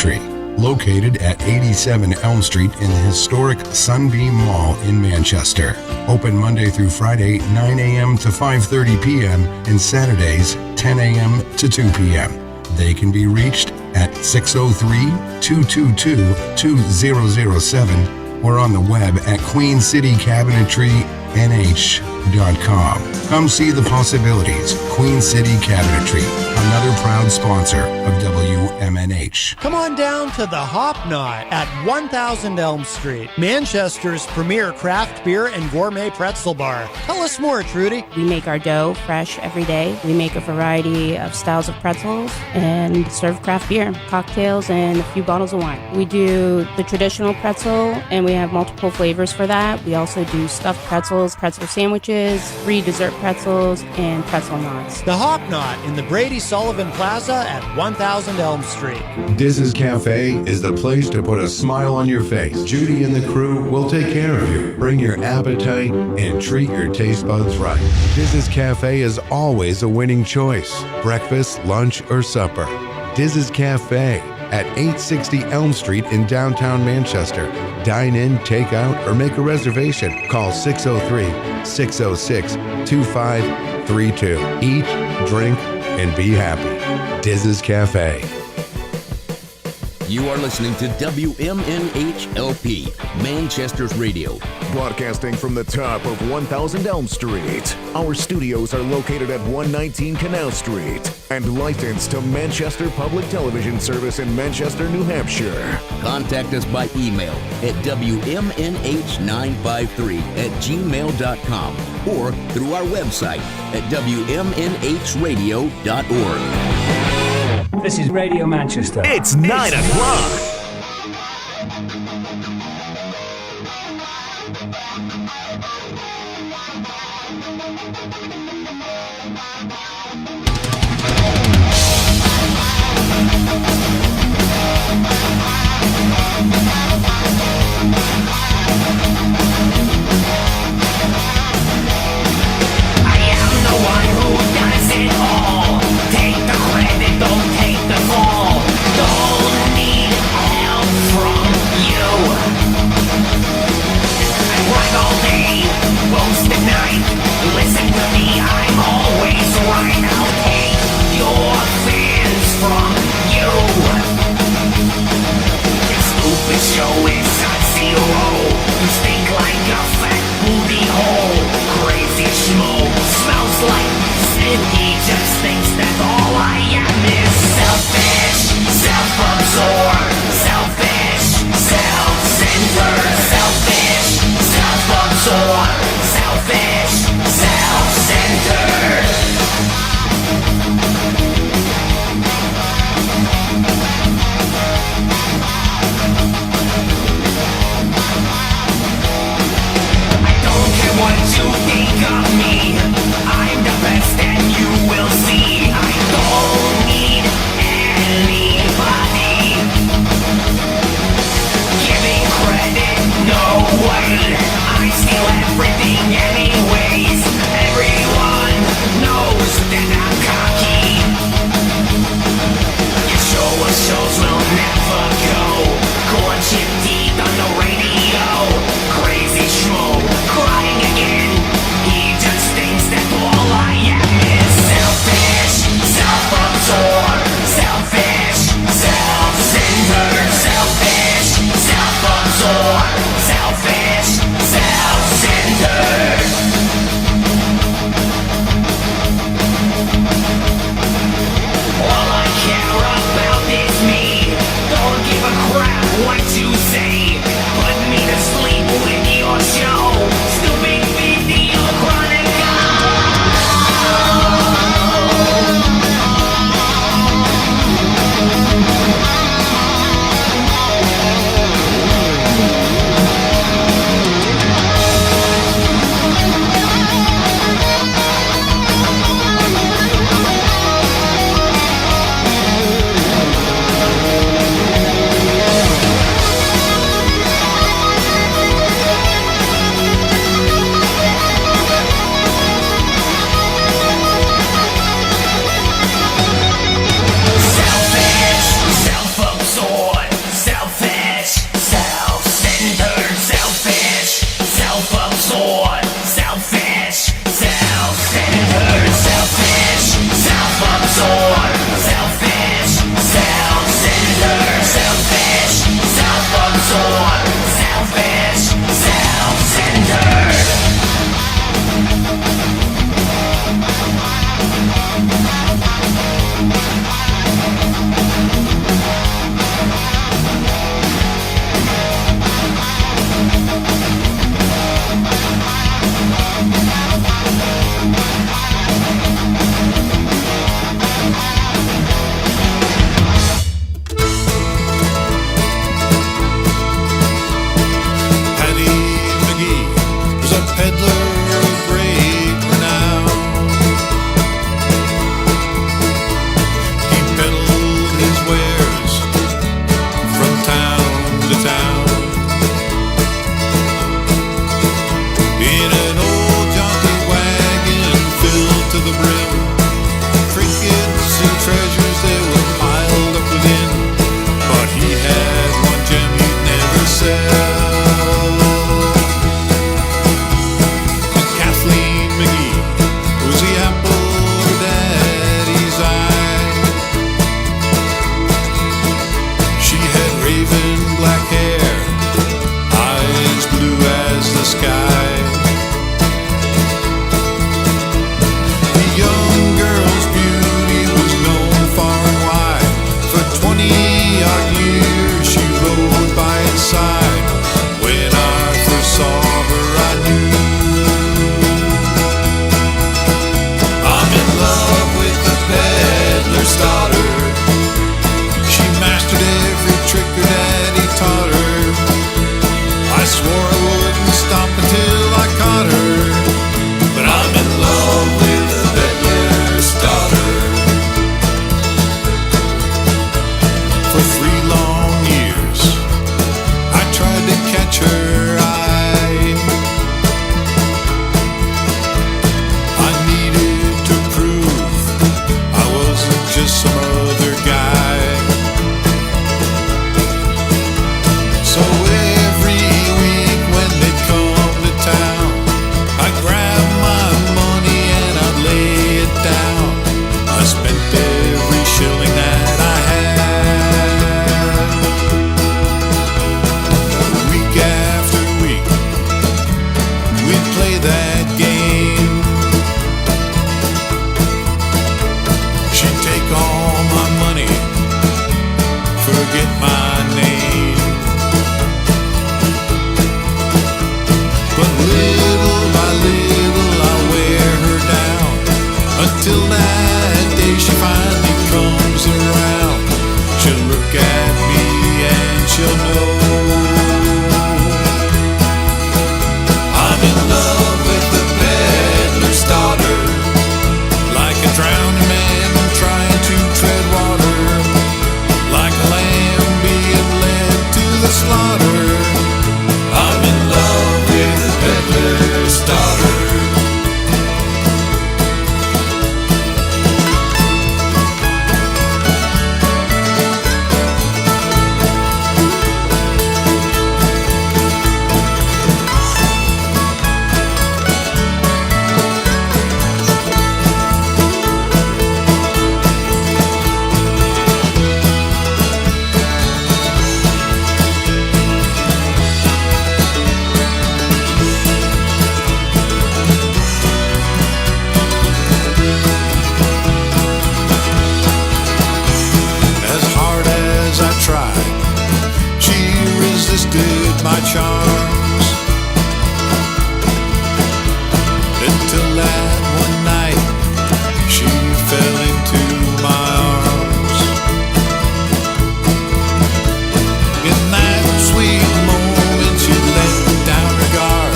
Cabinetry, located at 87 Elm Street in the historic Sunbeam Mall in Manchester. Open Monday through Friday, 9 a.m. to 5:30 p.m. and Saturdays, 10 a.m. to 2 p.m. They can be reached at 603-222-2007 or on the web at queencitycabinetrynh.com. Come see the possibilities. Queen City Cabinetry, another proud sponsor of WMNH. Come on down to the Hop Knot at 1000 Elm Street, Manchester's premier craft beer and gourmet pretzel bar. Tell us more, Trudy. We make our dough fresh every day. We make a variety of styles of pretzels and serve craft beer, cocktails, and a few bottles of wine. We do the traditional pretzel, and we have multiple flavors for that. We also do stuffed pretzels, pretzel sandwiches, free dessert pretzels, and pretzel knots. The Hop Knot in the Brady Sullivan Plaza at 1000 Elm Street. Diz's Cafe is the place to put a smile on your face. Judy and the crew will take care of you. Bring your appetite and treat your taste buds right. Diz's Cafe is always a winning choice. Breakfast, lunch, or supper. Diz's Cafe at 860 Elm Street in downtown Manchester. Dine in, take out, or make a reservation. Call 603-606-2532. Eat, drink, and be happy. Diz's Cafe. You are listening to WMNH-LP, Manchester's radio. Broadcasting from the top of 1000 Elm Street. Our studios are located at 119 Canal Street and licensed to Manchester Public Television Service in Manchester, New Hampshire. Contact us by email at WMNH953@gmail.com or through our website at WMNHradio.org. This is Radio Manchester. It's 9 o'clock. I am the one who does it all. Take the credit, don't take the fall. Don't need my name. But little by little I'll wear her down, until that day she finally comes around. She'll look at me and she'll know I'm in love with the peddler's daughter, like a drowning man trying to tread water, like a lamb being led to the slaughter. I'm in love with the peddler's daughter. My charms, until that one night she fell into my arms. In that sweet moment she let down her guard.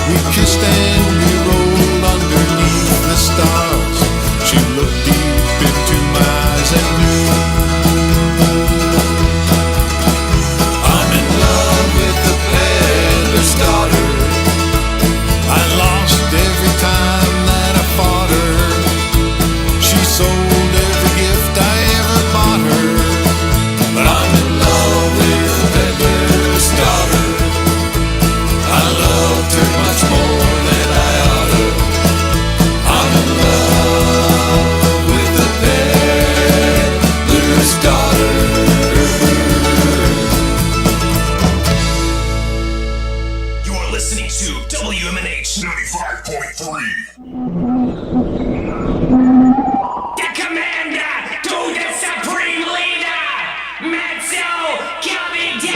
We kissed and we rolled underneath the stars. She looked deep into my eyes and knew daughter. I lost every time that I fought her. She sold every gift I ever bought her. But I'm in love with the peddler's daughter. I loved her much more than I oughta. I'm in love with the peddler's daughter. Listening to WMNH 95.3. The commander to the supreme leader, Matzo coming down.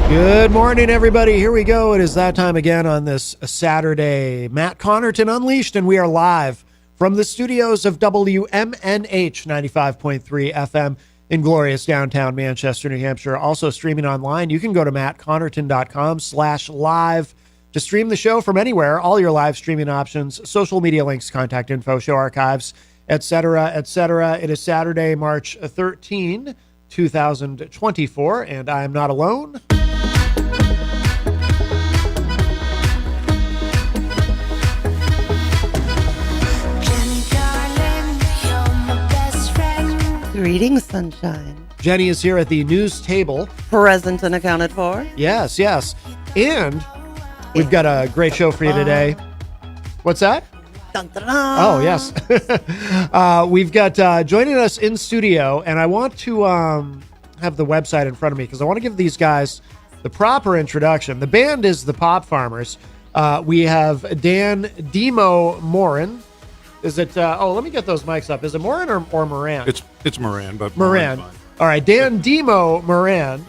Good morning, everybody. Here we go. It is that time again on this Saturday. Matt Connarton Unleashed, and we are live from the studios of WMNH 95.3 FM in glorious downtown Manchester, New Hampshire. Also streaming online. You can go to mattconnerton.com/live to stream the show from anywhere. All your live streaming options, social media links, contact info, show archives, etc., etc. It is Saturday, March 13, 2024, and I am not alone. Greetings, sunshine. Jenny is here at the news table. Present and accounted for. Yes, yes. And we've got a great show for you today. What's that? Dun, dun, dun. Oh, yes. We've got joining us in studio, and I want to have the website in front of me because I want to give these guys the proper introduction. The band is the Pop Farmers. We have Dan Demo Morin. Is it, let me get those mics up. Is it Morin or Moran? It's Moran, but Moran. All right, Dan Demo Moran.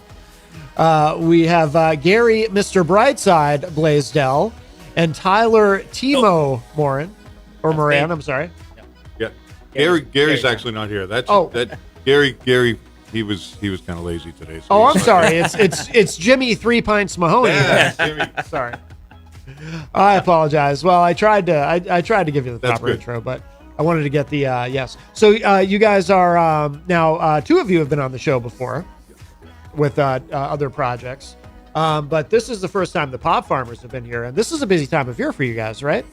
We have Gary, Mr. Brightside Blaisdell, and Tyler Timo Morin, or Moran, I'm sorry. Yeah. Gary's actually not here. Gary, he was kind of lazy today. So I'm sorry. It's Jimmy 3 Pints Mahoney. Yeah, Jimmy. Sorry. I apologize. Well, I tried to give you the proper intro, but I wanted to get the yes. So you guys are now 2 of you have been on the show before with other projects, but this is the first time the Pop Farmers have been here, and this is a busy time of year for you guys, right?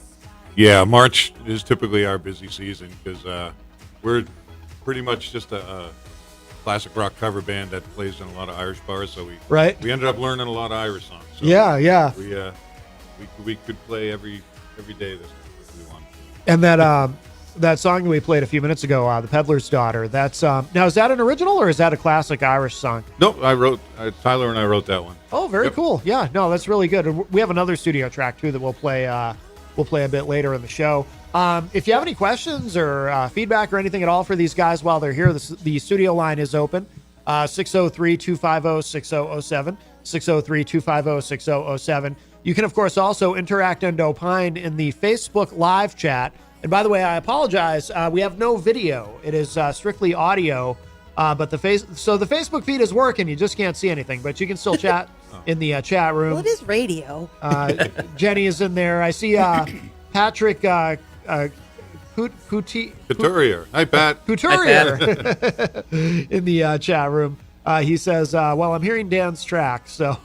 Yeah, March is typically our busy season because we're pretty much just a classic rock cover band that plays in a lot of Irish bars. So we ended up learning a lot of Irish songs. So yeah. We could play every day this if we wanted. And that song we played a few minutes ago, "The Peddler's Daughter." That's now, is that an original or is that a classic Irish song? No, I wrote Tyler and I wrote that one. Oh, very cool. Yeah, no, that's really good. We have another studio track too that we'll play a bit later in the show. If you have any questions or feedback or anything at all for these guys while they're here, the studio line is open. 603-250-6007, 603-250-6007. You can, of course, also interact and opine in the Facebook live chat. And by the way, I apologize. We have no video. It is strictly audio. But the Facebook feed is working. You just can't see anything, but you can still chat in the chat room. Well, it is radio. Jenny is in there. I see Patrick Couturier. Hi, Pat. Couturier in the chat room. He says, well, I'm hearing Dan's track, so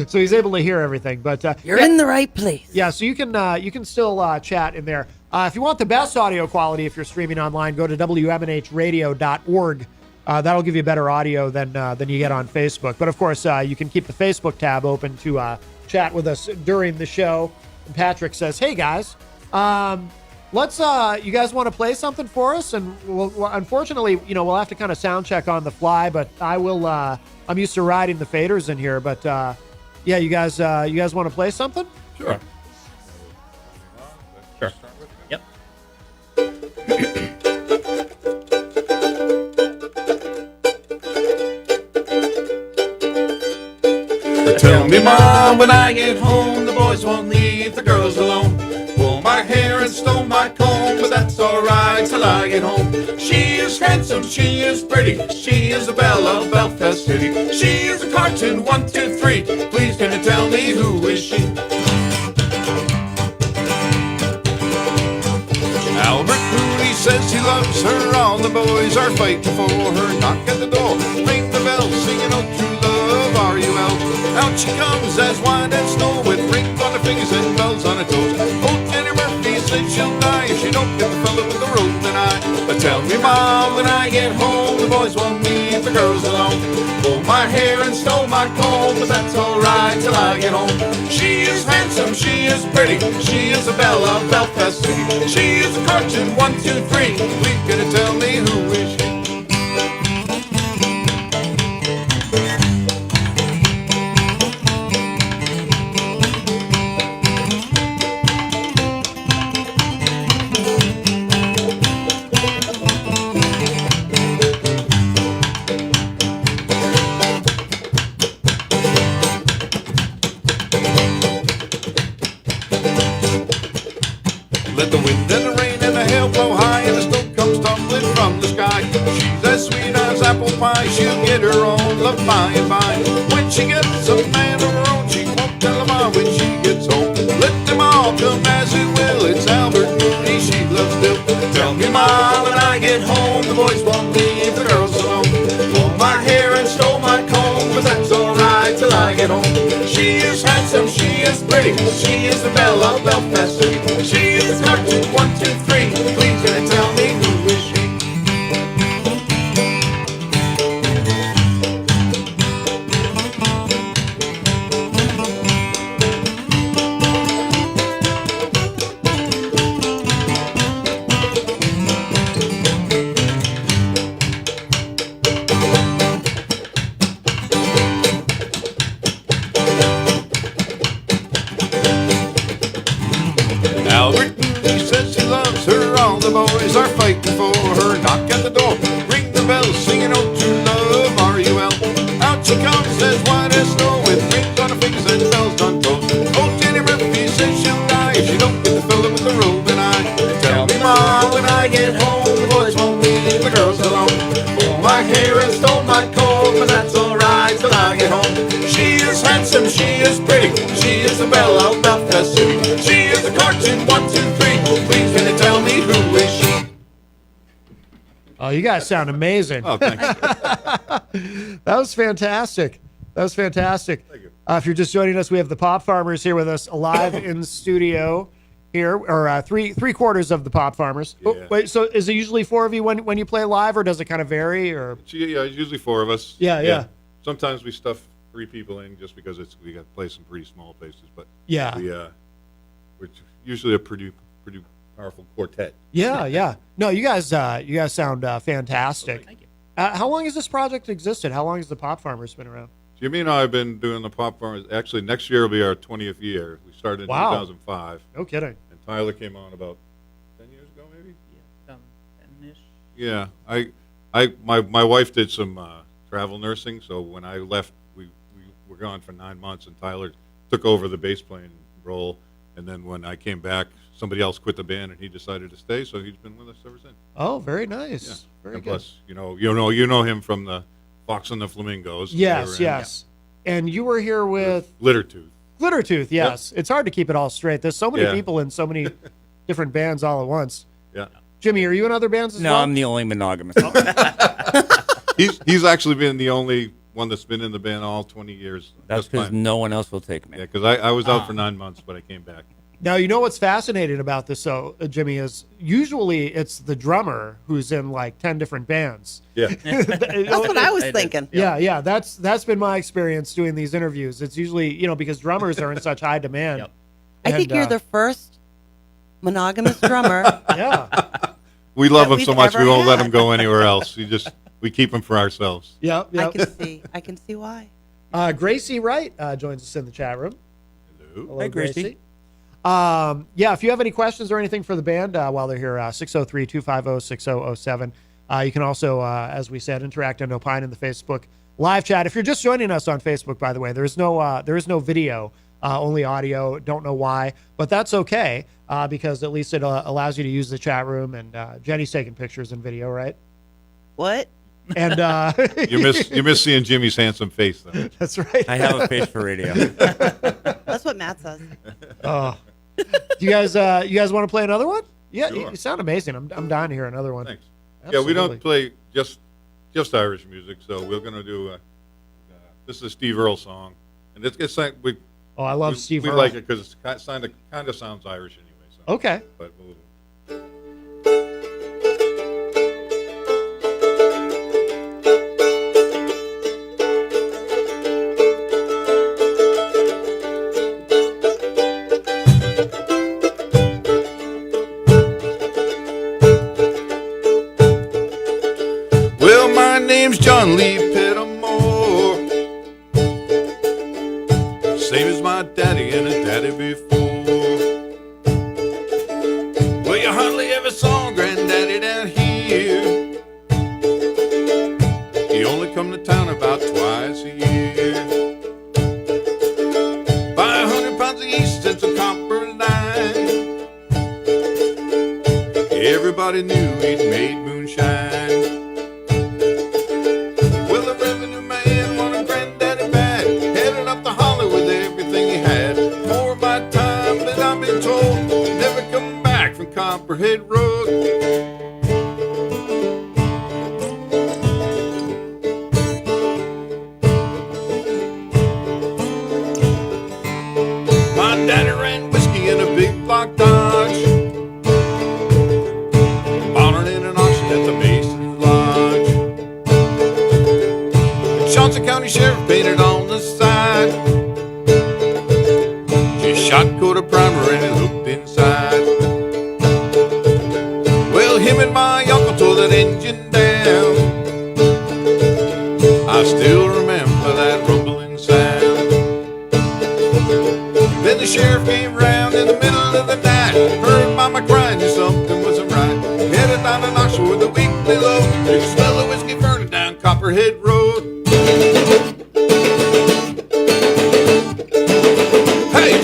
so he's able to hear everything. But you're in the right place. Yeah, so you can still chat in there. If you want the best audio quality, if you're streaming online, go to WMNHradio.org. That'll give you better audio than you get on Facebook. But of course, you can keep the Facebook tab open to chat with us during the show. And Patrick says, "Hey guys, let's you guys want to play something for us?" And unfortunately, we'll have to kind of sound check on the fly. But I will. I'm used to riding the faders in here. But yeah, you guys want to play something? Sure. Sure. Yep. Tell me, Mom, when I get home, the boys won't leave the girls alone. Pull my hair and stole my comb, but that's alright till I get home. She is handsome, she is pretty, she is the belle of Belfast City. She is a cartoon, 1, 2, 3. Please can you tell me who is she? Albert Mooney says he loves her, all the boys are fighting for her. Knock at the door, ring the bell, singing "Oh true love, are you out?" Out she comes as wine and snow, with rings on her fingers and bells on her toes. Old Jenny Murphy says she'll die if she don't get the fella with the roving eye. But tell me, Mom, when I get home, the boys won't leave the girls alone. Pulled my hair and stole my comb, but that's alright till I get home. She is handsome, she is pretty, she is a belle of Belfast City. She is a cartoon, 1, 2, 3. Please can you tell me who is she? Let the wind and the rain and the hail blow high, and the snow comes tumbling from the sky. She's as sweet as apple pie, she'll get her own love by and by. When she gets a man of her own, she won't tell them all when she gets home. Let them all come as it will, it's Albert Mooney she loves still. Tell me, Mom, when I get home, the boys won't leave the girls alone. Pulled my hair and stole my comb, but that's alright till I get home. She is handsome, she is pretty, she is the belle of Belfast City. She is cartoon, 1, 2, 3. Please can you tell me who is she? Albert Mooney says he loves her, all the boys are fighting for her. Knock at the door, ring the bell, singing "Oh true love, are you well?" Out she comes as white as snow, with rings on her fingers and bells on toes. Old Jenny Murphy says she'll die if she don't get the fella with the roving eye. Tell me, Mom, when I get home, the boys won't leave the girls alone. Pulled my hair and stole my comb, but that's alright till I get home. She is handsome, she is pretty, she is the belle of Belfast City. She is a cartoon, 1, 2, 3. Please can you tell me who is she? Oh, you guys sound amazing. Oh, thanks. That was fantastic. That was fantastic. Thank you. If you're just joining us, we have the Pop Farmers here with us live in studio. here, or three quarters of the Pop Farmers. Yeah. Oh, wait, so is it usually 4 of you when you play live, or does it kind of vary? Or Yeah, it's usually 4 of us. Yeah. Sometimes we stuff 3 people in just because we got to play some pretty small places, but yeah, we're usually a pretty powerful quartet. Yeah. No, you guys sound fantastic. Thank you. How long has this project existed? How long has the Pop Farmers been around? Jimmy and I have been doing the Pop Farmers. Actually, next year will be our 20th year. We started in 2005. No kidding. And Tyler came on about 10 years ago, maybe. Yeah, 10-ish. Yeah, my wife did some travel nursing, so when I left, we were gone for 9 months, and Tyler took over the bass playing role. And then when I came back, somebody else quit the band, and he decided to stay, so he's been with us ever since. Oh, very nice. Yeah. Very and good. plus, you know him from the Fox and the Flamingos. Yes. And you were here with Glittertooth. Yes. It's hard to keep it all straight. There's so many people in so many different bands all at once. Yeah. Jimmy, are you in other bands as well? No, I'm the only monogamous. He's actually been the only one that's been in the band all 20 years. That's because no one else will take me. Yeah, because I was out for 9 months, but I came back. Now, you know what's fascinating about this, Jimmy, is usually it's the drummer who's in like 10 different bands. Yeah. That's what I was thinking. Yeah. That's been my experience doing these interviews. It's usually, because drummers are in such high demand. Yep. I think you're the first monogamous drummer. Yeah. We love that him so we've much, we ever won't let had. him go anywhere else. We keep him for ourselves. Yep. I can see why. Gracie Wright joins us in the chat room. Hello. Hey, Gracie. If you have any questions or anything for the band while they're here, 603-250-6007. You can also, as we said, interact and opine in the Facebook live chat. If you're just joining us on Facebook, by the way, there is no video, only audio. Don't know why, but that's okay because at least it allows you to use the chat room. And Jenny's taking pictures and video, right? What? And you miss seeing Jimmy's handsome face, though. That's right. I have a face for radio. That's what Matt says. Oh, you guys want to play another one? Yeah, Sure. you sound amazing. I'm dying to hear another one. Thanks. Absolutely. Yeah, we don't play just Irish music, so we're gonna do. This is a Steve Earle song, and it's like I love Steve We Earle. like it because it kind of sounds Irish anyway. So. Okay. But Well, my name's John Lee Pettimore, same as my daddy and his daddy before. Well, you hardly ever saw Granddaddy down here. He only come to town about twice a year. Buy 100 pounds of yeast and some copper line. Everybody knew he'd made moonshine. Well, the revenue man wanted Granddaddy bad, headed up to Hollywood with everything he had. More of my time than I've been told, never come back from Copperhead Road. My daddy ran whiskey in a big block Dodge, bought it in an auction at the Mason's Lodge. Johnson County Sheriff painted on the side. Just shot coat of primer and it looked inside. Well, him and my uncle tore that engine down. I still remember that rumbling sound. Then the sheriff came round in the middle of the night. Heard mama crying, knew something wasn't right. Headed down to Knoxville with the weekly load. You could smell the whiskey burning down Copperhead Road. Hey!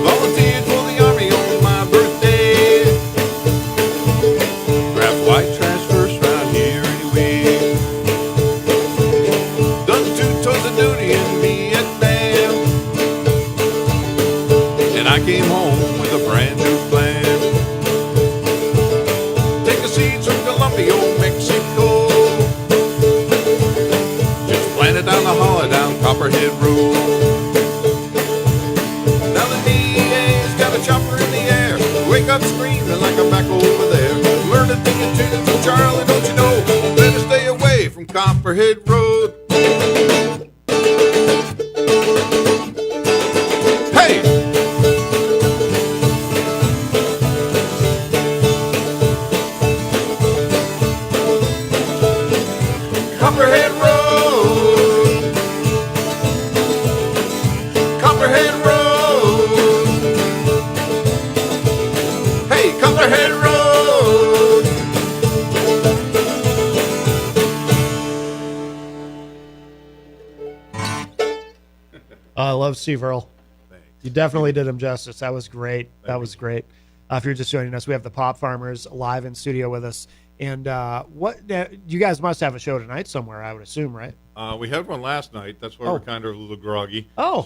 Volunteered for the army on my birthday. Copperhead Road. Now the DA's got a chopper in the air. Wake up screaming like I'm back over there. Learn a thing or two from Charlie, don't you know? Better stay away from Copperhead Road. Hey! Copperhead Road. Copperhead Road. Hey, Copperhead Road. I love Steve Earle. You definitely did him justice. That was great. That was great. If you're just joining us, we have the Pop Farmers live in studio with us. And you guys must have a show tonight somewhere, I would assume, right? We had one last night. That's why we're kind of a little groggy. Oh.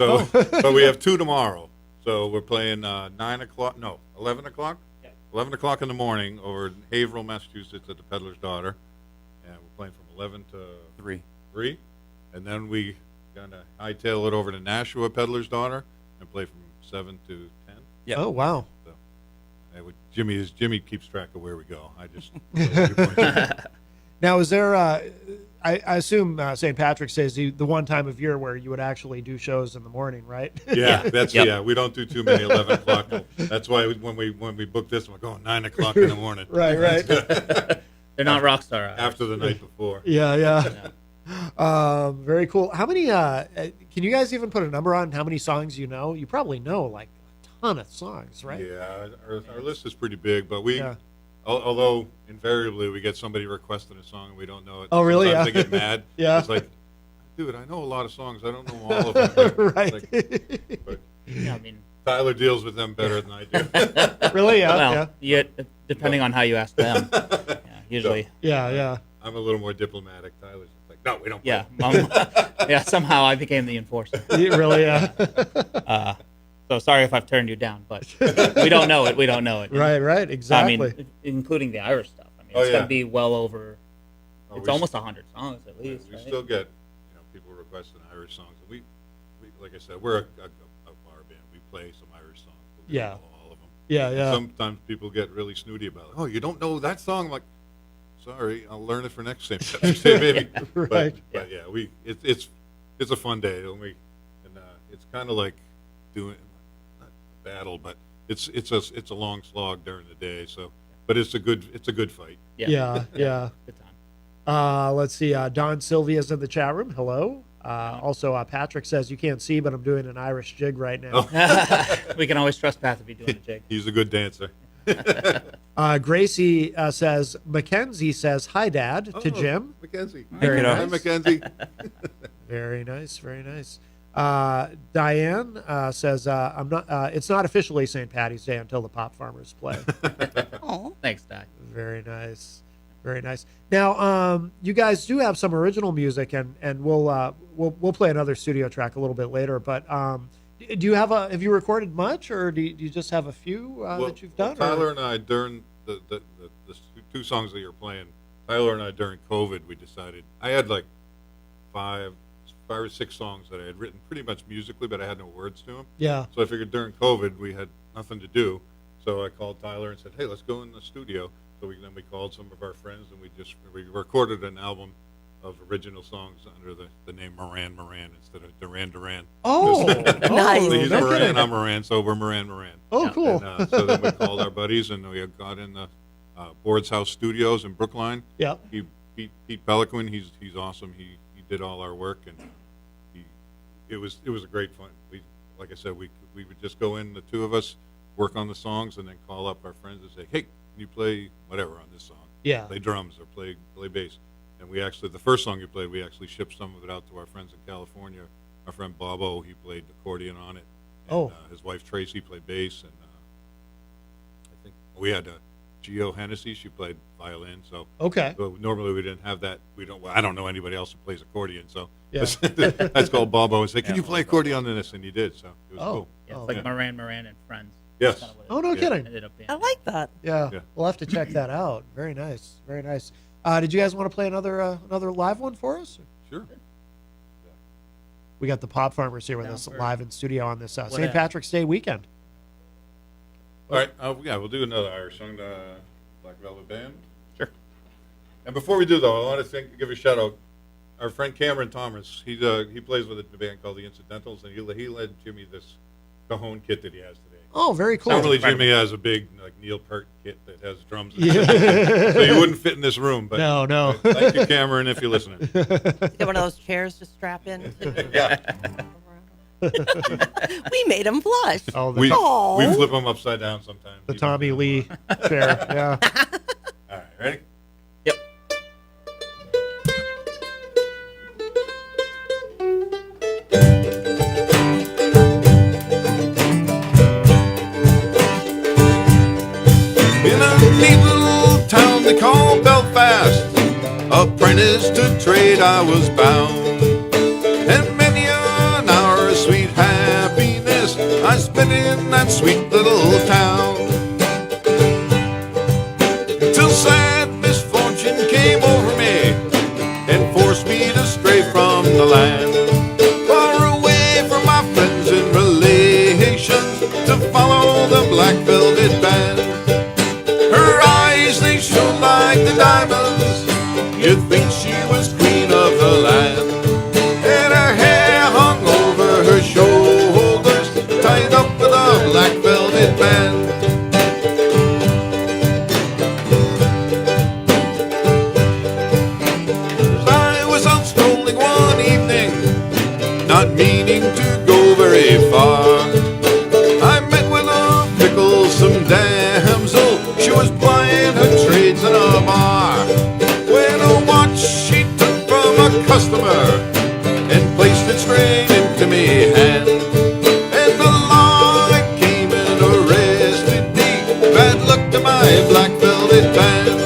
So we have two tomorrow. So we're playing 11 o'clock? Yeah. 11 o'clock in the morning over in Haverhill, Massachusetts at the Peddler's Daughter. And we're playing from 11 to 3. And then we kind of hightail it over to Nashua, Peddler's Daughter, and play from 7 to 10. Yeah. Oh, wow. So, Jimmy keeps track of where we go. I just Now, is there? I assume St. Patrick's Day is the one time of year where you would actually do shows in the morning, right? Yeah, we don't do too many 11 o'clock. That's why when we book this, we're going 9 o'clock in the morning. Right. They're not rock star after the night before. Yeah. Very cool. How many? Can you guys even put a number on how many songs you know? You probably know like a ton of songs, right? Yeah, our list is pretty big, but although invariably we get somebody requesting a song and we don't know it. Oh, really? Sometimes they get mad. Yeah. It's like, dude, I know a lot of songs. I don't know all of them. Right. But I mean, Tyler deals with them better than I do. Really? Well, depending on how you ask them. Usually. Yeah. I'm a little more diplomatic. Tyler's just like, no, we don't. Yeah. Somehow I became the enforcer. Really? Yeah. So sorry if I've turned you down, but we don't know it. Right. Exactly. I mean, including the Irish stuff. I mean, it's going to be well over. It's almost 100 songs at least. We still get people requesting Irish songs. And we like I said, we're a bar band. We play some Irish songs. We know all of them. Yeah. Sometimes people get really snooty about it. Oh, you don't know that song? I'm like, sorry, I'll learn it for next St. Patrick's Day, maybe. Right. But it's a fun day. It's kind of like doing not a battle, but it's a long slog during the day. So, but it's a good fight. Yeah. Good time. Let's see. Don Sylvia's in the chat room. Hello. Also, Patrick says you can't see, but I'm doing an Irish jig right now. We can always trust Pat to be doing a jig. He's a good dancer. Gracie says, Mackenzie says, hi, Dad, to Jim. Mackenzie. Very nice. Hi, Mackenzie. Very nice. Diane says, I'm not. It's not officially St. Patty's Day until the Pop Farmers play. Oh, thanks, Di. Very nice. Now, you guys do have some original music, and we'll play another studio track a little bit later. But do you have you recorded much, or do you just have a few that you've done? Tyler and I, during the two songs that you're playing, Tyler and I during COVID, we decided I had like five or six songs that I had written pretty much musically, but I had no words to them. Yeah. So I figured during COVID we had nothing to do, so I called Tyler and said, "Hey, let's go in the studio." So then we called some of our friends and we recorded an album of original songs under the name Moran instead of Duran. Oh, nice. So he's Moran, I'm Moran, so we're Moran. Oh, cool. And, so then we called our buddies and we got in the Board's House Studios in Brookline. Yeah. Pete Peliquin, he's awesome. He did all our work and it was a great fun. Like I said, we would just go in, the two of us, work on the songs, and then call up our friends and say, "Hey, can you play whatever on this song? Yeah. Play drums or play bass." And we actually, the first song you played, we actually shipped some of it out to our friends in California. Our friend Bobo, he played accordion on it. And, his wife Tracy played bass, and I think we had Gio Hennessy. She played violin. So normally we didn't have that. I don't know anybody else who plays accordion. So that's called Bobo and say, "Can you play accordion on this?" And he did. So it was cool. Yeah, it's like Moran and Friends. Yes. Oh, no kidding. I like that. Yeah. We'll have to check that out. Very nice. Did you guys want to play another live one for us? Sure. We got the Pop Farmers here with us live in studio on this St. Patrick's Day weekend. All right, we'll do another Irish song, Black Velvet Band. Sure. And before we do, though, I want to give a shout out. Our friend Cameron Thomas, he plays with a band called the Incidentals, and he led Jimmy this cajon kit that he has today. Oh, very cool. Normally, Jimmy has a big Neil Peart kit that has drums, so you wouldn't fit in this room. But no. Thank you, Cameron, if you're listening. Get one of those chairs to strap in. Yeah. We made him blush. Oh, we flip them upside down sometimes. The Tommy Lee chair. Yeah. All right, ready? Yep. In a neat little town they call Belfast, apprentice to trade I was bound, and many an hour of sweet happiness I spent in that sweet little town, till sad misfortune came over me and forced me to stray from the land, far away from my friends and relations, to follow the Black Velvet Band. Her eyes, they shone like the diamonds, you'd think she was queen of the land, and her hair hung over her shoulders, tied up with a black velvet band. I was out strolling one evening, not meaning to go very far. I met with a picklesome damsel, she was plying her trades in a bar, when a watch she took from a customer and placed it straight into me hand, and the law came and arrested me, bad luck to my black velvet band.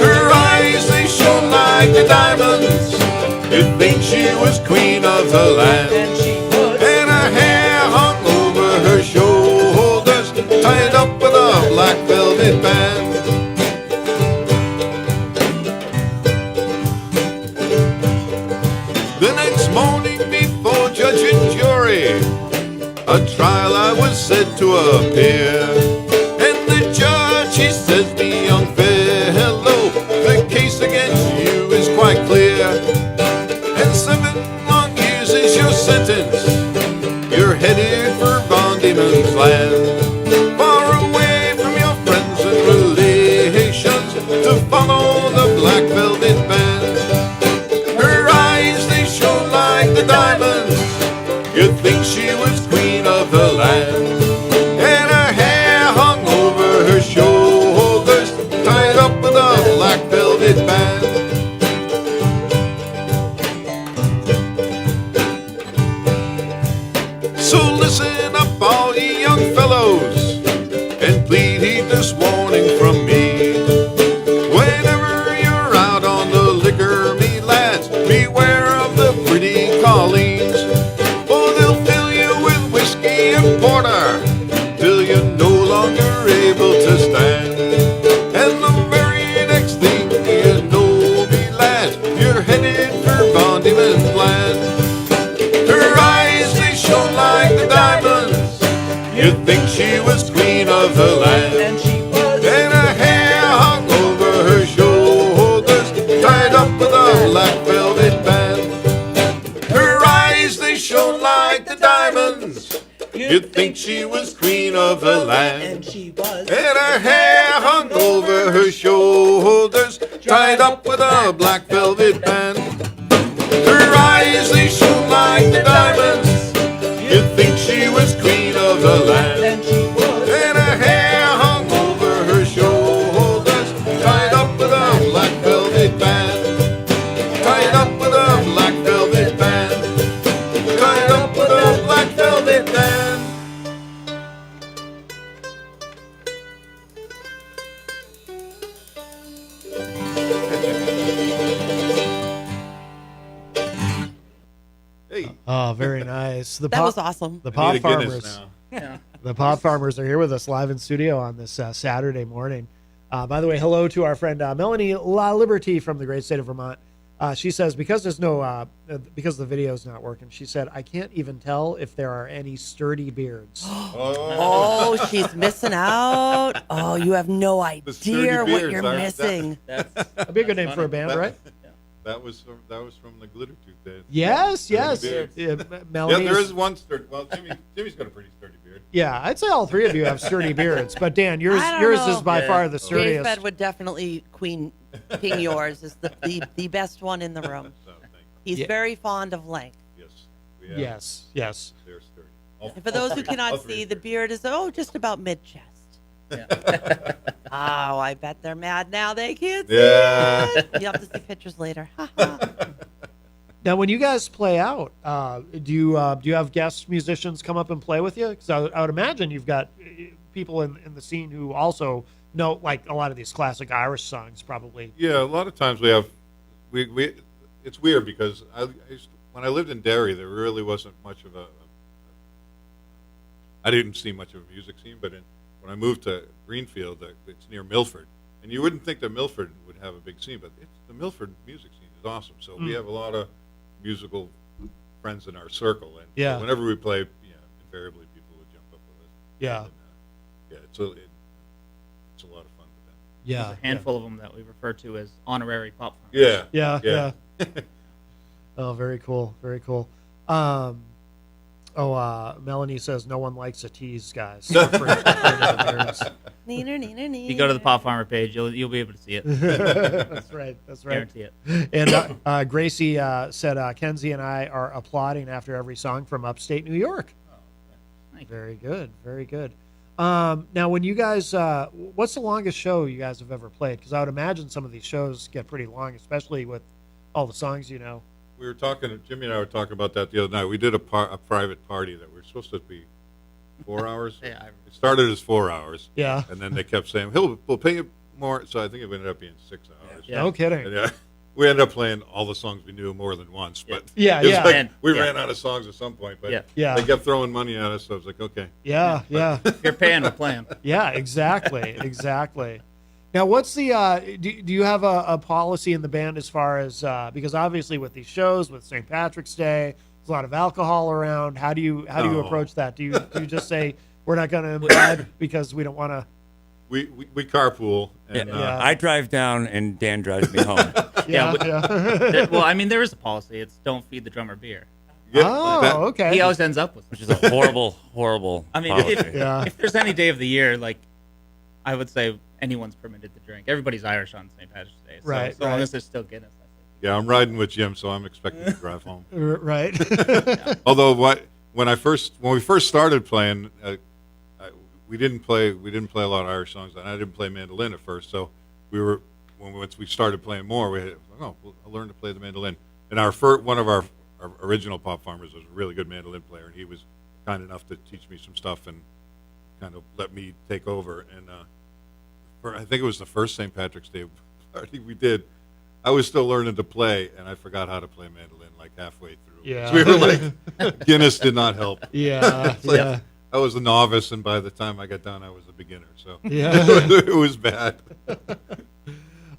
Her eyes, they shone like the diamonds, you'd think she was queen of the land, and her hair hung over her shoulders, tied up with a black velvet band. The next morning before judge and jury, a trial I was said to appear, and the judge, he says, me young fellow, the case against you is quite clear, and 7 long years is your sentence, you're headed for Van Diemen's Land, far away from your friends and relations, to follow the Black Velvet Band. Her eyes, they shone like the diamonds, you'd think she was queen of the land, and her hair hung over her shoulders, tied up with a black velvet band. So listen up, all ye young fellows, and please heed this warning from me. Whenever you're out on the liquor, me lads, beware of the pretty colleens, for they'll fill you with whiskey and porter till you're no longer able to stand. And the very next thing you know, me lads, you're headed for Van Diemen's Land. Her eyes, they shone like the diamonds, you'd think she was queen of the land, and her hair hung over her shoulders, tied up with a black velvet band. Her eyes, they shone like the diamonds, you'd think she was queen of the land, and her hair hung over her shoulders, tied up with a black velvet band. Her eyes, they shone like the diamonds, you'd think she was queen of the land, and her hair hung over her shoulders, tied up with a black velvet band, tied up with a black velvet band, tied up with a black velvet band. Hey. Oh, very nice. That was awesome. The I Pop need a Guinness Farmers. now. Yeah. The Pop Farmers are here with us live in studio on this Saturday morning. By the way, hello to our friend Melanie La Liberty from the great state of Vermont. She says because there's no because the video's not working. She said I can't even tell if there are any sturdy beards. Oh, she's missing out. Oh, you have no idea what beards you're missing. That'd be a good name for a band, right? That was from the Glitter Tooth days. Yes, Sturdy yes. beards. Yeah, Yeah, Melanie's- there is one sturdy. Well, Jimmy's got a pretty sturdy beard. Yeah, I'd say all three of you have sturdy beards, but Dan, yours I don't yours know. is by far the sturdiest. Dave would definitely ping yours is the best one in the room. He's Yeah. very fond of length. Yes, yes. They're sturdy. And for those who cannot see, the beard is just about mid chest. Oh, I bet they're mad now. They can't see it. You have to see pictures later. Now, when you guys play out, do you have guest musicians come up and play with you? Because I would imagine you've got people in the scene who also know like a lot of these classic Irish songs, probably. Yeah, a lot of times we have we. It's weird because when I lived in Derry, there really wasn't much of I didn't see much of a music scene, but when I moved to Greenfield, it's near Milford, and you wouldn't think that Milford would have a big scene, but the Milford music scene is awesome. So we have a lot of musical friends in our circle, and Yeah. whenever we play, invariably people would jump up with us. Yeah. And, it's a lot of fun with them. Yeah, There's a handful of them that we refer to as honorary pop farmers. Yeah. Oh, very cool, very cool. Melanie says no one likes a tease, guys. Neener, neener, neener. If you go to the Pop Farmer page, you'll be able to see it. That's right. Guarantee it. And Gracie said Kenzie and I are applauding after every song from upstate New York. Very good, very good. Now, when you guys, what's the longest show you guys have ever played? Because I would imagine some of these shows get pretty long, especially with all the songs you know. We were talking, Jimmy and I were talking about that the other night. We did a private party that we were supposed to be 4 hours. It started as 4 hours. Yeah. And then they kept saying, we'll pay you more. So I think it ended up being 6 hours. Yeah. No kidding. And, we ended up playing all the songs we knew more than once. But Yeah, it was yeah. like we ran out of songs at some point. But Yeah. they kept throwing money at us. So I was like, okay. Yeah, yeah. If you're paying, we're playing. Yeah, exactly, exactly. Now, what's the do you have a policy in the band as far as because obviously with these shows with St. Patrick's Day, there's a lot of alcohol around. How do you approach that? Do you just say we're not going to imbibe because we don't want to? We carpool. And, I drive down and Dan drives me home. Well, I mean, there is a policy. It's don't feed the drummer beer. Okay. He always ends up with, which is a horrible I mean, policy. if there's any day of the year, like I would say anyone's permitted to drink. Everybody's Irish on St. Patrick's Day, so Right, as long right. as there's still Guinness. Yeah, I'm riding with Jim, so I'm expecting to drive home. Right. Although when we first started playing, we didn't play a lot of Irish songs, and I didn't play mandolin at first. So once we started playing more, we'll learn to play the mandolin. And one of our original pop farmers was a really good mandolin player, and he was kind enough to teach me some stuff and kind of let me take over. And I think it was the first St. Patrick's Day party we did. I was still learning to play, and I forgot how to play mandolin like halfway through. Yeah. So we were like, Guinness did not help. Yeah, It's like, yeah. I was a novice, and by the time I got done, I was a beginner. So Yeah. it was bad.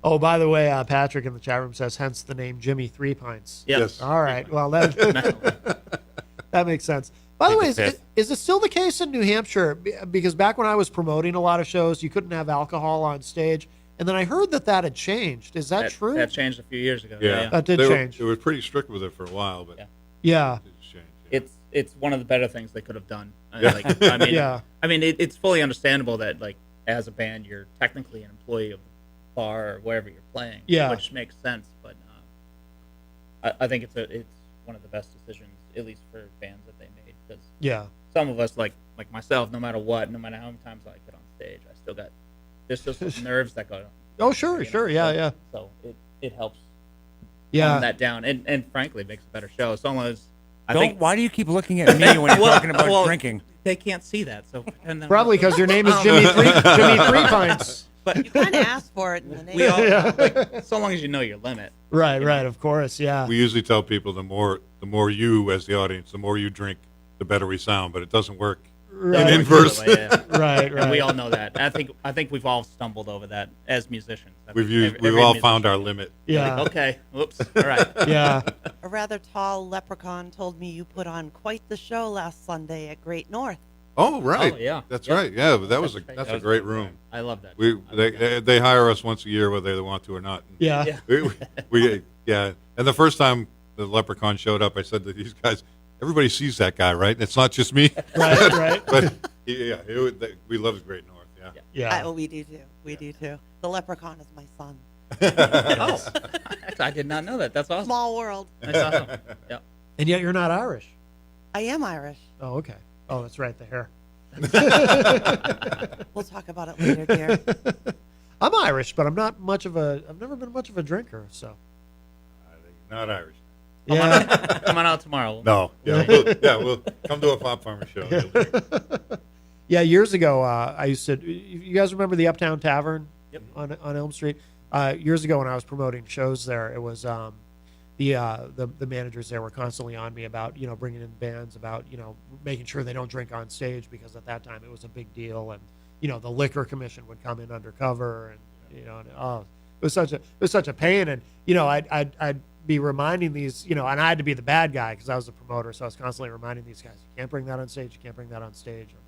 Oh, by the way, Patrick in the chat room says, hence the name Jimmy 3 Pints. Yes. All right. Well, that makes sense. By the way, is it still the case in New Hampshire? Because back when I was promoting a lot of shows, you couldn't have alcohol on stage. And then I heard that had changed. Is that true? That changed a few years ago. Yeah, That did they change. They were pretty strict with it for a while, but Yeah. it's changed. It's one of the better things they could have done. Yeah. I mean, it's fully understandable that like as a band, you're technically an employee of the bar or wherever you're playing. Yeah. Which makes sense, but I think it's one of the best decisions, at least for bands that they made, because some of us like myself, no matter how many times I get on stage, I still got there's just some nerves that go. Oh, sure, yeah. So it helps. Yeah. Calm that down, and frankly, it makes a better show. As long as Why do you keep looking at me when you're talking about drinking? They can't see that, so Probably because your name is Jimmy 3 Pints. But You kind of asked for it in the name. we all, so long as you know your limit. Right, of course, yeah. We usually tell people the more you, as the audience, the more you drink, the better we sound. But it doesn't work Right. In inverse. Right. And we all know that. I think we've all stumbled over that as musicians. We've Every all musician. found our limit. Yeah. Like, okay. Whoops. All right. Yeah. A rather tall leprechaun told me you put on quite the show last Sunday at Great North. Oh, right. Oh, yeah. That's Yep. right. Yeah, but that's That a was great fun. room. I love that. They hire us once a year whether they want to or not. Yeah. We And the first time the leprechaun showed up, I said to these guys, everybody sees that guy, right? It's not just me. Right. But we love the Great North. Yeah. Yeah. We do too. We do too. The leprechaun is my son. Oh, I did not know that. That's awesome. Small world. That's awesome. Yeah. And yet you're not Irish. I am Irish. Oh, okay. Oh, that's right. The hair. We'll talk about it later, dear. I'm Irish, but I've never been much of a drinker, so. Not Irish. Yeah. Come on out tomorrow. No. We'll come to a Pop Farmer show. Yeah, years ago, I used to. You guys remember the Uptown Tavern on Elm Street? Years ago, when I was promoting shows there, it was the managers there were constantly on me about bringing in bands, about making sure they don't drink on stage, because at that time it was a big deal, and the liquor commission would come in undercover, and it was such a pain, and I'd be reminding these, and I had to be the bad guy because I was the promoter, so I was constantly reminding these guys, you can't bring that on stage, you can't bring that on stage. And,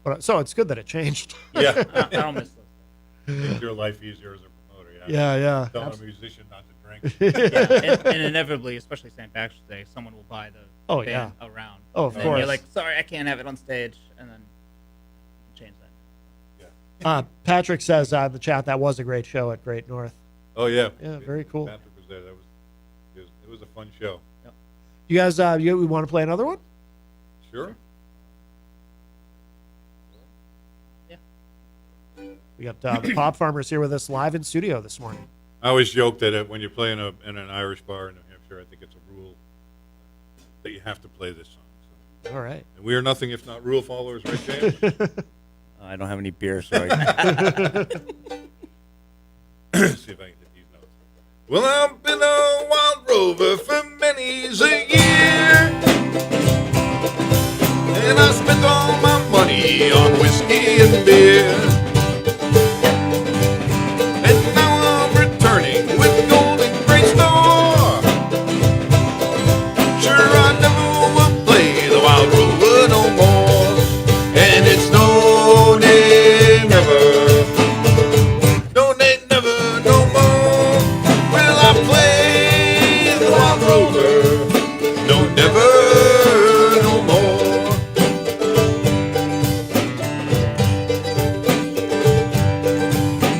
but so it's good that it changed. Yeah. I don't miss those. Makes your life easier as a promoter. Yeah. Telling a musician not to drink. And inevitably, especially St. Patrick's Day, someone will buy the band around. Oh, of and course. You're like, sorry, I can't have it on stage, and then you can change that. Patrick says in the chat that was a great show at Great North. Oh yeah. Yeah, very cool. Patrick was there. It was a fun show. Yep. You guys, we want to play another one? Sure. We got the Pop Farmers here with us live in studio this morning. I always joke that when you play in an Irish bar in New Hampshire, I think it's a rule that you have to play this song. So. All right. And we are nothing if not rule followers, right, James? I don't have any beer, so See if I can hit these notes. Well, I've been a wild rover for many's a year, and I spent all my money on whiskey and beer. And now I'm returning with gold and great store. Sure, I never will play the wild rover no more. And it's no nay never, no nay never no more will I play the wild rover. No never no more.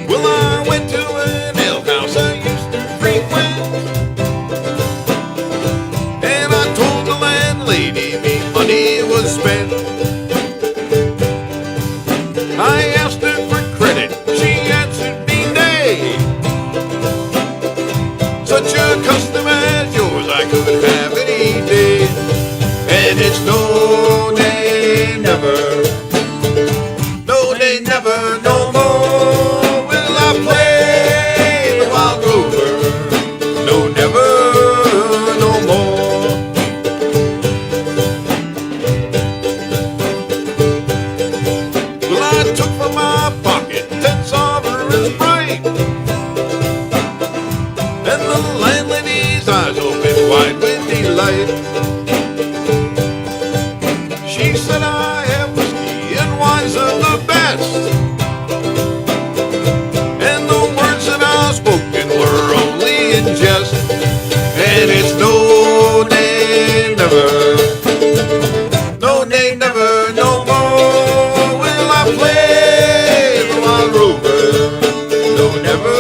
Well, I went to an alehouse I used to frequent, and I told the landlady me money was spent. I asked her for credit, she answered me nay. Such a custom as yours I could have any day. And it's no nay never, no nay never no more will I play the wild rover. No never no more. Well, I took from my pocket 10 sovereigns bright, and the landlady's eyes opened wide with delight. She said, I have whiskey and wines of the best, and the words that I spoken were only in jest. And it's no nay never, no nay never no more will I play the wild rover. No never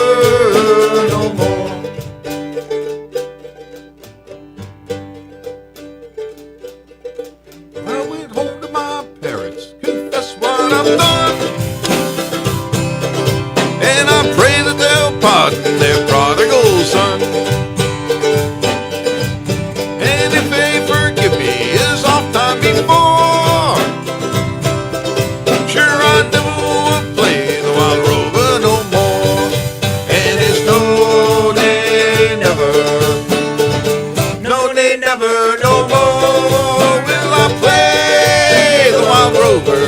no more. I went home to my parents, confess what I've done, and I pray that they'll pardon their prodigal son. And if they forgive me as oft time before, sure I never will play the wild rover no more. And it's no nay never, no nay never no more will I play the wild rover.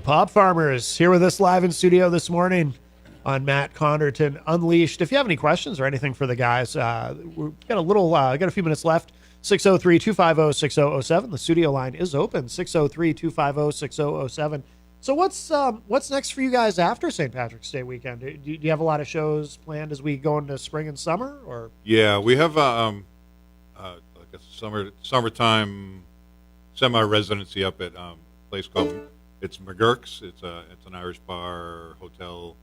Pop Farmers here with us live in studio this morning on Matt Connarton Unleashed. If you have any questions or anything for the guys, we've got a few minutes left. 603-250-6007. The studio line is open. 603-250-6007. So what's next for you guys after St. Patrick's Day weekend? Do you have a lot of shows planned as we go into spring and summer? Or Yeah, we have like a summertime semi-residency up at a place called McGurk's. It's an Irish bar hotel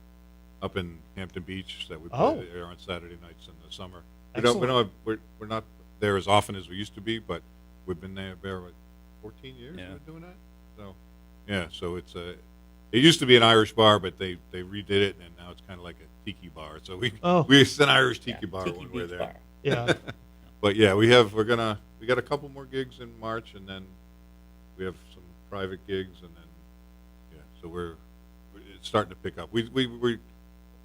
up in Hampton Beach that we play there on Saturday nights in the summer. We're not there as often as we used to be, but we've been there 14 years we're doing that. So so it used to be an Irish bar, but they redid it, and now it's kind of like a tiki bar. So it's an Irish tiki bar when we're there. Bar. Yeah. But yeah, we got a couple more gigs in March, and then we have some private gigs, and then so it's starting to pick up. We the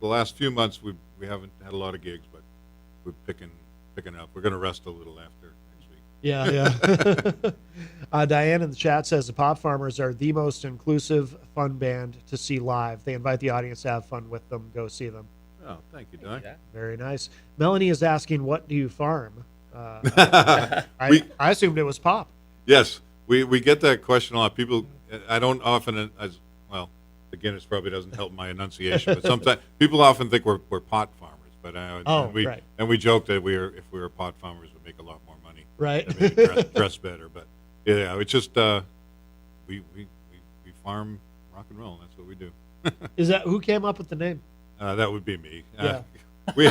last few months we haven't had a lot of gigs, but we're picking up. We're going to rest a little after next week. Yeah. Diane in the chat says the Pop Farmers are the most inclusive, fun band to see live. They invite the audience to have fun with them. Go see them. Oh, thank you, Di. Very nice. Melanie is asking, what do you farm? I assumed it was pop. Yes, we get that question a lot. People, I don't often, the Guinness probably doesn't help my enunciation, but sometimes people often think we're pot farmers. But we joke that if we were pot farmers, we'd make a lot more money. Right. And maybe dress better. But yeah, it's just we farm rock and roll. And that's what we do. Is that who came up with the name? That would be me. Yeah. We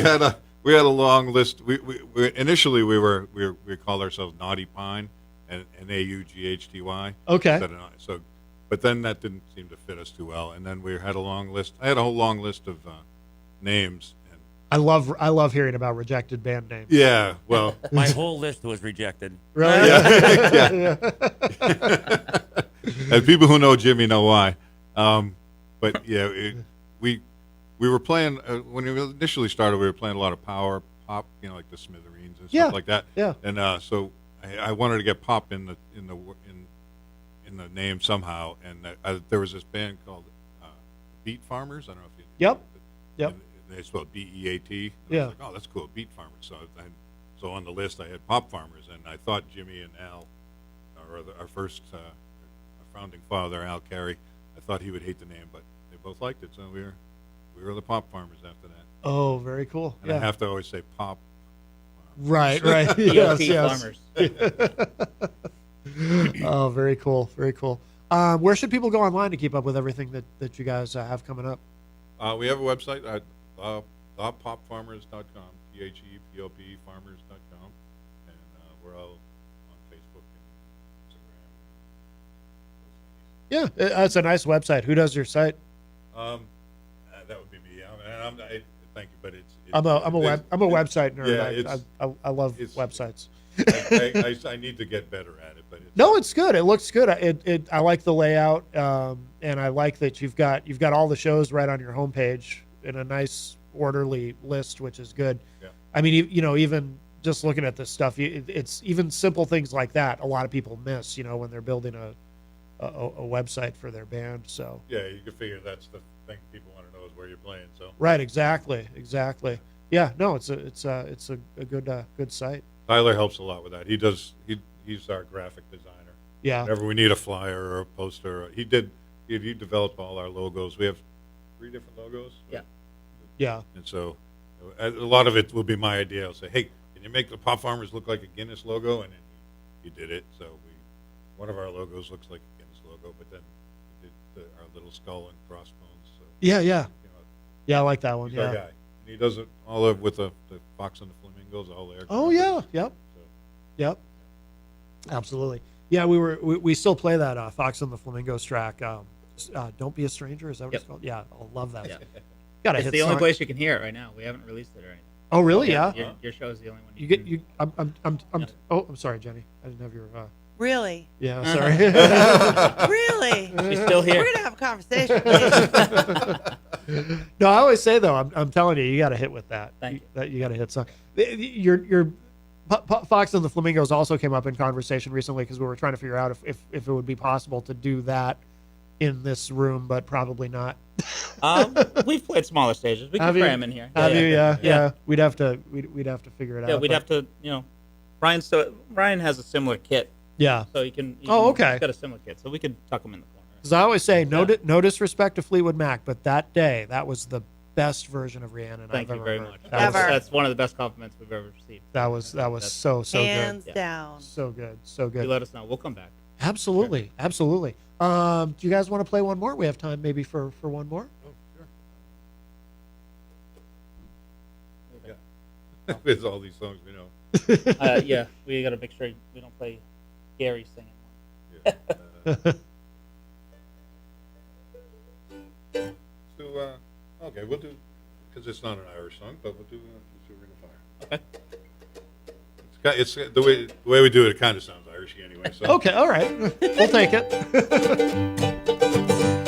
had a long list. We initially we called ourselves Naughty Pine and N-A-U-G-H-T-Y. Okay. So, but then that didn't seem to fit us too well. And then we had a long list. I had a whole long list of names. And I love hearing about rejected band names. Yeah. Well, my whole list was rejected. Really? Yeah. And people who know Jimmy know why. But yeah, we were playing when we initially started. We were playing a lot of power pop, like the Smithereens and stuff like that. Yeah. And so I wanted to get pop in the name somehow. And there was this band called Beat Farmers. I don't know if you. Yep. And they spelled B-E-A-T. Yeah. I was like, oh, that's cool, Beat Farmers. So on the list I had Pop Farmers, and I thought Jimmy and Al, our first our founding father, Al Carey, I thought he would hate the name, but they both liked it, so we were the Pop Farmers after that. Oh, very cool. And I have to always say Pop Farmers. Right. Yes. Farmers. Oh, very cool. Very cool. Where should people go online to keep up with everything that you guys have coming up? We have a website at thepopfarmers.com, THEPOP farmers.com, and we're all on Facebook and Instagram. Yeah, that's a nice website. Who does your site? That would be me. Thank you, but I'm a website nerd. Yeah, I love websites. I need to get better at it, but it's good. It looks good. I like the layout, and I like that you've got all the shows right on your homepage in a nice orderly list, which is good. Yeah. I mean, even just looking at this stuff, it's even simple things like that. A lot of people miss, when they're building a website for their band. So yeah, you can figure that's the thing people want to know is where you're playing. So right, exactly. Yeah, no, it's a good site. Tyler helps a lot with that. He's our graphic designer. Yeah. Whenever we need a flyer or a poster, he developed all our logos. We have 3 different logos. Yeah. Yeah. And so a lot of it will be my idea. I'll say, hey, can you make the Pop Farmers look like a Guinness logo? And then he did it. So one of our logos looks like a Guinness logo, but then we did our little skull and crossbones. So, yeah. Yeah, I like that one. He's our guy. And he does it all with the fox and the flamingos, all there. Oh yeah, yep. Absolutely. Yeah, we still play that Fox and the Flamingos track. Don't Be a Stranger, is that what it's called? Yeah, I love that. Yeah. It's the only place you can hear it right now. We haven't released it or anything. Oh really? Yeah. Your show is the only one. I'm sorry, Jenny. I didn't have your. Really? Yeah, sorry. Really? She's still here. We're gonna have a conversation. No, I always say though, I'm telling you got to hit with that. Thank you. That you got to hit song. Your Fox and the Flamingos also came up in conversation recently because we were trying to figure out if it would be possible to do that in this room, but probably not. We've played smaller stages. We can Have cram you? them in here. Have you? Yeah. We'd have to figure it out. Yeah, we'd have to, Ryan has a similar kit. Yeah. So he can. Okay. He's got a similar kit, so we could tuck him in the corner. Because I always say, no disrespect to Fleetwood Mac, but that day, that was the best version of Rhiannon Thank I've you ever very heard. much. That's one of the best compliments we've ever received. That was so Hands good. down. So good. So good. You let us know. We'll come back. Absolutely. Absolutely. Do you guys want to play one more? We have time maybe for one more? With all these songs we know. Yeah, we got to make sure we don't play Gary singing one. Okay, we'll do, because it's not an Irish song, but we'll do Ring of Fire. Okay. It's the way we do it. It kind of sounds Irishy anyway. So. Okay, all right, we'll take it.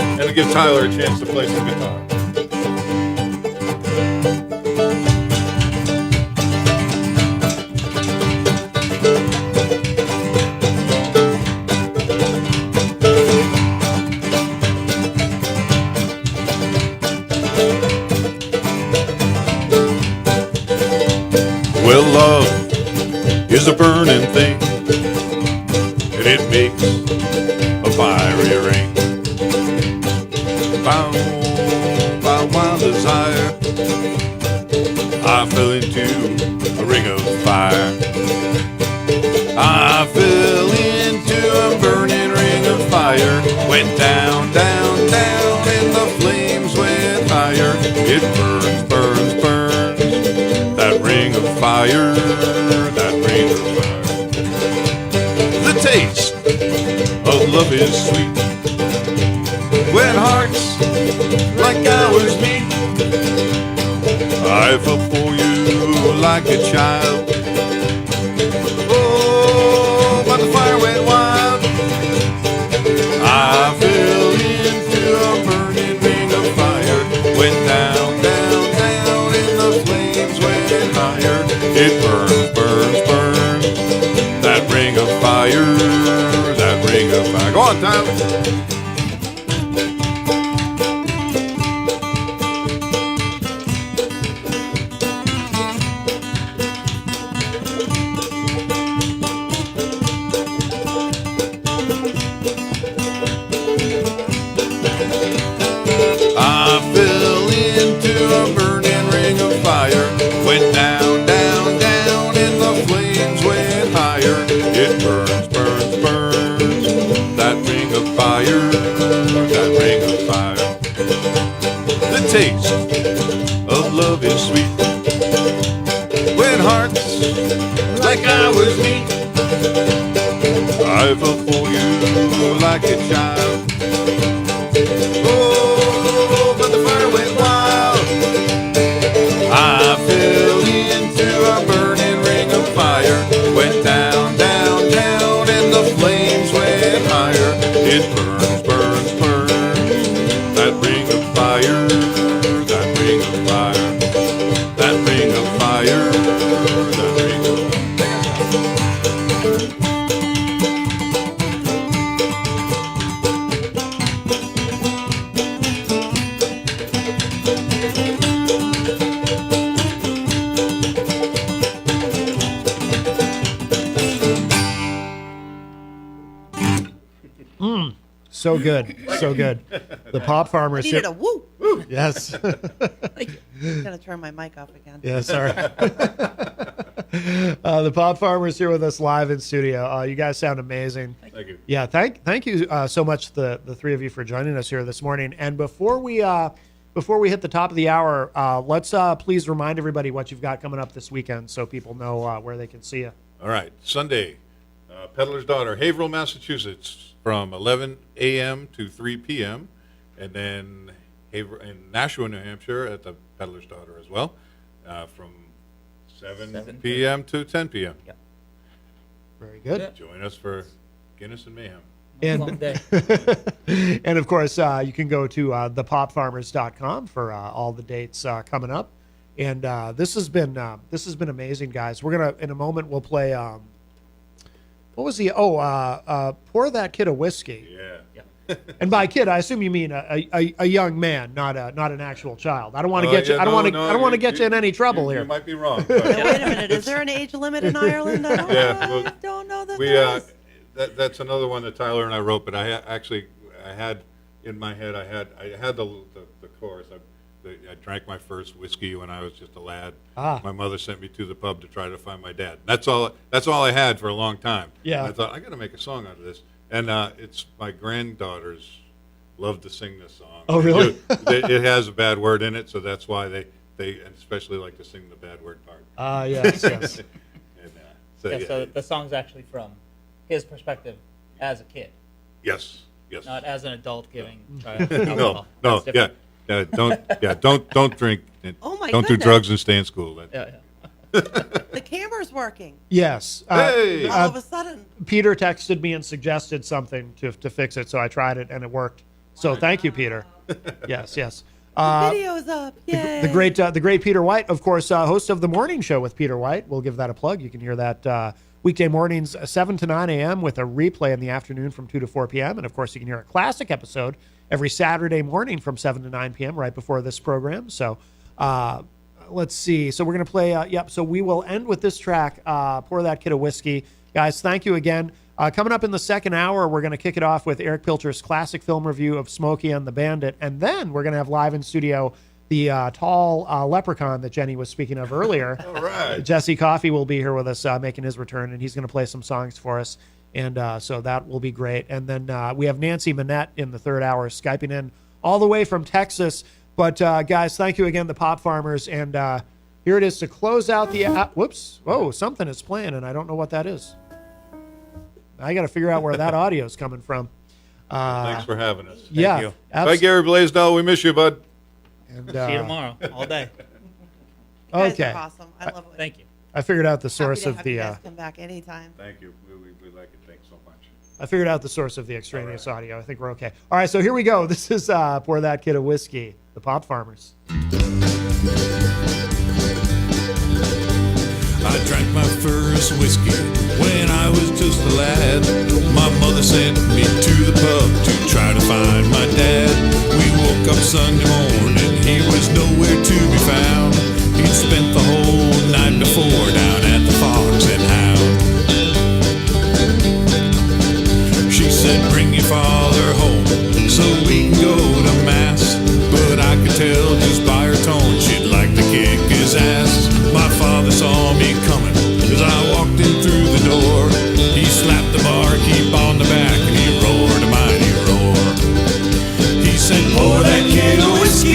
And to give Tyler a chance to play some guitar. Well, love is a burning thing, and it makes a fiery ring. Bound by wild desire, I fell into a ring of fire. I fell into a burning ring of fire. Went down, down, down, and the flames went higher. It burns, burns, burns. That ring of fire, that ring of fire. The taste of love is sweet when hearts like ours meet. I fell for you like a child. Oh, but the fire went wild. I fell into a burning ring of fire. Went down, down, down, and the flames went higher. It burns, burns, burns. That ring of fire, that ring of fire. Go on, Tyler. I fell into a burning ring of fire. Went down, down, down, and the flames went higher. It burns, burns, burns. That ring of fire, that ring of fire. The taste of love is sweet when hearts like ours meet. I fell for you like a child. Oh, but the fire went wild. I fell into a burning ring of fire. Went down, down, down, and the flames went higher. It burns, burns, burns. That ring of fire, that ring of fire, that ring of fire, that ring of fire. So good, so good. The Pop Farmers. I needed a woo. Yes. Thank you. I'm gonna turn my mic off again. Yeah, sorry. The Pop Farmers here with us live in studio. You guys sound amazing. Thank you. Yeah, thank you so much, the three of you, for joining us here this morning. And before we hit the top of the hour, let's please remind everybody what you've got coming up this weekend, so people know where they can see you. All right, Sunday, Peddler's Daughter, Haverhill, Massachusetts, from 11 a.m. to 3 p.m., and then in Nashua, New Hampshire, at the Peddler's Daughter as well, from 7 p.m. to 10 p.m. Yep. Very good. Yep. Join us for Guinness and Mayhem. And, and of course, you can go to thepopfarmers.com for all the dates coming up. And this has been amazing, guys. We're gonna, in a moment, we'll play What was the? Pour that kid a whiskey. Yeah. And by kid, I assume you mean a young man, not an actual child. I don't want to get you. yeah, I don't no, want to. no, I don't want to you- get you in any trouble You here. might be wrong. Wait a minute. Is there an age limit in Ireland? I don't know that there is. That's another one that Tyler and I wrote, but I had in my head, I had the chorus. I drank my first whiskey when I was just a lad. My mother sent me to the pub to try to find my dad. That's all I had for a long time. Yeah. And I thought I got to make a song out of this, and it's my granddaughters love to sing this song. Oh, really? It has a bad word in it, so that's why they especially like to sing the bad word part. Yes. And, So the song's actually from his perspective as a kid, Yes. not as an adult giving child No, alcohol. no, That's different. don't drink. And Oh, my don't do goodness. drugs and stay in school. The camera's working. Yes. Hey! All of a sudden. Peter texted me and suggested something to fix it, so I tried it and it worked. So thank you, Peter. Yes. The video's up. Yay. The great Peter White, of course, host of the morning show with Peter White. We'll give that a plug. You can hear that weekday mornings 7 to 9 a.m. with a replay in the afternoon from 2 to 4 p.m. And of course, you can hear a classic episode every Saturday morning from 7 to 9 p.m. right before this program. So let's see. So we're going to play. So we will end with this track, Pour That Kid a Whiskey. Guys, thank you again. Coming up in the second hour, we're going to kick it off with Erich Pilcher's classic film review of Smokey and the Bandit. And then we're going to have live in studio the tall leprechaun that Jenny was speaking of earlier. All right. Jesse Coffey will be here with us making his return, and he's going to play some songs for us. And so that will be great. And then we have Nancy Manet in the third hour, Skyping in all the way from Texas. But guys, thank you again, the Pop Farmers. And here it is to close out the... whoops. Whoa, something is playing, and I don't know what that is. I got to figure out where that audio is coming from. Thanks for having us. Yeah. you. Bye, Gary Blaisdell. We miss you, bud. And, See you tomorrow, all day. You guys Okay. are awesome. I love it. Thank you. I figured out the Happy source to of have the... you guys come back anytime. Thank you. We like it. Thanks so much. I figured out the source of the extraneous audio. I think we're okay. All right, so here we go. This is Pour That Kid a Whiskey, the Pop Farmers. I drank my first whiskey when I was just a lad. My mother sent me to the pub to try to find my dad. We woke up Sunday morning, he was nowhere to be found. He'd spent the whole night before down at the Fox and Hound. She said, bring your father home so we can go to mass. But I could tell just by her tone she'd like to kick his ass. My father saw me coming as I walked in through the door. He slapped the barkeep on the back and he roared a mighty roar. He said, pour that kid a whiskey.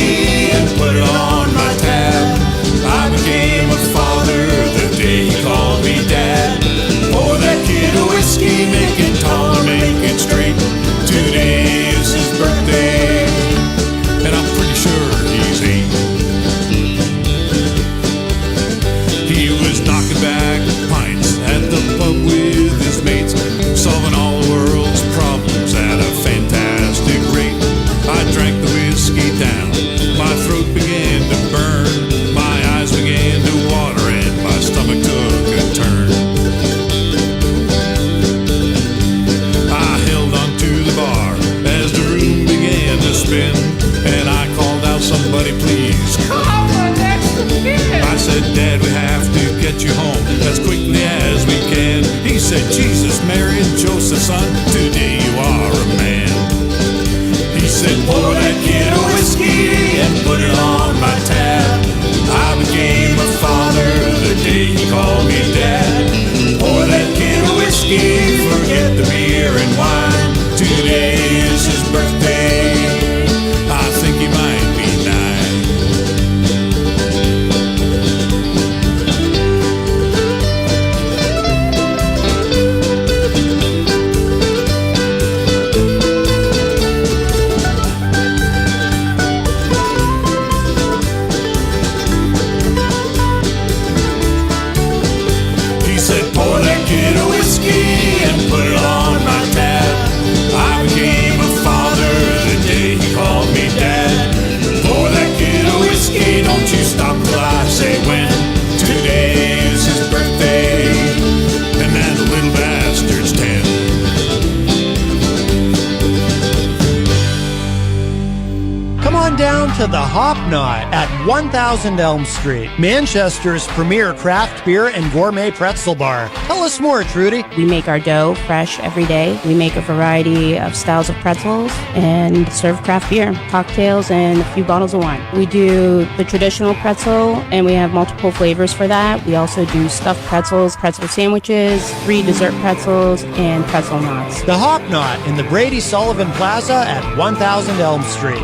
to the Hop Knot at 1000 Elm Street, Manchester's premier craft beer and gourmet pretzel bar. Tell us more, Trudy. We make our dough fresh every day. We make a variety of styles of pretzels and serve craft beer, cocktails, and a few bottles of wine. We do the traditional pretzel, and we have multiple flavors for that. We also do stuffed pretzels, pretzel sandwiches, 3 dessert pretzels, and pretzel knots. The Hop Knot in the Brady Sullivan Plaza at 1000 Elm Street.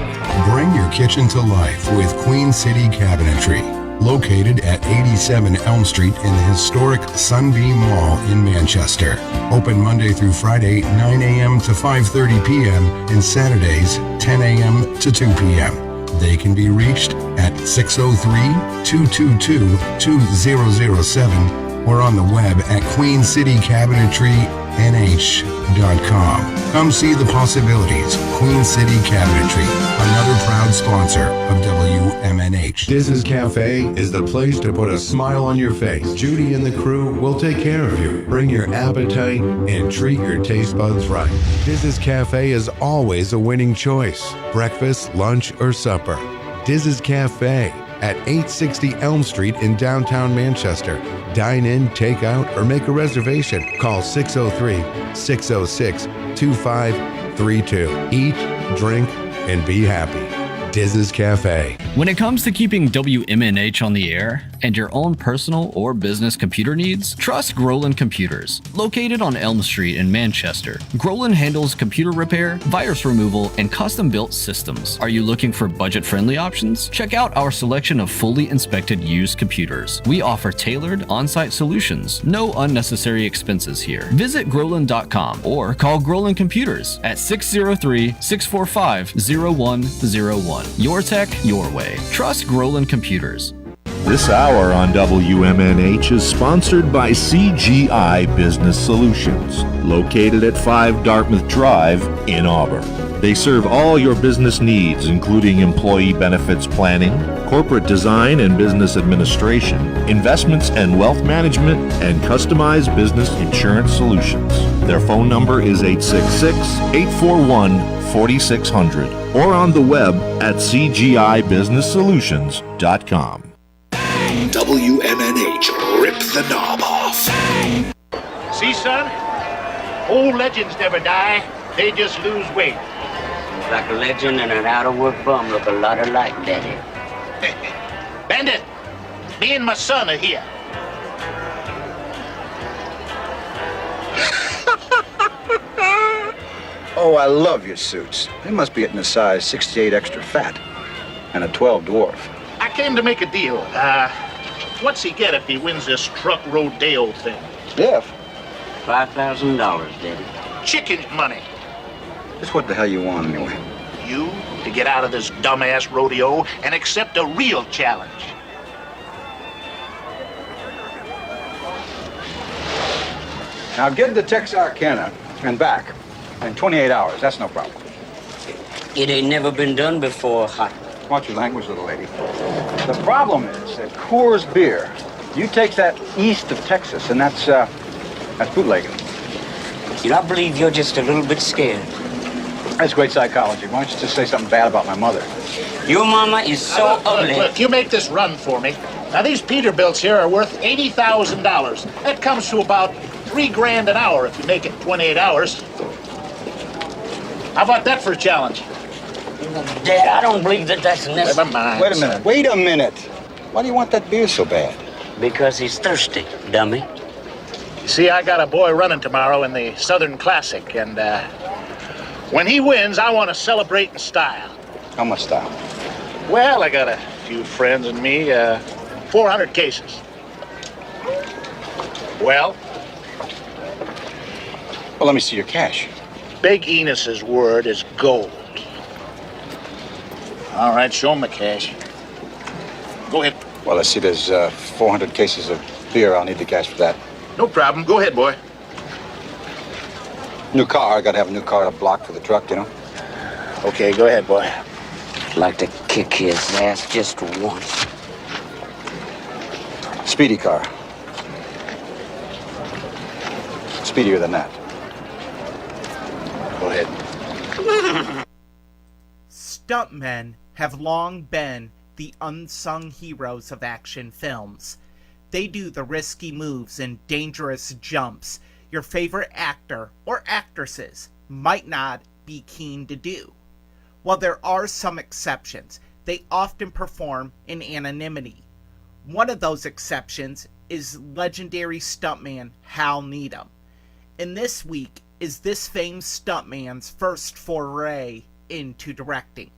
Bring your kitchen to life with Queen City Cabinetry. Located at 87 Elm Street in the historic Sunbeam Mall in Manchester. Open Monday through Friday, 9 a.m. to 5:30 p.m. and Saturdays, 10 a.m. to 2 p.m. They can be reached at 603-222-2007 or on the web at queencitycabinetrynh.com. Come see the possibilities. Queen City Cabinetry, another proud sponsor of WMNH. Diz's Cafe is the place to put a smile on your face. Judy and the crew will take care of you. Bring your appetite and treat your taste buds right. Diz's Cafe is always a winning choice. Breakfast, lunch, or supper. Diz's Cafe at 860 Elm Street in downtown Manchester. Dine in, take out, or make a reservation. Call 603-606-2532. Eat, drink, and be happy. Diz's Cafe. When it comes to keeping WMNH on the air and your own personal or business computer needs, trust Groland Computers. Located on Elm Street in Manchester, Groland handles computer repair, virus removal, and custom-built systems. Are you looking for budget-friendly options? Check out our selection of fully inspected used computers. We offer tailored on-site solutions. No unnecessary expenses here. Visit Groland.com or call Groland Computers at 603-645-0101. Your tech, your way. Trust Groland Computers. This hour on WMNH is sponsored by CGI Business Solutions, located at 5 Dartmouth Drive in Auburn. They serve all your business needs, including employee benefits planning, corporate design and business administration, investments and wealth management, and customized business insurance solutions. Their phone number is 866-841-4600 or on the web at cgibusinesssolutions.com. WMNH, rip the knob off. See, son? Old legends never die. They just lose weight. Like a legend and an out-of-work bum look a lot alike, Daddy. Bandit, me and my son are here. Oh, I love your suits. They must be getting a size 68 extra fat and a 12 dwarf. I came to make a deal. What's he get if he wins this truck rodeo thing? If? $5,000, Daddy. Chicken money. Just what the hell you want, anyway? You to get out of this dumbass rodeo and accept a real challenge. Now get to Texarkana and back in 28 hours. That's no problem. It ain't never been done before, Hot. Watch your language, little lady. The problem is that Coors beer, you take that east of Texas, and that's bootlegging. You know, I believe you're just a little bit scared. That's great psychology. Why don't you just say something bad about my mother? Your mama is so ugly. Look, you make this run for me. Now, these Peterbilts here are worth $80,000. That comes to about $3 grand an hour if you make it 28 hours. How about that for a challenge? Dad, I don't believe that that's necessary. Never mind. Wait a minute. Wait a minute. Why do you want that beer so bad? Because he's thirsty, dummy. You see, I got a boy running tomorrow in the Southern Classic, and when he wins, I want to celebrate in style. How much style? Well, I got a few friends and me, 400 cases. Well, let me see your cash. Big Enos's word is gold. All right, show him the cash. Go ahead. Well, let's see, there's 400 cases of beer. I'll need the cash for that. No problem. Go ahead, boy. New car. I gotta have a new car to block for the truck, you know? Okay, go ahead, boy. I'd like to kick his ass just once. Speedy car. Speedier than that. Go ahead. Stuntmen have long been the unsung heroes of action films. They do the risky moves and dangerous jumps your favorite actor or actresses might not be keen to do. While there are some exceptions, they often perform in anonymity. One of those exceptions is legendary stuntman Hal Needham. And this week is this famed stuntman's first foray into directing.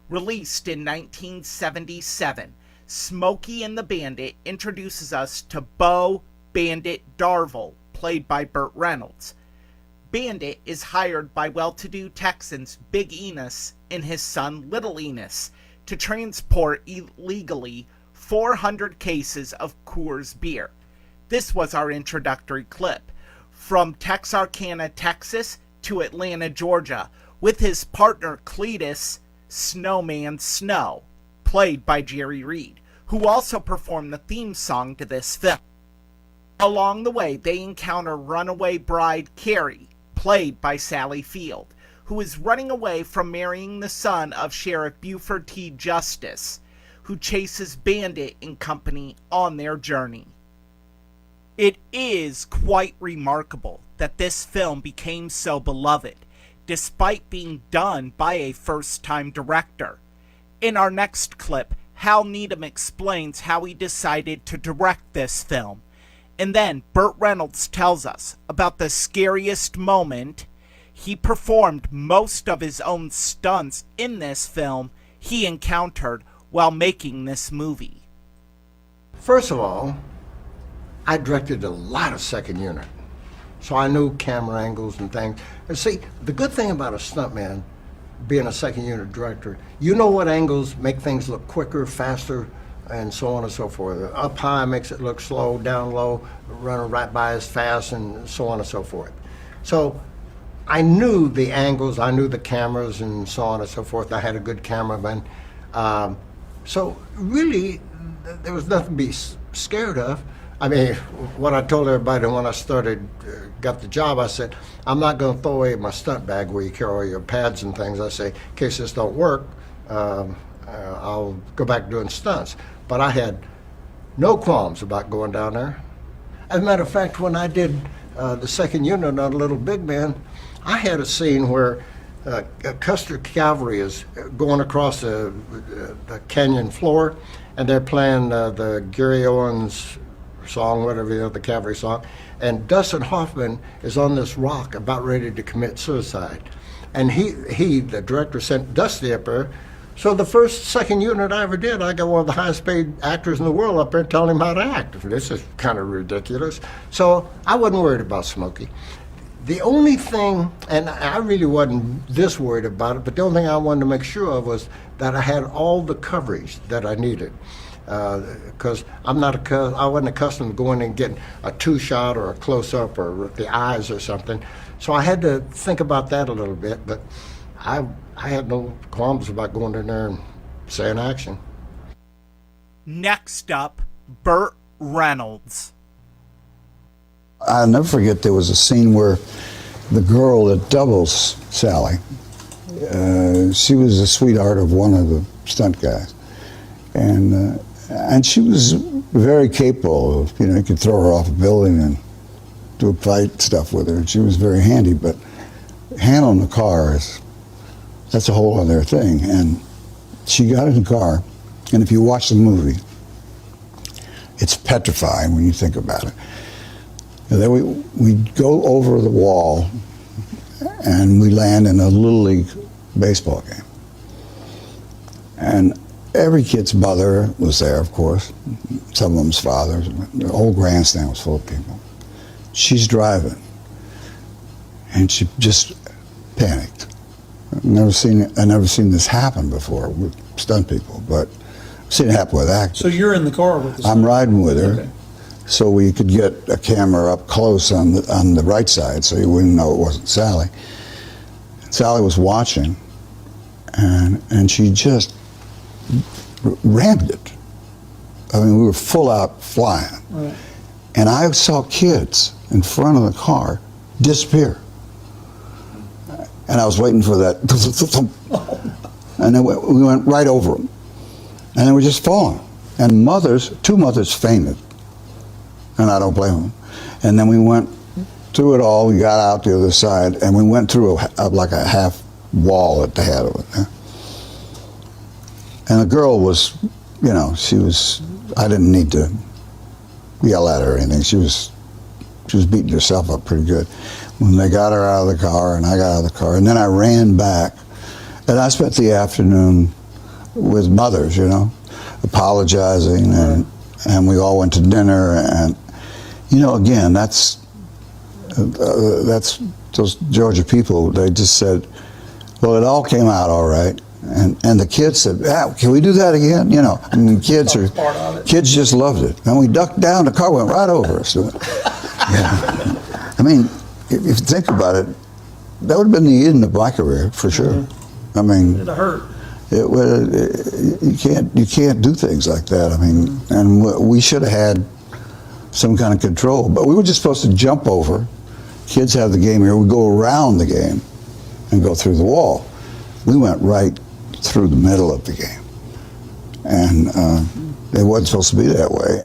Released in 1977, Smokey and the Bandit introduces us to Bo Bandit Darville, played by Burt Reynolds. Bandit is hired by well-to-do Texans Big Enos and his son Little Enos to transport illegally 400 cases of Coors beer. This was our introductory clip. From Texarkana, Texas to Atlanta, Georgia, with his partner Cletus Snowman Snow, played by Jerry Reed, who also performed the theme song to this film. Along the way, they encounter runaway bride Carrie, played by Sally Field, who is running away from marrying the son of Sheriff Buford T. Justice, who chases Bandit and company on their journey. It is quite remarkable that this film became so beloved, despite being done by a first-time director. In our next clip, Hal Needham explains how he decided to direct this film. And then Burt Reynolds tells us about the scariest moment. He performed most of his own stunts in this film he encountered while making this movie. First of all, I directed a lot of second unit, so I knew camera angles and things. And see, the good thing about a stuntman, being a second unit director, you know what angles make things look quicker, faster, and so on and so forth. Up high makes it look slow, down low, running right by as fast, and so on and so forth. So I knew the angles, I knew the cameras, and so on and so forth. I had a good cameraman. So really, there was nothing to be scared of. I mean, what I told everybody when I started, got the job, I said, I'm not going to throw away my stunt bag where you carry all your pads and things. I say, in case this don't work, I'll go back to doing stunts. But I had no qualms about going down there. As a matter of fact, when I did the second unit on Little Big Man, I had a scene where Custer Cavalry is going across the canyon floor, and they're playing the Gary Owens song, whatever, the cavalry song, and Dustin Hoffman is on this rock about ready to commit suicide. And the director, sent Dusty up there. So the second unit I ever did, I got one of the highest paid actors in the world up there telling him how to act. This is kind of ridiculous. So I wasn't worried about Smokey. The only thing, and I really wasn't this worried about it, but the only thing I wanted to make sure of was that I had all the coverage that I needed. Because I wasn't accustomed to going and getting a two-shot or a close-up or with the eyes or something. So I had to think about that a little bit, but I had no qualms about going in there and saying action. Next up, Burt Reynolds. I'll never forget there was a scene where the girl that doubles Sally, she was a sweetheart of one of the stunt guys. And she was very capable of, you could throw her off a building and do fight stuff with her. And she was very handy, but handling the car that's a whole other thing. And she got in the car, and if you watch the movie, it's petrifying when you think about it. And then we go over the wall, and we land in a Little League baseball game. And every kid's mother was there, of course. Some of them's fathers. The whole grandstand was full of people. She's driving, and she just panicked. I've never seen this happen before with stunt people, but I've seen it happen with actors. So you're in the car with the I'm riding with her, okay, so we could get a camera up close on the right side, so you wouldn't know it wasn't Sally. Sally was watching, and she just rammed it. I mean, we were full out flying. Right. And I saw kids in front of the car disappear. And I was waiting for that. and then we went right over them, and they were just falling. And two mothers fainted, and I don't blame them. And then we went through it all. We got out the other side, and we went through like a half wall at the head of it. And the girl was, she was. I didn't need to yell at her or anything. She was beating herself up pretty good. When they got her out of the car, and I got out of the car, and then I ran back, and I spent the afternoon with mothers, apologizing, and we all went to dinner, and again, that's those Georgia people. They just said, well, it all came out all right, and the kids said, can we do that again? Kids just loved it, and we ducked down. The car went right over us. Yeah. I mean, if you think about it, that would have been the end of my career for sure. I mean, it'd hurt. You can't do things like that. I mean, and we should have had some kind of control, but we were just supposed to jump over. Kids have the game here. We go around the game and go through the wall. We went right through the middle of the game, and it wasn't supposed to be that way.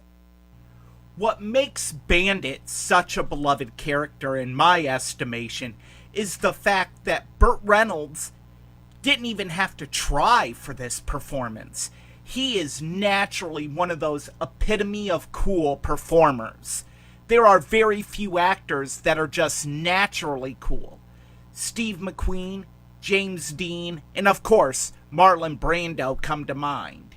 What makes Bandit such a beloved character, in my estimation, is the fact that Burt Reynolds didn't even have to try for this performance. He is naturally one of those epitome of cool performers. There are very few actors that are just naturally cool. Steve McQueen, James Dean, and of course, Marlon Brando come to mind.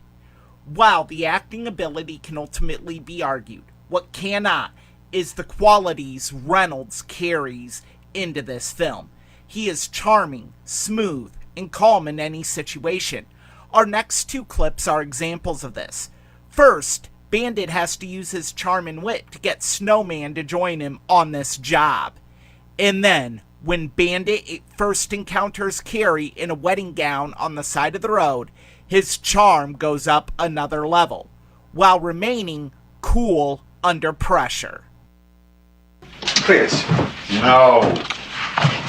While the acting ability can ultimately be argued, what cannot is the qualities Reynolds carries into this film. He is charming, smooth, and calm in any situation. Our next two clips are examples of this. First, Bandit has to use his charm and wit to get Snowman to join him on this job. And then, when Bandit first encounters Carrie in a wedding gown on the side of the road, his charm goes up another level, while remaining cool under pressure. Chris, no.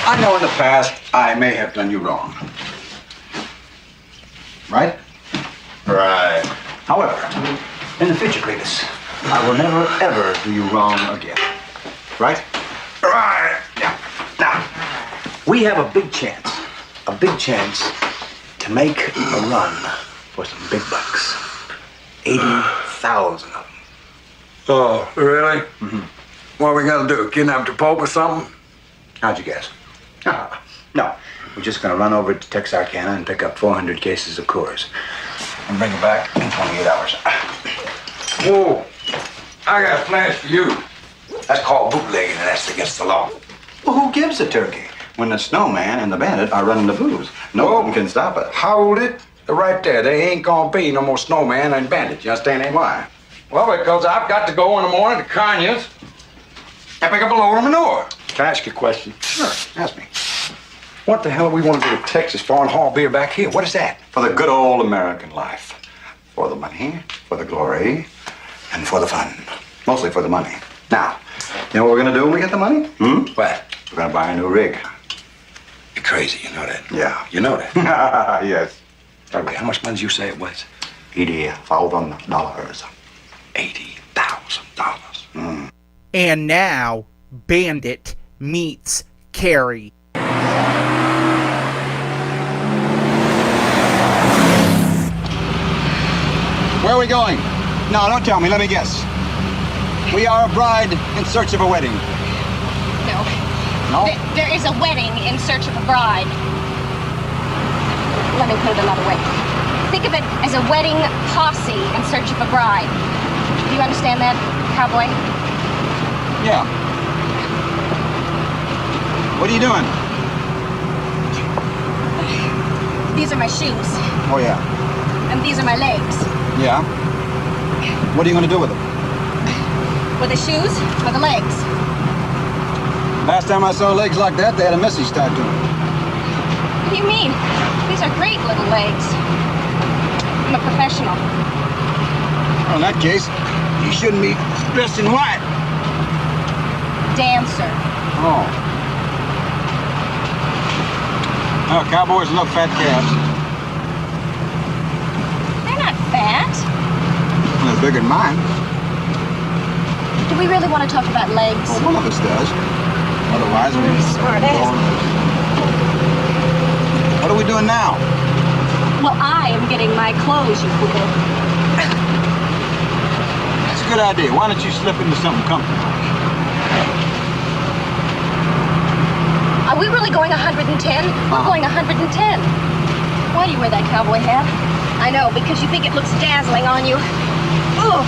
I know in the past I may have done you wrong. Right? Right. However, in the future, Cletus, I will never, ever do you wrong again. Right? Right. Yeah. Now, we have a big chance to make a run for some big bucks. 80,000 of them. Oh, really? Mm-hmm. What are we gonna do? Kidnap the Pope or something? How'd you guess? No. We're just gonna run over to Texarkana and pick up 400 cases of Coors and bring it back in 28 hours. Whoa! I got plans for you. That's called bootlegging, and that's against the law. Well, who gives a turkey when the Snowman and the Bandit are running the booze? No one can stop it. Hold it right there. There ain't gonna be no more Snowman and Bandit. You understand ain't why? Well, because I've got to go in the morning to Conyers and pick up a load of manure. Can I ask you a question? Sure, ask me. What the hell are we going to go to Texas for and haul beer back here? What is that? For the good old American life. For the money, for the glory, and for the fun. Mostly for the money. Now, you know what we're going to do when we get the money? What? We're going to buy a new rig. You're crazy, you know that? Yeah. You know that? Yes. Okay, how much money did you say it was? $80,000. $80,000. And now, Bandit meets Carrie. Where are we going? No, don't tell me. Let me guess. We are a bride in search of a wedding. No. No? There is a wedding in search of a bride. Let me put it another way. Think of it as a wedding posse in search of a bride. Do you understand that, cowboy? Yeah. What are you doing? These are my shoes, Oh, yeah. and these are my legs. Yeah. What are you going to do with them? With the shoes or the legs? Last time I saw legs like that, they had a message tied to them. What do you mean? These are great little legs. I'm a professional. Well, in that case, you shouldn't be dressed in white. Dancer. Oh. Oh, cowboys love fat calves. bigger than mine. Do we really want to talk about legs? Well, one of us does. Otherwise, we... Smart ass. What are we doing now? Well, I am getting my clothes, you fool. That's a good idea. Why don't you slip into something comfortable? Are we really going 110? We're going 110. Why do you wear that cowboy hat? I know, because you think it looks dazzling on you. Oof!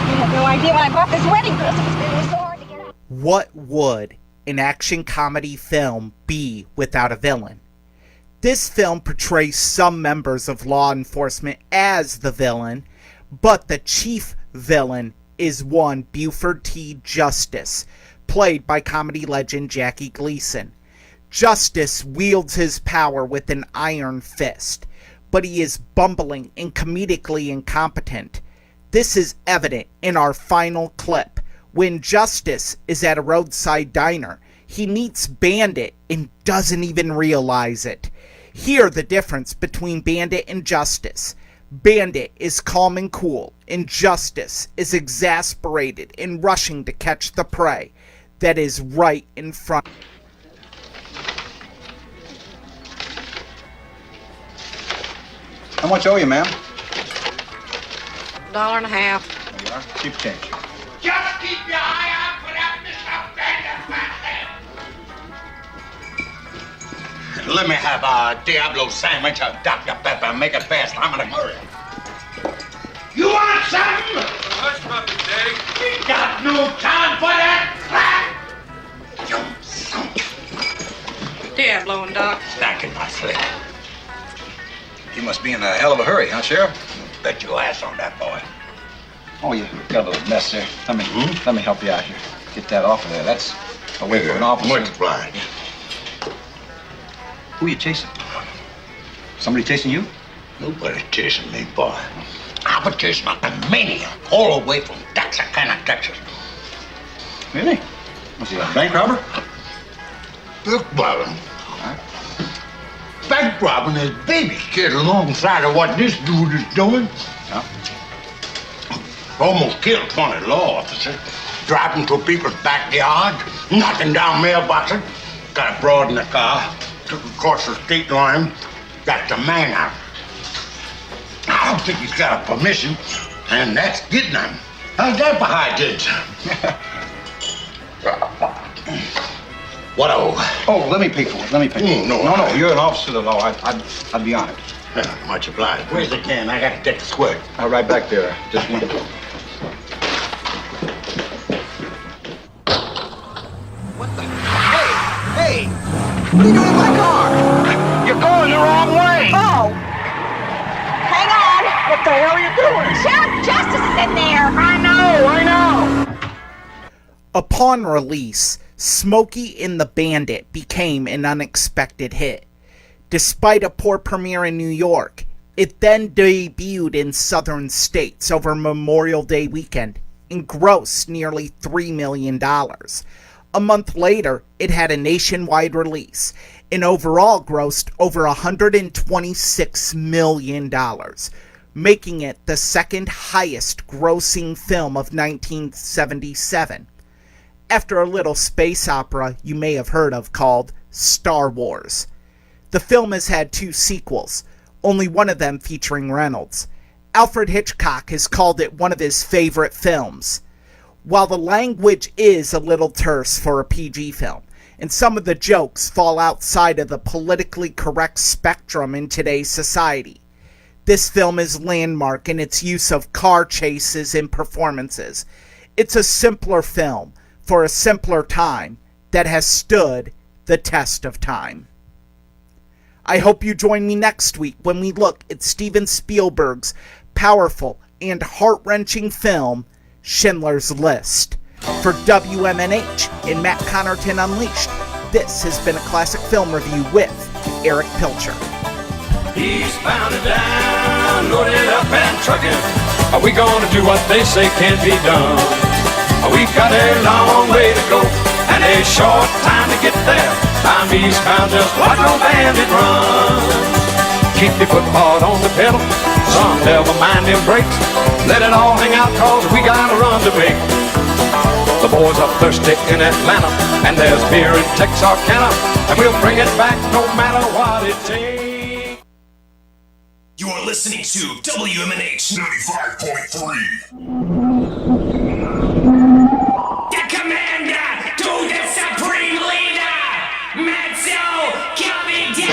You have no idea when I bought this wedding dress, it was really so hard to get out. What would an action comedy film be without a villain? This film portrays some members of law enforcement as the villain, but the chief villain is one Buford T. Justice, played by comedy legend Jackie Gleason. Justice wields his power with an iron fist, but he is bumbling and comedically incompetent. This is evident in our final clip. When Justice is at a roadside diner, he meets Bandit and doesn't even realize it. Hear the difference between Bandit and Justice. Bandit is calm and cool, and Justice is exasperated and rushing to catch the prey that is right in front. How much owe you, ma'am? $1.50. There you are. Keep change. Just keep your eye out for that Mr. Bandit. Let me have a Diablo sandwich of Dr. Pepper. Make it fast. I'm in a hurry. You want something? Hush, puppy, Daddy. We got no time for that crap. Diablo and Doc. Snacking my slip. You must be in a hell of a hurry, huh, Sheriff? Bet your ass on that boy. Oh, you got a little mess there. Let me help you out here. Get that off of there. That's away from an officer. Much obliged. Who are you chasing? Somebody chasing you? Nobody's chasing me, boy. I've been chasing a maniac all the way from Texarkana, Texas. Really? Was he a bank robber? Look, brother. Bank robbing his baby kid alongside of what this dude is doing. Yeah. Almost killed 20 law officers. Driving through people's backyard, knocking down mailboxes. Got a broad in the car. Took across the state line. Got the man out. I don't think he's got a permission, and that's getting him. How's that for high goods? What Oh, let me pay for it. Let me pay for it. No, You're an officer of the law. I'd be honored. Yeah, much obliged. Where's the can? I got to get the squirt. Right back there. Just one. Hey! What are you doing in my car? You're going the wrong way! Oh! Hang on! What the hell are you doing? Sheriff Justice is in there! I know! Upon release, Smokey and the Bandit became an unexpected hit. Despite a poor premiere in New York, it then debuted in southern states over Memorial Day weekend and grossed nearly $3 million. A month later, it had a nationwide release and overall grossed over $126 million, making it the second highest grossing film of 1977. After a little space opera you may have heard of called Star Wars. The film has had 2 sequels, only one of them featuring Reynolds. Alfred Hitchcock has called it one of his favorite films. While the language is a little terse for a PG film, and some of the jokes fall outside of the politically correct spectrum in today's society, this film is landmark in its use of car chases and performances. It's a simpler film for a simpler time that has stood the test of time. I hope you join me next week when we look at Steven Spielberg's powerful and heart-wrenching film, Schindler's List. For WMNH and Matt Connarton Unleashed, this has been a classic film review with Erich Pilcher. He's bound and down, loaded up and trucking. Are we gonna do what they say can't be done? We've got a long way to go and a short time to get there. I'm eastbound, just watch no bandit run. Keep your foot hard on the pedal, son, never mind them breaks. Let it all hang out, cause we got a run to make. The boys are thirsty in Atlanta, and there's beer in Texarkana, and we'll bring it back no matter what it takes. You're listening to WMNH 95.3. The commander to the supreme leader, Matzo coming down.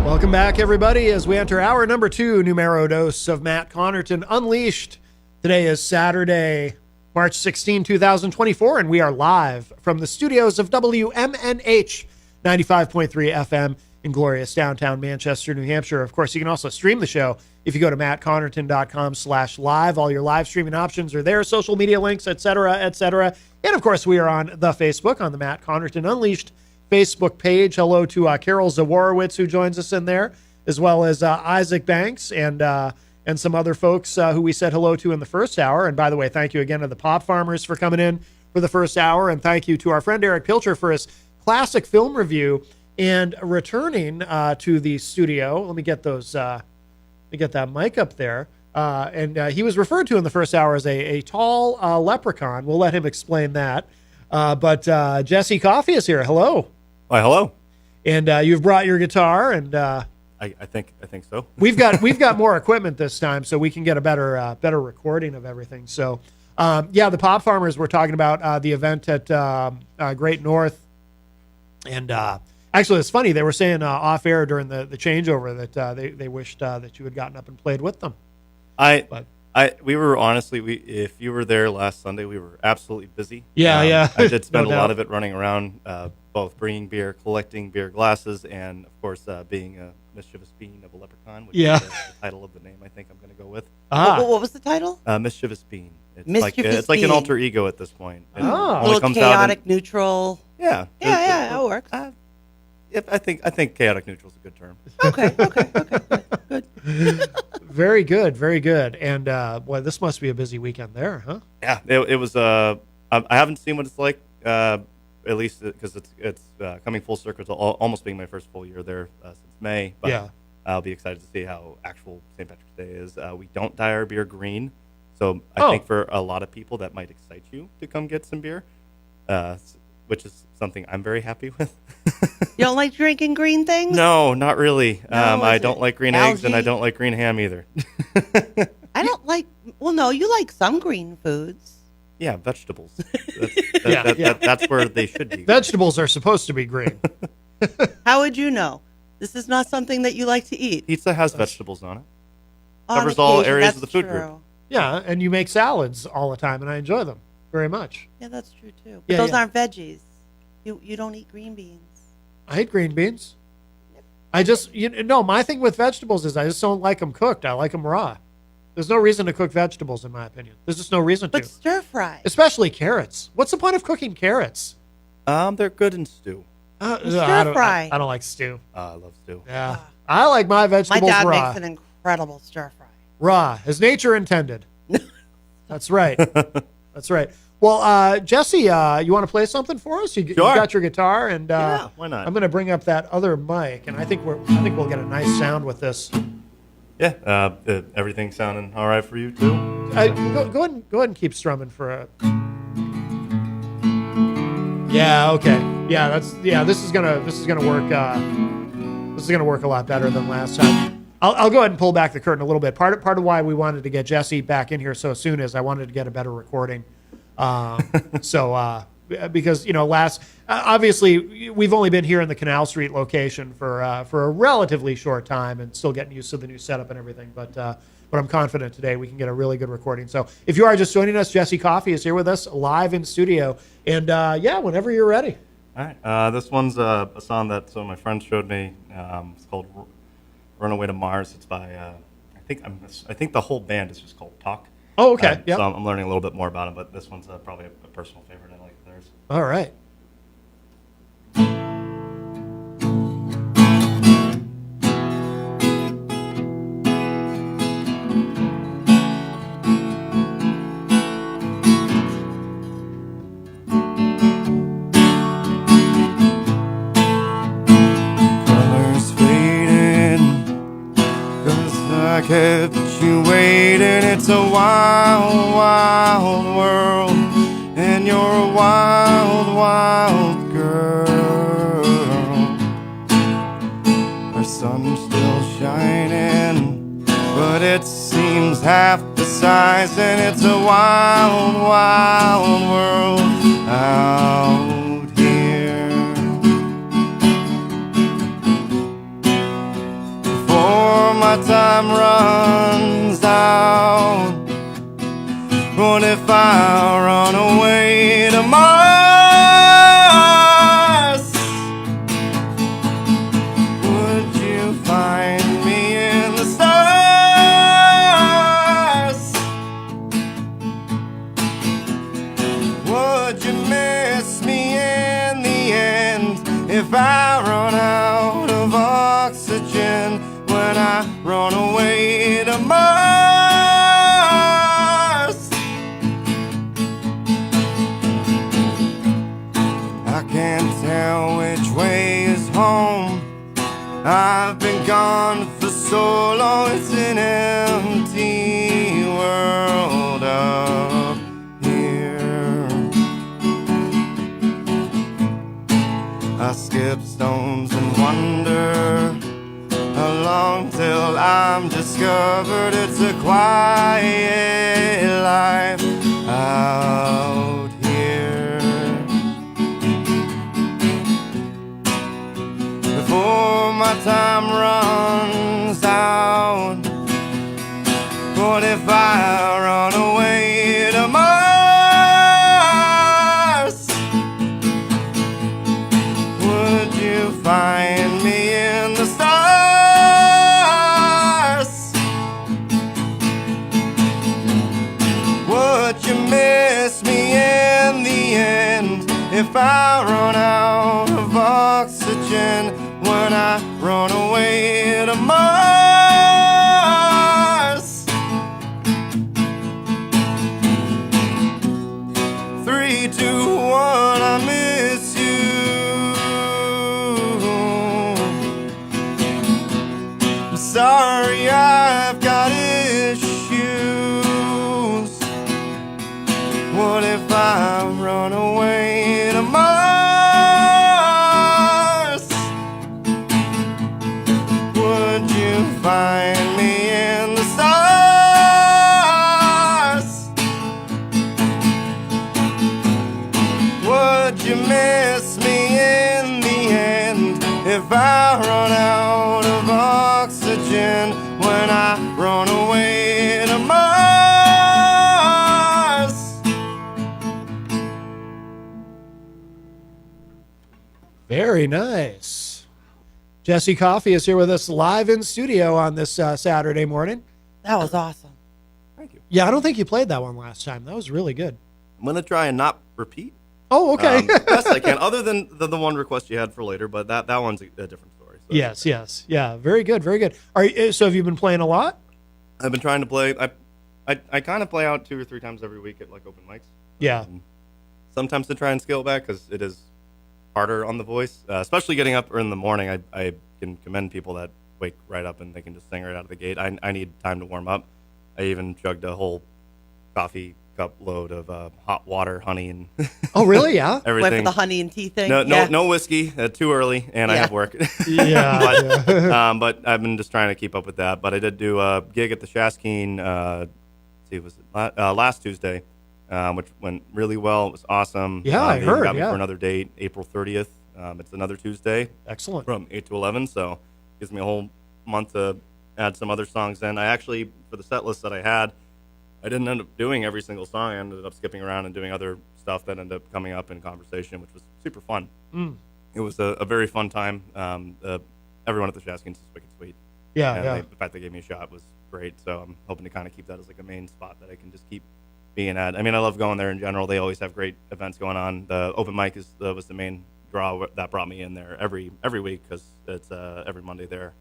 Welcome back, everybody, as we enter hour number 2, numero dos of Matt Connarton Unleashed. Today is Saturday, March 16, 2024, and we are live from the studios of WMNH 95.3 FM in glorious downtown Manchester, New Hampshire. Of course, you can also stream the show if you go to mattconnerton.com/live. All your live streaming options are there, social media links, etc., etc. And, of course, we are on the Facebook, on the Matt Connarton Unleashed Facebook page. Hello to Carol Zawarowitz, who joins us in there, as well as Isaac Banks and some other folks who we said hello to in the first hour. And by the way, thank you again to the Pop Farmers for coming in for the first hour, and thank you to our friend Erich Pilcher for his classic film review and returning to the studio. Let me get those. Let me get that mic up there. And he was referred to in the first hour as a tall leprechaun. We'll let him explain that. But Jesse Coffey is here. Hello. Why, hello. And you've brought your guitar, and I think so. we've got more equipment this time, so we can get a better recording of everything. So, the Pop Farmers were talking about the event at Great North, and actually, it's funny, they were saying off air during the changeover that they wished that you had gotten up and played with them. We were honestly, if you were there last Sunday, we were absolutely busy. Yeah. I did spend No a lot doubt. of it running around, both bringing beer, collecting beer glasses, and of course being a mischievous bean of a leprechaun, which is the title of the name I think I'm going to go with. What was the title? Mischievous bean. It's Mischievous like an bean. alter ego at this point. It A only little comes chaotic, out neutral. Yeah. That works. I think chaotic neutral is a good term. Good. Very good, very good. And boy, this must be a busy weekend there, huh? Yeah, it was. I haven't seen what it's like, at least because it's coming full circle to almost being my first full year there since May. But Yeah. I'll be excited to see how actual St. Patrick's Day is. We don't dye our beer green, so I think for a lot of people that might excite you to come get some beer, which is something I'm very happy with. You don't like drinking green things? No, not really. No, I is don't it like green eggs, and I algae? don't like green ham either. I don't like. Well, no, you like some green foods. Yeah, vegetables. That's where they should be. Vegetables are supposed to be green. How would you know? This is not something that you like to eat. Pizza has vegetables on it. On Covers all occasion, areas that's of the food true. group. Yeah, and you make salads all the time, and I enjoy them very much. Yeah, that's true too. But Yeah, those yeah. aren't veggies. You don't eat green beans. I hate green beans. I just, my thing with vegetables is I just don't like them cooked. I like them raw. There's no reason to cook vegetables, in my opinion. There's just no reason But to. stir fry. Especially carrots. What's the point of cooking carrots? They're good in stew. I fry. don't like stew. I love stew. Yeah. I like my My vegetables dad raw. makes an incredible stir fry. Raw, as nature intended. That's right. That's right. Well, Jesse, you want to play something for us? You got your guitar, and Yeah, why not? I'm going to bring up that other mic, and I think we'll get a nice sound with this. Yeah, everything sounding all right for you too? Go ahead and keep strumming for a. Yeah. Okay. Yeah. This is gonna work. This is gonna work a lot better than last time. I'll go ahead and pull back the curtain a little bit. Part of why we wanted to get Jesse back in here so soon is I wanted to get a better recording. Because obviously we've only been here in the Canal Street location for a relatively short time and still getting used to the new setup and everything. But I'm confident today we can get a really good recording. So if you are just joining us, Jesse Coffey is here with us live in studio. And whenever you're ready. All right. This one's a song that some of my friends showed me. It's called Runaway to Mars. It's by I think the whole band is just called Talk. Oh, okay. Yep. So I'm learning a little bit more about them, but this one's probably a personal favorite. I like theirs. All right. Colors fading, 'cause I kept you waiting. It's a wild, wild world, and you're a wild, wild girl. Our sun's still shining, but it seems half the size, and it's a wild, wild world out here. Before my time runs out, what if I run away to Mars? Would you find me in the stars? Would you miss me in the end if I run out of oxygen when I run away to Mars? I can't tell which way is home. I've been gone for so long, it's an empty world up here. I skip stones and wonder how long till I'm discovered. It's a quiet life out here. Before my time runs out, what if I run away to Mars? Would you find me in the stars? Would you miss me in the end if I run out of oxygen when I run away to Mars? 3, 2, 1, I miss you. I'm sorry, I've got issues. What if I run away to Mars? Would you find me in the stars? Would you miss me in the end if I run out of oxygen when I run away to Mars? Very nice. Jesse Coffey is here with us live in studio on this Saturday morning. That was awesome. Thank you. Yeah, I don't think you played that one last time. That was really good. I'm gonna try and not repeat. Oh, okay. Best I can, other than the one request you had for later, but that one's a different story. So. Yes. Yeah, very good, very good. So have you been playing a lot? I've been trying to play. I kind of play out 2 or 3 times every week at like open mics. Yeah. Sometimes to try and scale back because it is harder on the voice, especially getting up in the morning. I can commend people that wake right up and they can just sing right out of the gate. I need time to warm up. I even chugged a whole coffee cup load of hot water, honey, and oh, really? Yeah. Everything. Went for the honey and tea thing. No whiskey. Too early, and I have work. Yeah. But I've been just trying to keep up with that. But I did do a gig at the Shaskeen. Was it last Tuesday, which went really well. It was awesome. Yeah, I They heard. got me Yeah. for another date, April 30th. It's another Tuesday. Excellent. From 8 to 11, so gives me a whole month to add some other songs in. I actually, for the set list that I had, I didn't end up doing every single song. I ended up skipping around and doing other stuff that ended up coming up in conversation, which was super fun. Mm. It was a very fun time. Everyone at the Shaskins is wicked sweet. Yeah, And yeah. the fact they gave me a shot was great. So I'm hoping to kind of keep that as like a main spot that I can just keep being at. I mean, I love going there in general. They always have great events going on. The open mic was the main draw that brought me in there every week, because it's every Monday there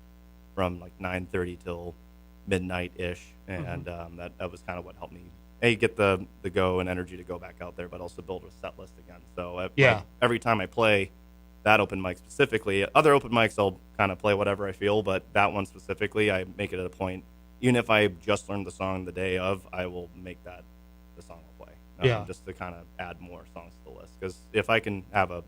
from like 9:30 till midnight ish, and that was kind of what helped me get the go and energy to go back out there, but also build a set list again. So every time I play that open mic specifically, other open mics I'll kind of play whatever I feel, but that one specifically I make it a point. Even if I just learned the song the day of, I will make that the song I'll play. Just to kind of add more songs to the list. Because if I can have a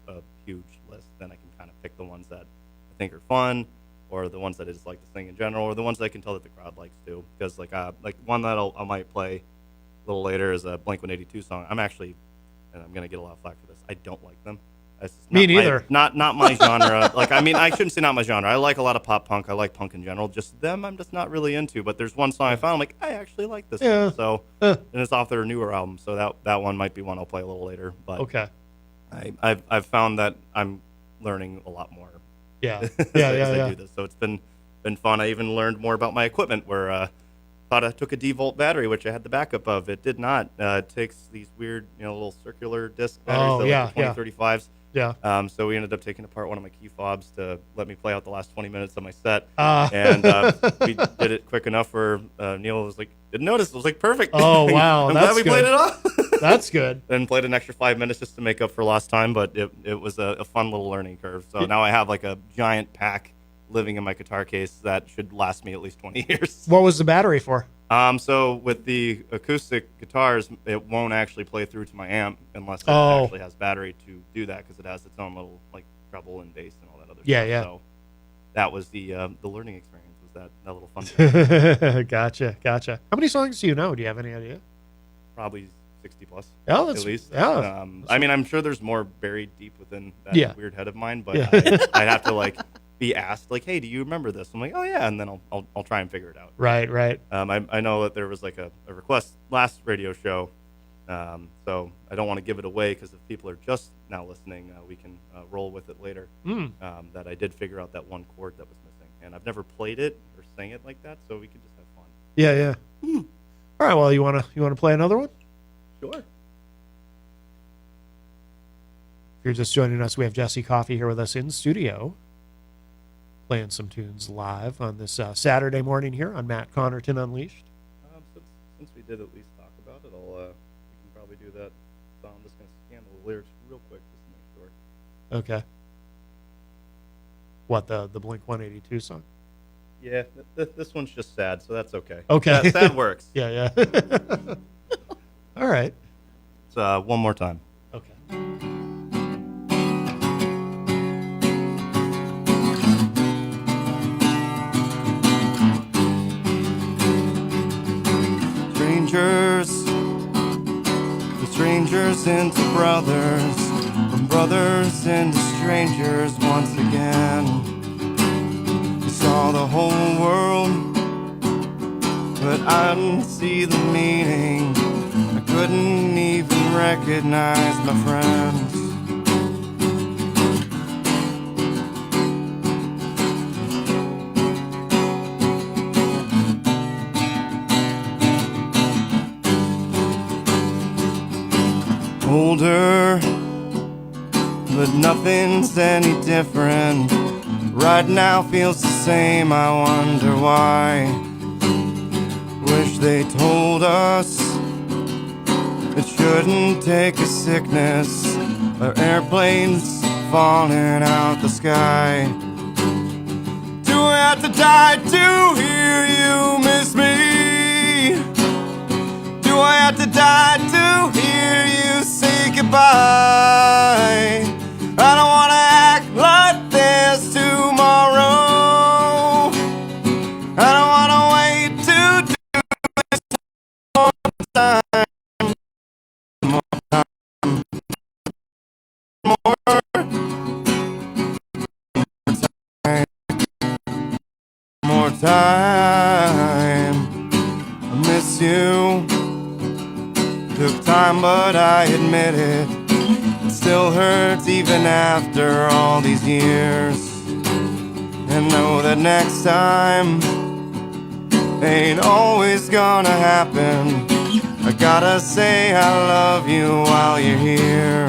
huge list, then I can kind of pick the ones that I think are fun, or the ones that I just like to sing in general, or the ones that I can tell that the crowd likes too. Because like one that I might play a little later is a Blink-182 song. I'm actually, and I'm gonna get a lot of flack for this, I don't like them. Me neither. Not my genre. Like, I mean, I shouldn't say not my genre. I like a lot of pop punk. I like punk in general. Just them, I'm just not really into. But there's one song I found, I'm like, I actually like this one. So, and it's off their newer album. So that one might be one I'll play a little later. But okay, I've found that I'm learning a lot more. Yeah, as I do this. So it's been fun. I even learned more about my equipment. Where thought I took a D-volt battery, which I had the backup of. It did not. It takes these weird, little circular disc batteries, like the 2035s. Yeah. So we ended up taking apart one of my key fobs to let me play out the last 20 minutes of my set. And we did it quick enough where Neil was like, didn't notice. It was like perfect. Oh, wow. I'm That's glad we good. played it off. That's good. Then played an extra 5 minutes just to make up for lost time, but it was a fun little learning curve. So now I have like a giant pack living in my guitar case that should last me at least 20 years. What was the battery for? So with the acoustic guitars, it won't actually play through to my amp unless it actually has battery to do that, because it has its own little like treble and bass and all that other stuff. Yeah. So that was the learning experience, was that little fun thing. Gotcha. How many songs do you know? Do you have any idea? Probably 60 plus. Oh, that's, at least. Yeah. I mean, I'm sure there's more buried deep within that weird head of mine, but I'd have to like be asked like, hey, do you remember this? I'm like, oh yeah, and then I'll try and figure it out. Right. I know that there was like a request last radio show, so I don't want to give it away, because if people are just now listening, we can roll with it later. That I did figure out that one chord that was missing, and I've never played it or sang it like that, so we can just have fun. Yeah. All right. Well, you wanna play another one? Sure. If you're just joining us, we have Jesse Coffey here with us in studio, playing some tunes live on this Saturday morning here on Matt Connarton Unleashed. Since we did at least talk about it, we can probably do that. So I'm just going to scan the lyrics real quick just to make sure. Okay. What, the Blink-182 song? Yeah, this one's just sad, so that's okay. Okay. Sad works. Yeah. All right. So one more time. Okay. Strangers into brothers, from brothers into strangers once again. You saw the whole world, but I didn't see the meaning. I couldn't even recognize my friends. Older, but nothing's any different. Right now feels the same, I wonder why. Wish they told us it shouldn't take a sickness or airplanes falling out the sky. Do I have to die to hear you miss me? Do I have to die to hear you say goodbye? I don't wanna act like there's tomorrow. I don't wanna wait to do this more time. More time. I miss you. Took time, but I admit it. It still hurts even after all these years. and know that next time ain't always gonna happen. I gotta say I love you while you're here.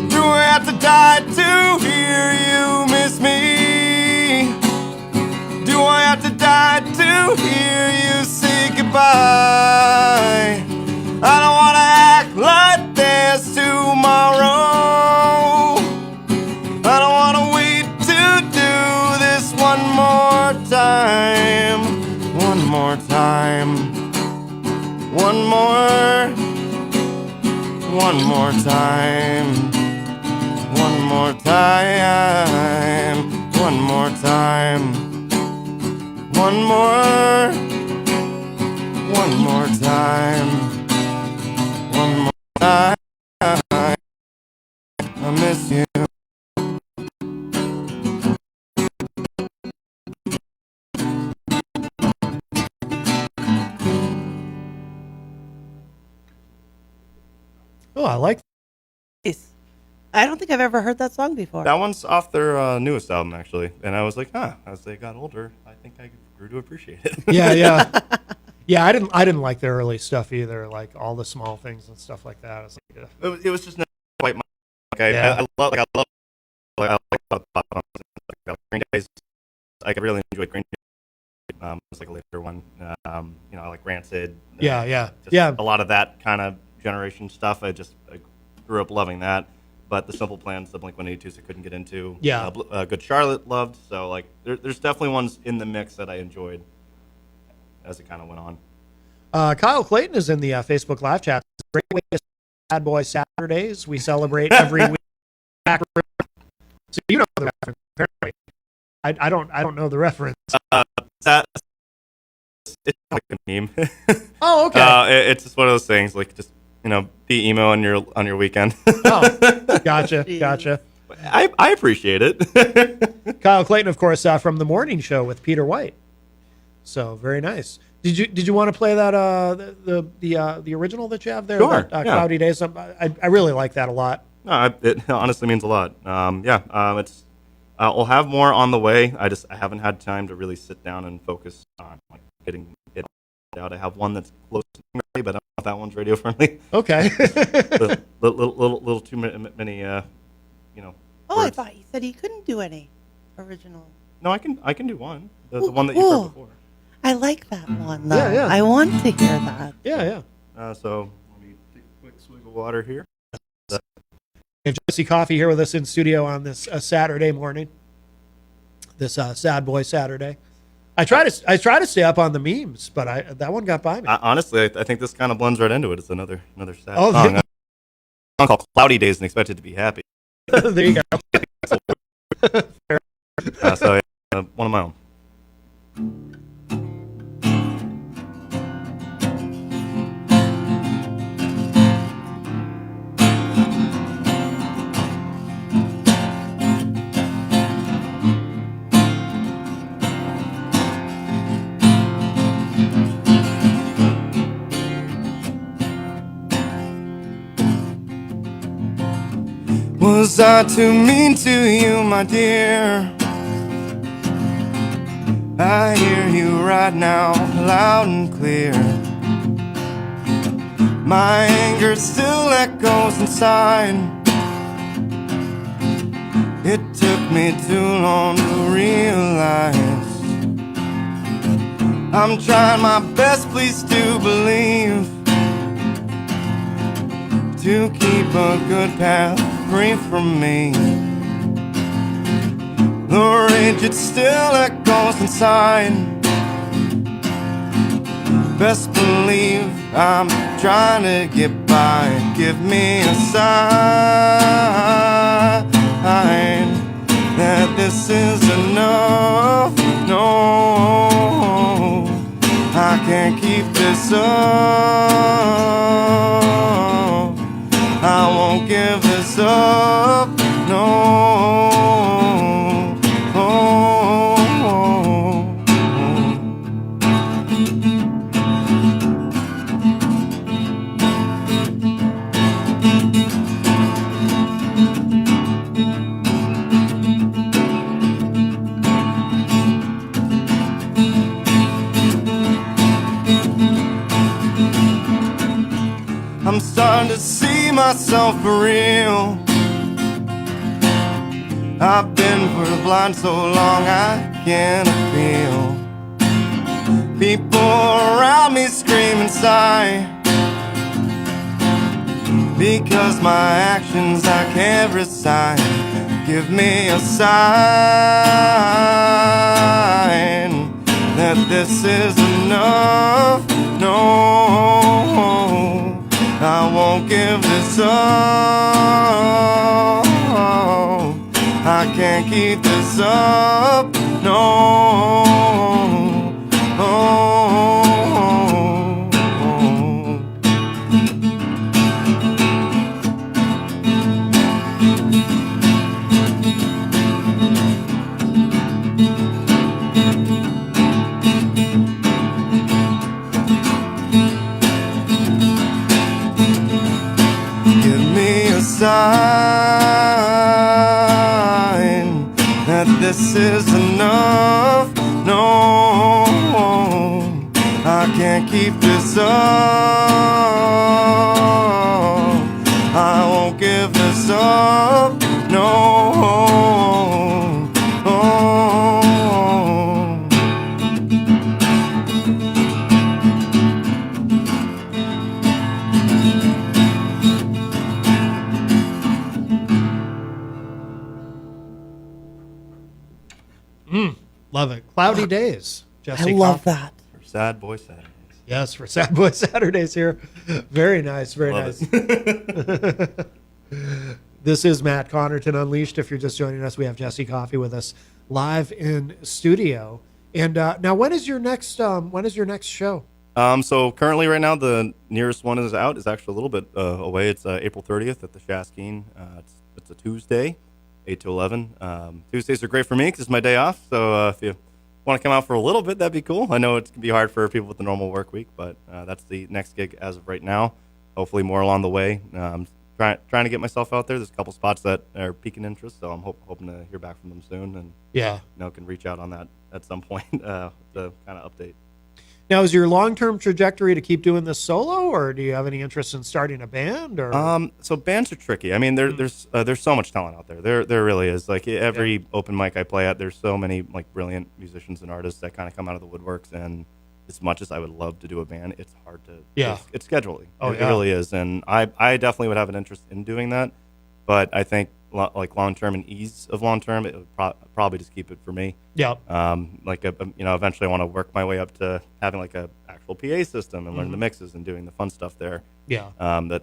Do I have to die to hear you miss me? Do I have to die to hear you say goodbye? I don't wanna act like there's tomorrow. I don't wanna wait to do this one more time. One more time. One more time. One more time. One more time. One more time. One more time. I miss you. Oh, I like. I don't think I've ever heard that song before. That one's off their newest album, actually. And I was like, as they got older, I think I grew to appreciate it. Yeah. Yeah, I didn't like their early stuff either, like all the small things and stuff like that. It was just not quite my. Yeah. I love Green Days. I really enjoyed Green Day. It's like a later one. Like Rancid. Yeah. A lot of that kind of generation stuff. I grew up loving that. But the Simple Plans, the Blink-182s, I couldn't get into. Yeah. Good Charlotte loved. So like, there's definitely ones in the mix that I enjoyed as it kind of went on. Kyle Clayton is in the Facebook live chat. Great way to Sad Boy Saturdays. We celebrate every week. So you know the reference. Apparently. I don't know the reference. It's like a meme. Oh, okay. It's just one of those things, like just be emo on your weekend. Oh, gotcha. I appreciate it. Kyle Clayton, of course, from the morning show with Peter White. So very nice. Did you want to play that the original that you have there? Sure. About, Cloudy Days. I really like that a lot. No, it honestly means a lot. It's I'll have more on the way. I haven't had time to really sit down and focus on getting it out. I have one that's close to me, but I don't know if that one's radio friendly. Okay. little too many. Oh, words. I thought you said he couldn't do any original. No, I can do one. The one that you heard before. I like that one though. Yeah. I want to hear that. Yeah. So let me take a quick swig of water here. We have Jesse Coffey here with us in studio on this Saturday morning. This Sad Boy Saturday. I try to stay up on the memes, but that one got by me. Honestly, I think this kind of blends right into it. It's another sad Oh, song. A song called "Cloudy Days" and Expected to Be Happy. There you go. One of my own. Was I too mean to you, my dear? I hear you right now, loud and clear. My anger still echoes inside. It took me too long to realize. I'm trying my best, please do believe, to keep a good path free from me. The rage, it still echoes inside. Best believe I'm trying to get by. Give me a sign that this is enough. No, I can't keep this up. I won't give this up, no. myself for real. I've been blind so long I can't feel. People around me scream and sigh, because my actions I can't resign. Give me a sign that this is enough. No, I won't give this up. I can't keep this up. No. Sign that this is enough. No, I can't keep this up. I won't give this up. No. Love it. Cloudy days. Jesse I love Coffey. that. For Sad Boy Saturdays. Yes, for Sad Boy Saturdays here. Very nice. Very Love nice. This is Matt Connarton Unleashed. If you're just joining us, we have Jesse Coffey with us live in studio. And now, when is your next show? So currently, right now, the nearest one is out. Is actually a little bit away. It's April 30th at the Shaskeen. It's a Tuesday, 8 to 11. Tuesdays are great for me because it's my day off. So if you want to come out for a little bit, that'd be cool. I know it can be hard for people with the normal work week, but that's the next gig as of right now. Hopefully more along the way. I'm trying to get myself out there. There's a couple spots that are piquing interest, so I'm hoping to hear back from them soon, and can reach out on that at some point to kind of update. Now, is your long-term trajectory to keep doing this solo, or do you have any interest in starting a band? Or so bands are tricky. I mean, there's so much talent out there. There really is. Like every open mic I play at, there's so many like brilliant musicians and artists that kind of come out of the woodworks. And as much as I would love to do a band, it's hard to. It's scheduling. It really is. And I definitely would have an interest in doing that, but I think like long-term and ease of long-term, it would probably just keep it for me. Yeah. Eventually I want to work my way up to having like a actual PA system and learn the mixes and doing the fun stuff there. Yeah.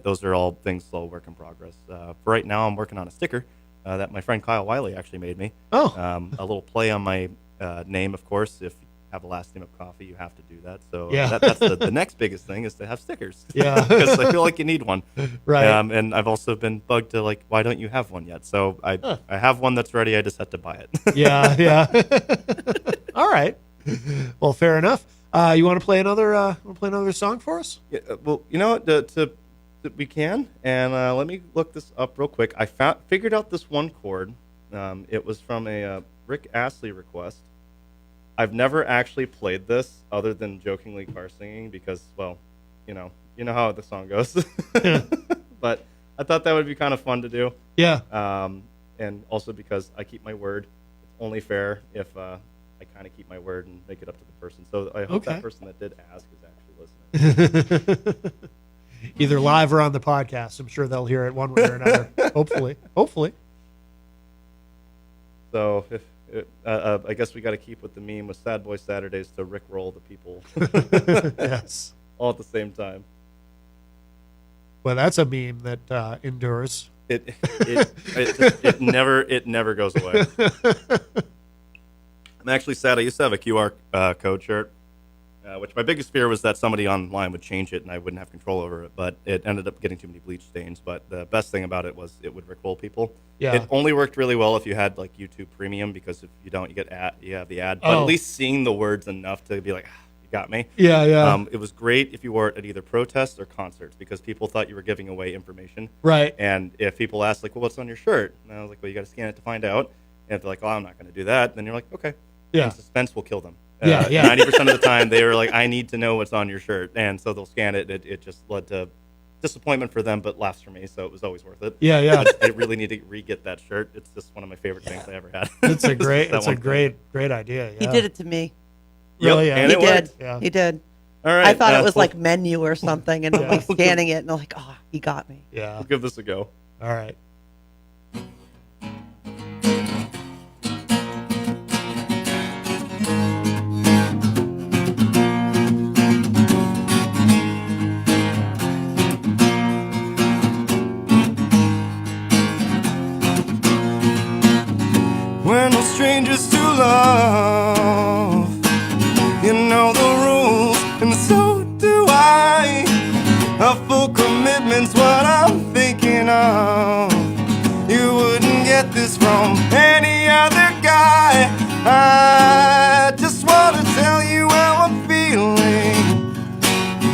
Those are all things slow work in progress. For right now, I'm working on a sticker that my friend Kyle Wiley actually made me. Oh. A little play on my name, of course. If you have a last name of Coffey, you have to do that. So that's the next biggest thing is to have stickers. Yeah. Because I feel like you need one. Right. And I've also been bugged to like, why don't you have one yet? So I have one that's ready. I just had to buy it. Yeah. All right. Well, fair enough. You want to play another song for us? Yeah, well, you know what? We can. And let me look this up real quick. I figured out this one chord. It was from a Rick Astley request. I've never actually played this other than jokingly car singing because, well, you know how the song goes. But I thought that would be kind of fun to do. Yeah. And also because I keep my word. It's only fair if I kind of keep my word and make it up to the person. So I hope that person that did ask is actually listening. Either live or on the podcast. I'm sure they'll hear it one way or another. Hopefully. So if I guess we got to keep with the meme with Sad Boy Saturdays to Rickroll the people. Yes. All at the same time. Well, that's a meme that endures. It never goes away. I'm actually sad. I used to have a QR code shirt, which my biggest fear was that somebody online would change it and I wouldn't have control over it. But it ended up getting too many bleach stains. But the best thing about it was it would rickroll people. Yeah. It only worked really well if you had like YouTube Premium, because if you don't, you have the ad. But at least seeing the words enough to be like, you got me. Yeah. It was great if you wore it at either protests or concerts because people thought you were giving away information. Right. And if people asked like, well, what's on your shirt? And I was like, well, you got to scan it to find out. And if they're like, oh, I'm not going to do that, then you're like, okay. Yeah. And suspense will kill them. 90% of the time they were like, I need to know what's on your shirt. And so they'll scan it. It just led to disappointment for them, but laughs for me, so it was always worth it. Yeah. I really need to re-get that shirt. It's just one of my favorite things I ever had. It's a great great idea. Yeah. He did it to me. Really? Yep, and He it did. worked. Yeah. He did. All right. I thought it was well, like menu or something, and I'm like scanning it, and I'm like, oh, he got me. Yeah. We'll give this a go. All right. We're no strangers to love. You know the rules, and so do I. A full commitment's what I'm thinking of. You wouldn't get this from any other guy. I just wanna tell you how I'm feeling.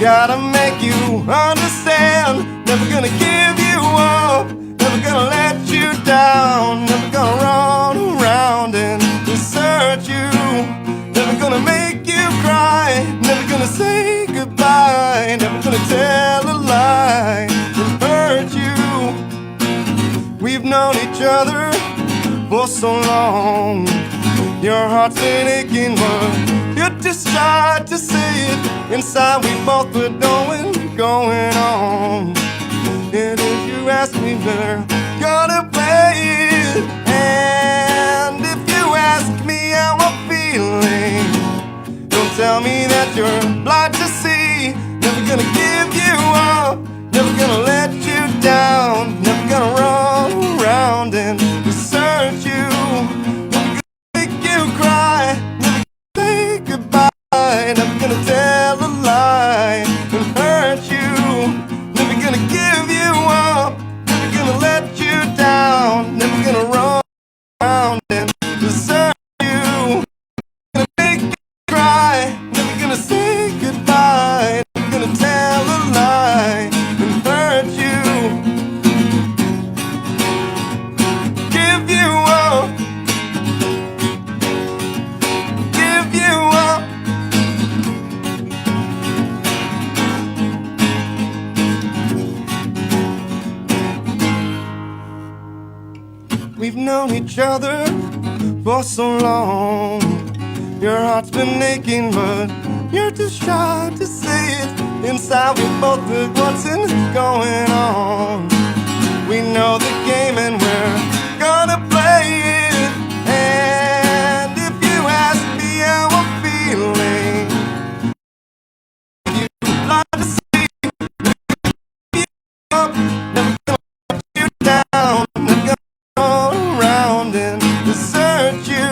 Gotta make you understand. Never gonna give you up. Never gonna let you down. Never gonna run around and desert you. Never gonna make you cry. Never gonna say goodbye. Never gonna tell a lie and hurt you. We've known each other for so long. Your heart's been aching, but you're just shy to say it. Inside we both were knowing going on. And if you ask me, better gonna play it. And if you ask me how I'm feeling, don't tell me that you're blind to see. Never gonna give you up. Never gonna let you down. Never gonna run around and desert you. Never gonna make you cry. Never gonna say goodbye. Never gonna tell a lie and hurt you. Never gonna give you up. Never gonna let you down. Never gonna run around and desert you. Never gonna make you cry. Never gonna say goodbye. Never gonna tell a lie and hurt you. Give you up. Give you up. We've known each other for so long. Your heart's been aching, but you're too shy to say it. Inside we both know what's going on. We know the game and we're gonna play it. And if you ask me how I'm feeling, you lie to see. Never up, never gonna let you down. Never gonna run around and desert you.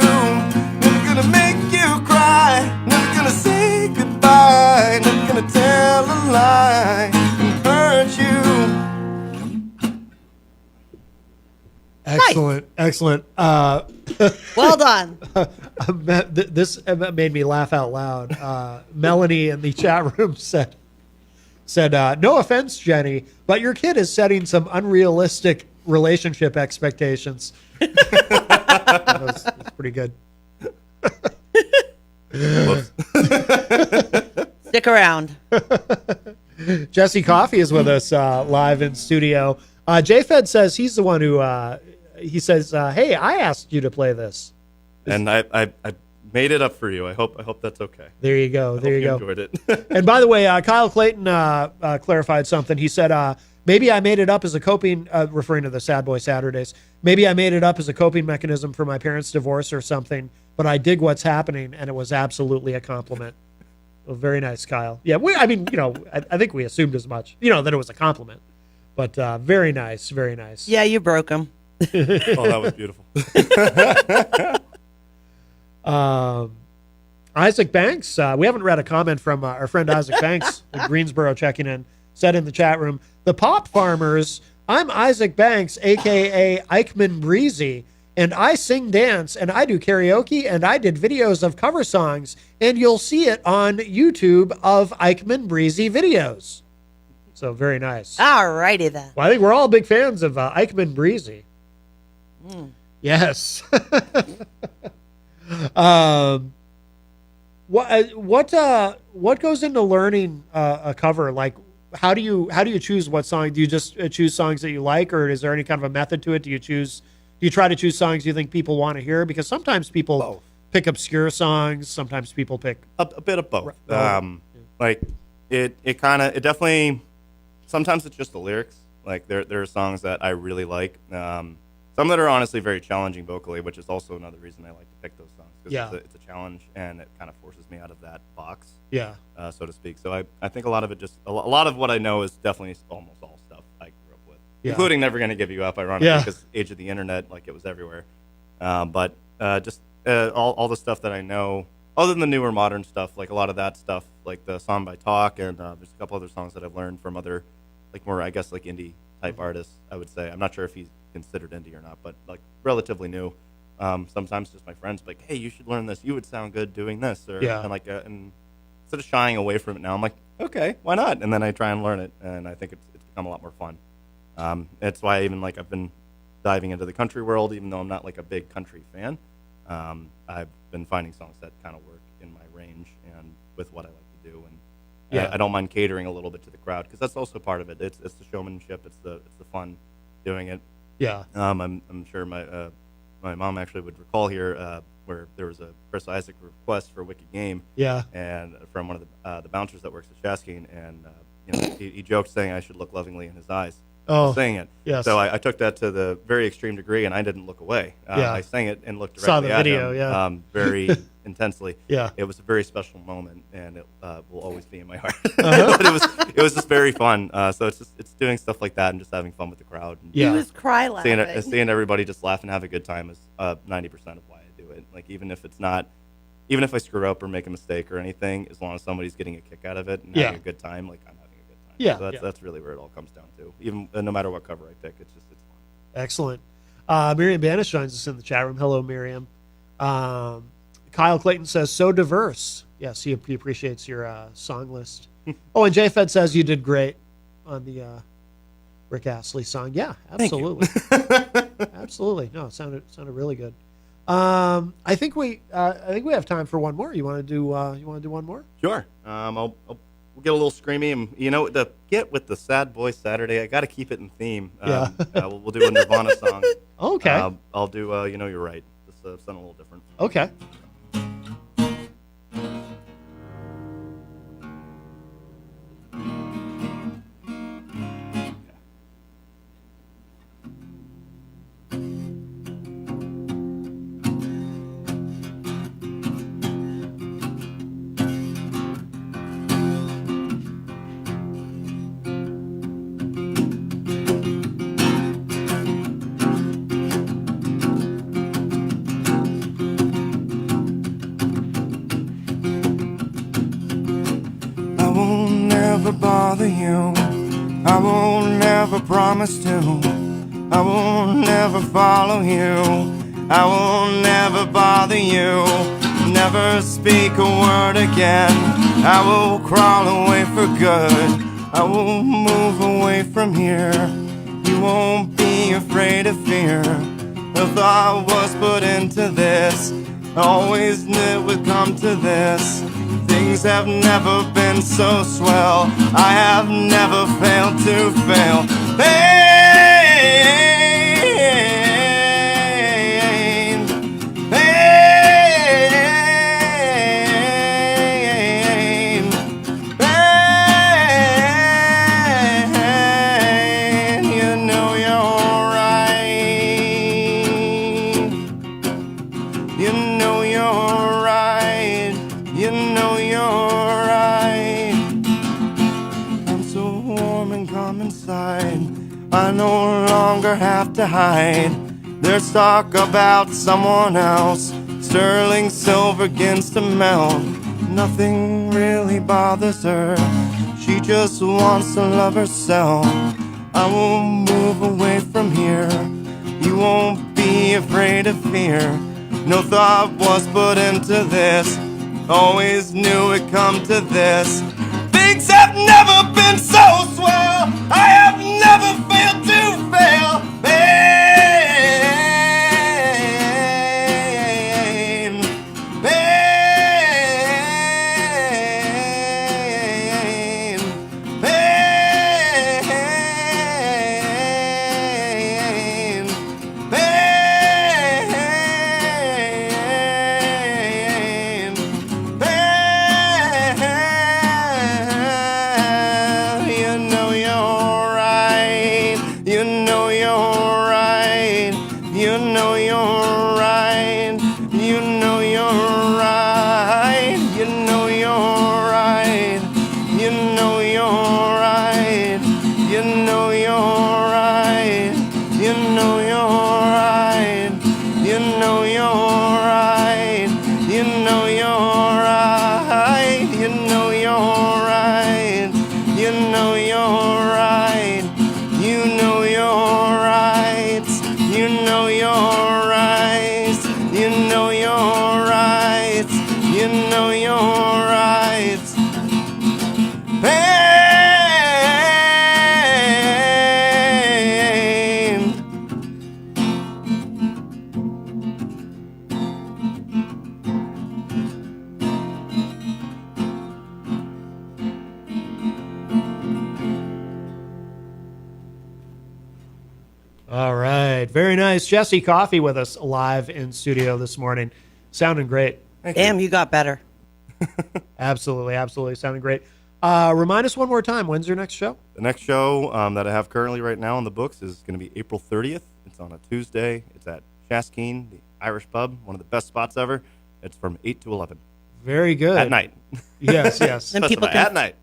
Never gonna make you cry. Never gonna say goodbye. Never gonna tell a lie and hurt you. Excellent. Well done. This made me laugh out loud. Melanie in the chat room said, no offense, Jenny, but your kid is setting some unrealistic relationship expectations. That was pretty good. Stick around. Jesse Coffey is with us live in studio. JFed says he's the one who he says, hey, I asked you to play this. And I made it up for you. I hope that's okay. There you go. There you go. Enjoyed it. And by the way, Kyle Clayton clarified something. He said, maybe I made it up as a coping, referring to the Sad Boy Saturdays. Maybe I made it up as a coping mechanism for my parents' divorce or something, but I dig what's happening, and it was absolutely a compliment. Well, very nice, Kyle. Yeah, I think we assumed as much, that it was a compliment. But very nice, very nice. Yeah, you broke him. Oh, that was beautiful. Isaac Banks, we haven't read a comment from our friend Isaac Banks in Greensboro checking in, said in the chat room, the Pop Farmers, I'm Isaac Banks, a.k.a. Eichmann Breezy, and I sing, dance, and I do karaoke, and I did videos of cover songs, and you'll see it on YouTube of Eichmann Breezy videos. So very nice. All righty then. Well, I think we're all big fans of Eichmann Breezy. Yes. What goes into learning a cover? Like, how do you choose what song? Do you just choose songs that you like, or is there any kind of a method to it? Do you try to choose songs you think people want to hear? Because sometimes people pick obscure songs. Sometimes people pick a bit of both. Like it definitely. Sometimes it's just the lyrics. Like there are songs that I really like. Some that are honestly very challenging vocally, which is also another reason I like to pick those songs, because it's a challenge and it kind of forces me out of that box, so to speak. So I think a lot of it a lot of what I know is definitely almost all stuff I grew up with, including Never Gonna Give You Up, ironically, because age of the internet, like it was everywhere. But just all the stuff that I know, other than the newer modern stuff, like a lot of that stuff, like the song by Talk, and there's a couple other songs that I've learned from other, like more, I guess, like indie type artists, I would say. I'm not sure if he's considered indie or not, but like relatively new. Sometimes just my friends like, hey, you should learn this. You would sound good doing this. And and instead of shying away from it now, I'm like, okay, why not? And then I try and learn it, and I think it's become a lot more fun. That's why I've been diving into the country world, even though I'm not like a big country fan. I've been finding songs that kind of work in my range and with what I like to do, and I don't mind catering a little bit to the crowd, because that's also part of it. It's the showmanship, it's the fun doing it. I'm sure my mom actually would recall here where there was a Chris Isaac request for Wicked Game, and from one of the bouncers that works at Shaskin, and he joked saying I should look lovingly in his eyes. Saying it. Yes. So I took that to the very extreme degree, and I didn't look away. I sang it and looked Saw directly the video, at him very intensely. Yeah. It was a very special moment, and it will always be in my heart. But it was just very fun. So it's doing stuff like that and just having fun with the crowd. And You was cry laughing. Seeing everybody just laugh and have a good time is 90% of why I do it. Like even if I screw up or make a mistake or anything, as long as somebody's getting a kick out of it and having a good time, like I'm having a good time. Yeah. So that's really where it all comes down to. Even no matter what cover I pick, it's fun. Excellent. Miriam Banish joins us in the chat room. Hello, Miriam. Kyle Clayton says, so diverse. Yes, he appreciates your song list. Oh, and J-Fed says you did great on the Rick Astley song. Yeah, absolutely. Absolutely. No, it sounded really good. I think we have time for one more. You want to do one more? Sure. We'll get a little screamy, and the get with the Sad Boy Saturday. I got to keep it in theme. We'll do a Nirvana song. Okay. I'll do. You're right. This sound a little different. Okay. Bother you, I won't never promise to, I won't never follow you, I won't never bother you, never speak a word again, I will crawl away for good, I will move away from here, you won't be afraid of fear, the thought was put into this, I always knew it would come to this. Things have never been so swell. I have never failed to fail. You know you're right. You know you're right. You know you're right. I'm so warm and calm inside. I no longer have to hide. There's talk about someone else. Sterling silver begins to melt. Nothing really bothers her. She just wants to love herself. I won't move away from here. You won't be afraid of fear. No thought was put into this. Always knew it'd come to this. Things have never been so swell. I have never failed to fail. Pain. rights. You know your rights. You know your rights. Pain. All right. Very nice. Jesse Coffey with us live in studio this morning. Sounding great. Damn, you got better. Absolutely. Absolutely. Sounding great. Remind us one more time. When's your next show? The next show that I have currently right now on the books is going to be April 30th. It's on a Tuesday. It's at Shaskeen, the Irish pub, one of the best spots ever. It's from 8 to 11. Very good. At night. Yes, yes. And people at night.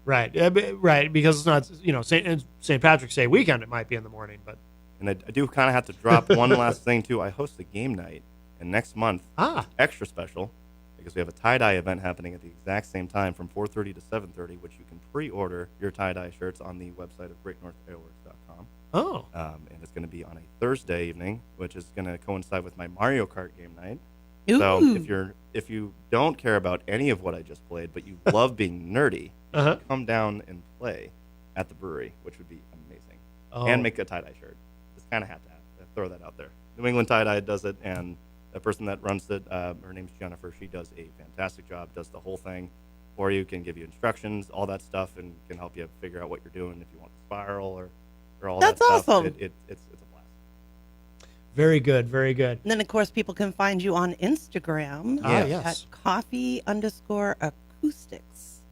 Right, right, because it's not, St. Patrick's Day weekend, it might be in the morning, but. And I do kind of have to drop one last thing, too. I host a game night, and next month, it's extra special, because we have a tie-dye event happening at the exact same time from 4:30 to 7:30, which you can pre-order your tie-dye shirts on the website of greatnorthfireworks.com. Oh. And it's going to be on a Thursday evening, which is going to coincide with my Mario Kart game night. Ooh. So if you don't care about any of what I just played, but you love being nerdy, you can come down and play at the brewery, which would be amazing. And make a tie-dye shirt. Just kind of have to throw that out there. New England Tie-Dye does it, and the person that runs it, her name's Jennifer. She does a fantastic job, does the whole thing for you, can give you instructions, all that stuff, and can help you figure out what you're doing if you want the spiral or all that stuff. That's awesome. It's a blast. Very good, very good. And then, of course, people can find you on Instagram yes. at Coffey_acoustics.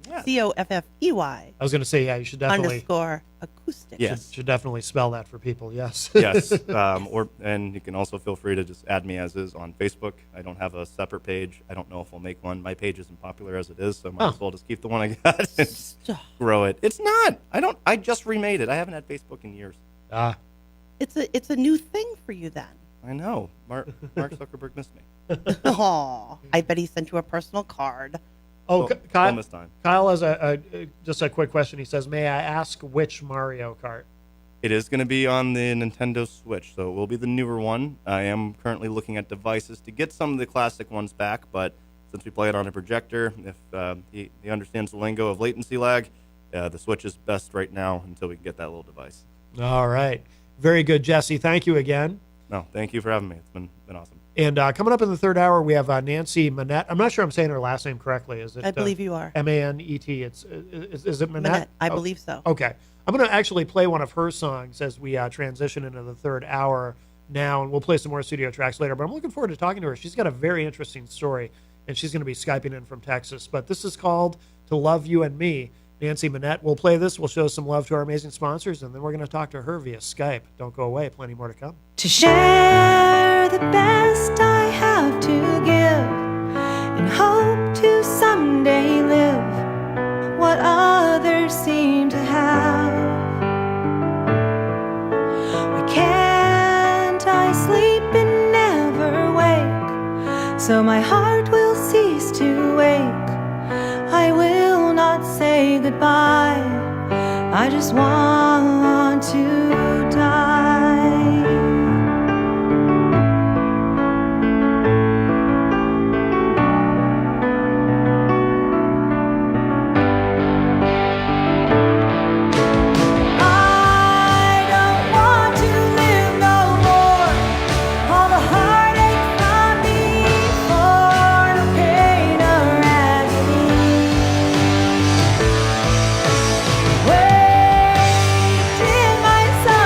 Yeah. COFFEY. I was going to say, yeah, you should definitely. _acoustics. Yes. Should definitely spell that for people, yes. Yes. And you can also feel free to just add me as is on Facebook. I don't have a separate page. I don't know if I'll make one. My page isn't popular as it is, so I might as well just keep the one I got and just grow it. It's not. I just remade it. I haven't had Facebook in years. It's a new thing for you then. I know. Mark Zuckerberg missed me. Aw, I bet he sent you a personal card. Oh, Kyle, this time. Kyle has just a quick question. He says, may I ask which Mario Kart? It is going to be on the Nintendo Switch, so it will be the newer one. I am currently looking at devices to get some of the classic ones back, but since we play it on a projector, if he understands the lingo of latency lag, the Switch is best right now until we can get that little device. All right. Very good, Jesse. Thank you again. No, thank you for having me. It's been awesome. And coming up in the third hour, we have Nancy Manet. I'm not sure I'm saying her last name correctly. Is it? I believe you are. Manet. Is it Manet? Manet, I believe so. Okay. I'm going to actually play one of her songs as we transition into the third hour now, and we'll play some more studio tracks later. But I'm looking forward to talking to her. She's got a very interesting story, and she's going to be Skyping in from Texas. But this is called To Love You and Me. Nancy Manet will play this. We'll show some love to our amazing sponsors, and then we're going to talk to her via Skype. Don't go away. Plenty more to come. To share the best I have to give and hope to someday live what others seem to have. Why can't I sleep and never wake so my heart will cease to ache? I will not say goodbye. I just want to die. I don't want to live no more. All the heartache from before, no pain or agony. Wait in my silence.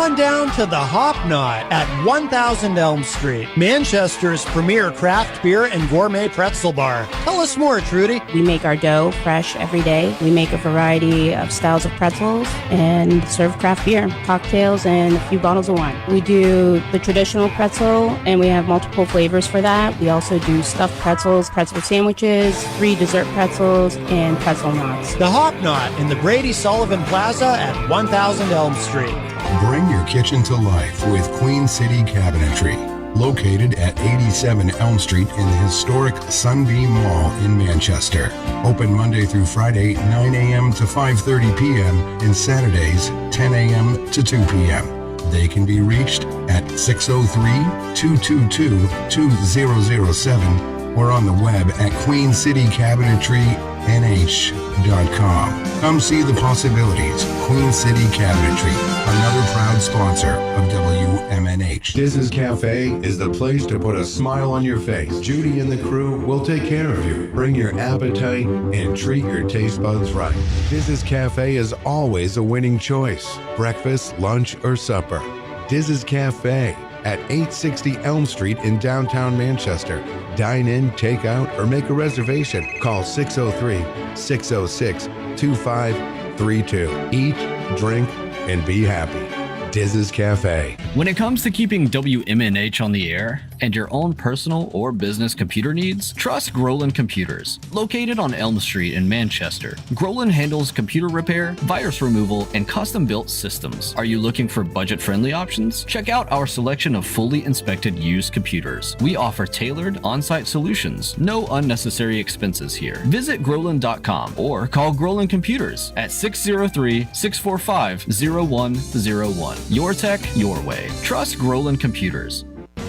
on down to the Hop Knot at 1000 Elm Street, Manchester's premier craft beer and gourmet pretzel bar. Tell us more, Trudy. We make our dough fresh every day. We make a variety of styles of pretzels and serve craft beer, cocktails, and a few bottles of wine. We do the traditional pretzel, and we have multiple flavors for that. We also do stuffed pretzels, pretzel sandwiches, free dessert pretzels, and pretzel knots. The Hop Knot in the Brady Sullivan Plaza at 1000 Elm Street. Bring your kitchen to life with Queen City Cabinetry, located at 87 Elm Street in the historic Sunbeam Mall in Manchester. Open Monday through Friday, 9 a.m. to 5:30 p.m. and Saturdays, 10 a.m. to 2 p.m. They can be reached at 603-222-2007 or on the web at queencitycabinetrynh.com. Come see the possibilities. Queen City Cabinetry, another proud sponsor of WMNH. Diz's Cafe is the place to put a smile on your face. Judy and the crew will take care of you. Bring your appetite and treat your taste buds right. Diz's Cafe is always a winning choice. Breakfast, lunch, or supper. Diz's Cafe at 860 Elm Street in downtown Manchester. Dine in, take out, or make a reservation. Call 603-606-2532. Eat, drink, and be happy. Diz's Cafe. When it comes to keeping WMNH on the air and your own personal or business computer needs, trust Groland Computers. Located on Elm Street in Manchester, Groland handles computer repair, virus removal, and custom-built systems. Are you looking for budget-friendly options? Check out our selection of fully inspected used computers. We offer tailored on-site solutions. No unnecessary expenses here. Visit Groland.com or call Groland Computers at 603-645-0101. Your tech, your way. Trust Groland Computers.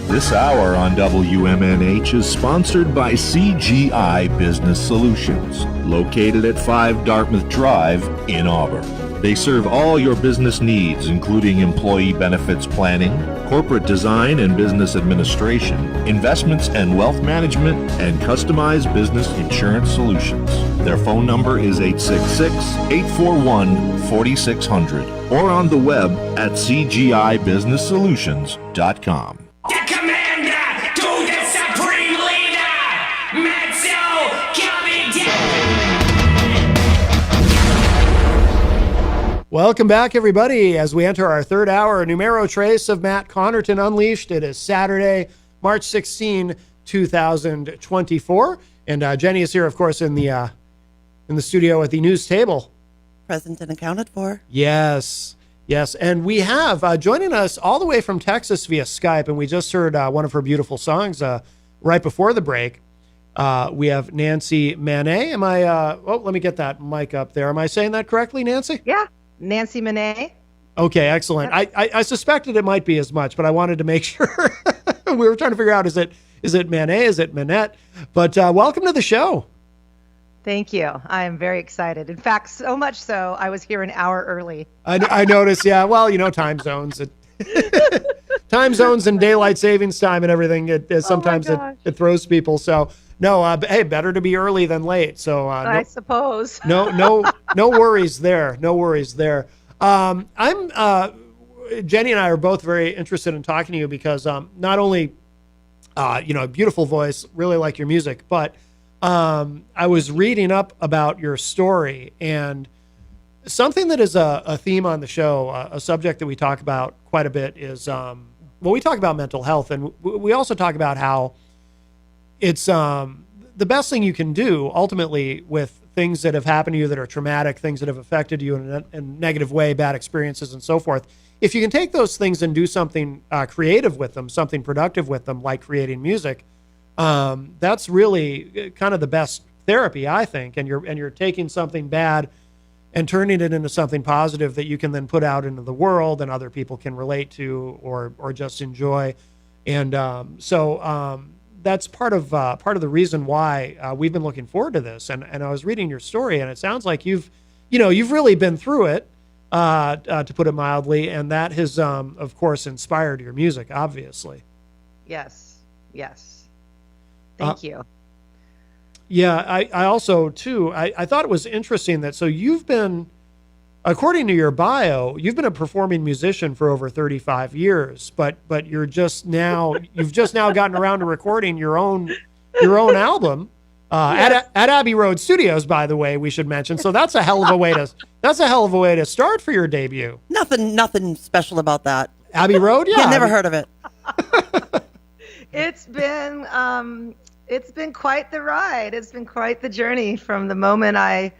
This hour on WMNH is sponsored by CGI Business Solutions, located at 5 Dartmouth Drive in Auburn. They serve all your business needs, including employee benefits planning, corporate design and business administration, investments and wealth management, and customized business insurance solutions. Their phone number is 866-841-4600 or on the web at cgibusinesssolutions.com. The commander to the supreme leader, Matzo Comedy. Welcome back, everybody, as we enter our third hour, numero trace of Matt Connarton Unleashed. It is Saturday, March 16, 2024. And Jenny is here, of course, in the studio at the news table. Present and accounted for. Yes. Yes. And we have joining us all the way from Texas via Skype. And we just heard one of her beautiful songs right before the break. We have Nancy Manet. Am I, let me get that mic up there. Am I saying that correctly, Nancy? Yeah. Nancy Manet. Okay, excellent. I suspected it might be as much, but I wanted to make sure. We were trying to figure out, is it Manet? Is it Manet? But welcome to the show. Thank you. I am very excited. In fact, so much so, I was here an hour early. I noticed, yeah. Well, time zones. Time zones and daylight savings time and everything, sometimes it throws people. So, no, hey, better to be early than late. So I suppose. No worries there. No worries there. Jenny and I are both very interested in talking to you because not only, a beautiful voice, really like your music, but I was reading up about your story, and something that is a theme on the show, a subject that we talk about quite a bit is, we talk about mental health, and we also talk about how it's the best thing you can do ultimately with things that have happened to you that are traumatic, things that have affected you in a negative way, bad experiences and so forth. If you can take those things and do something creative with them, something productive with them, like creating music, that's really kind of the best therapy, I think. And you're taking something bad and turning it into something positive that you can then put out into the world and other people can relate to or just enjoy. And that's part of the reason why we've been looking forward to this. And I was reading your story, and it sounds like you've really been through it, to put it mildly, and that has, of course, inspired your music, obviously. Yes. Thank you. Yeah, I also, too, I thought it was interesting that, so you've been, according to your bio, you've been a performing musician for over 35 years, but you've just now gotten around to recording your own album at Abbey Road Studios, by the way, we should mention. So that's a hell of a way to start for your debut. Nothing special about that. Abbey Road, yeah. Never heard of it. It's been quite the ride. It's been quite the journey from the moment I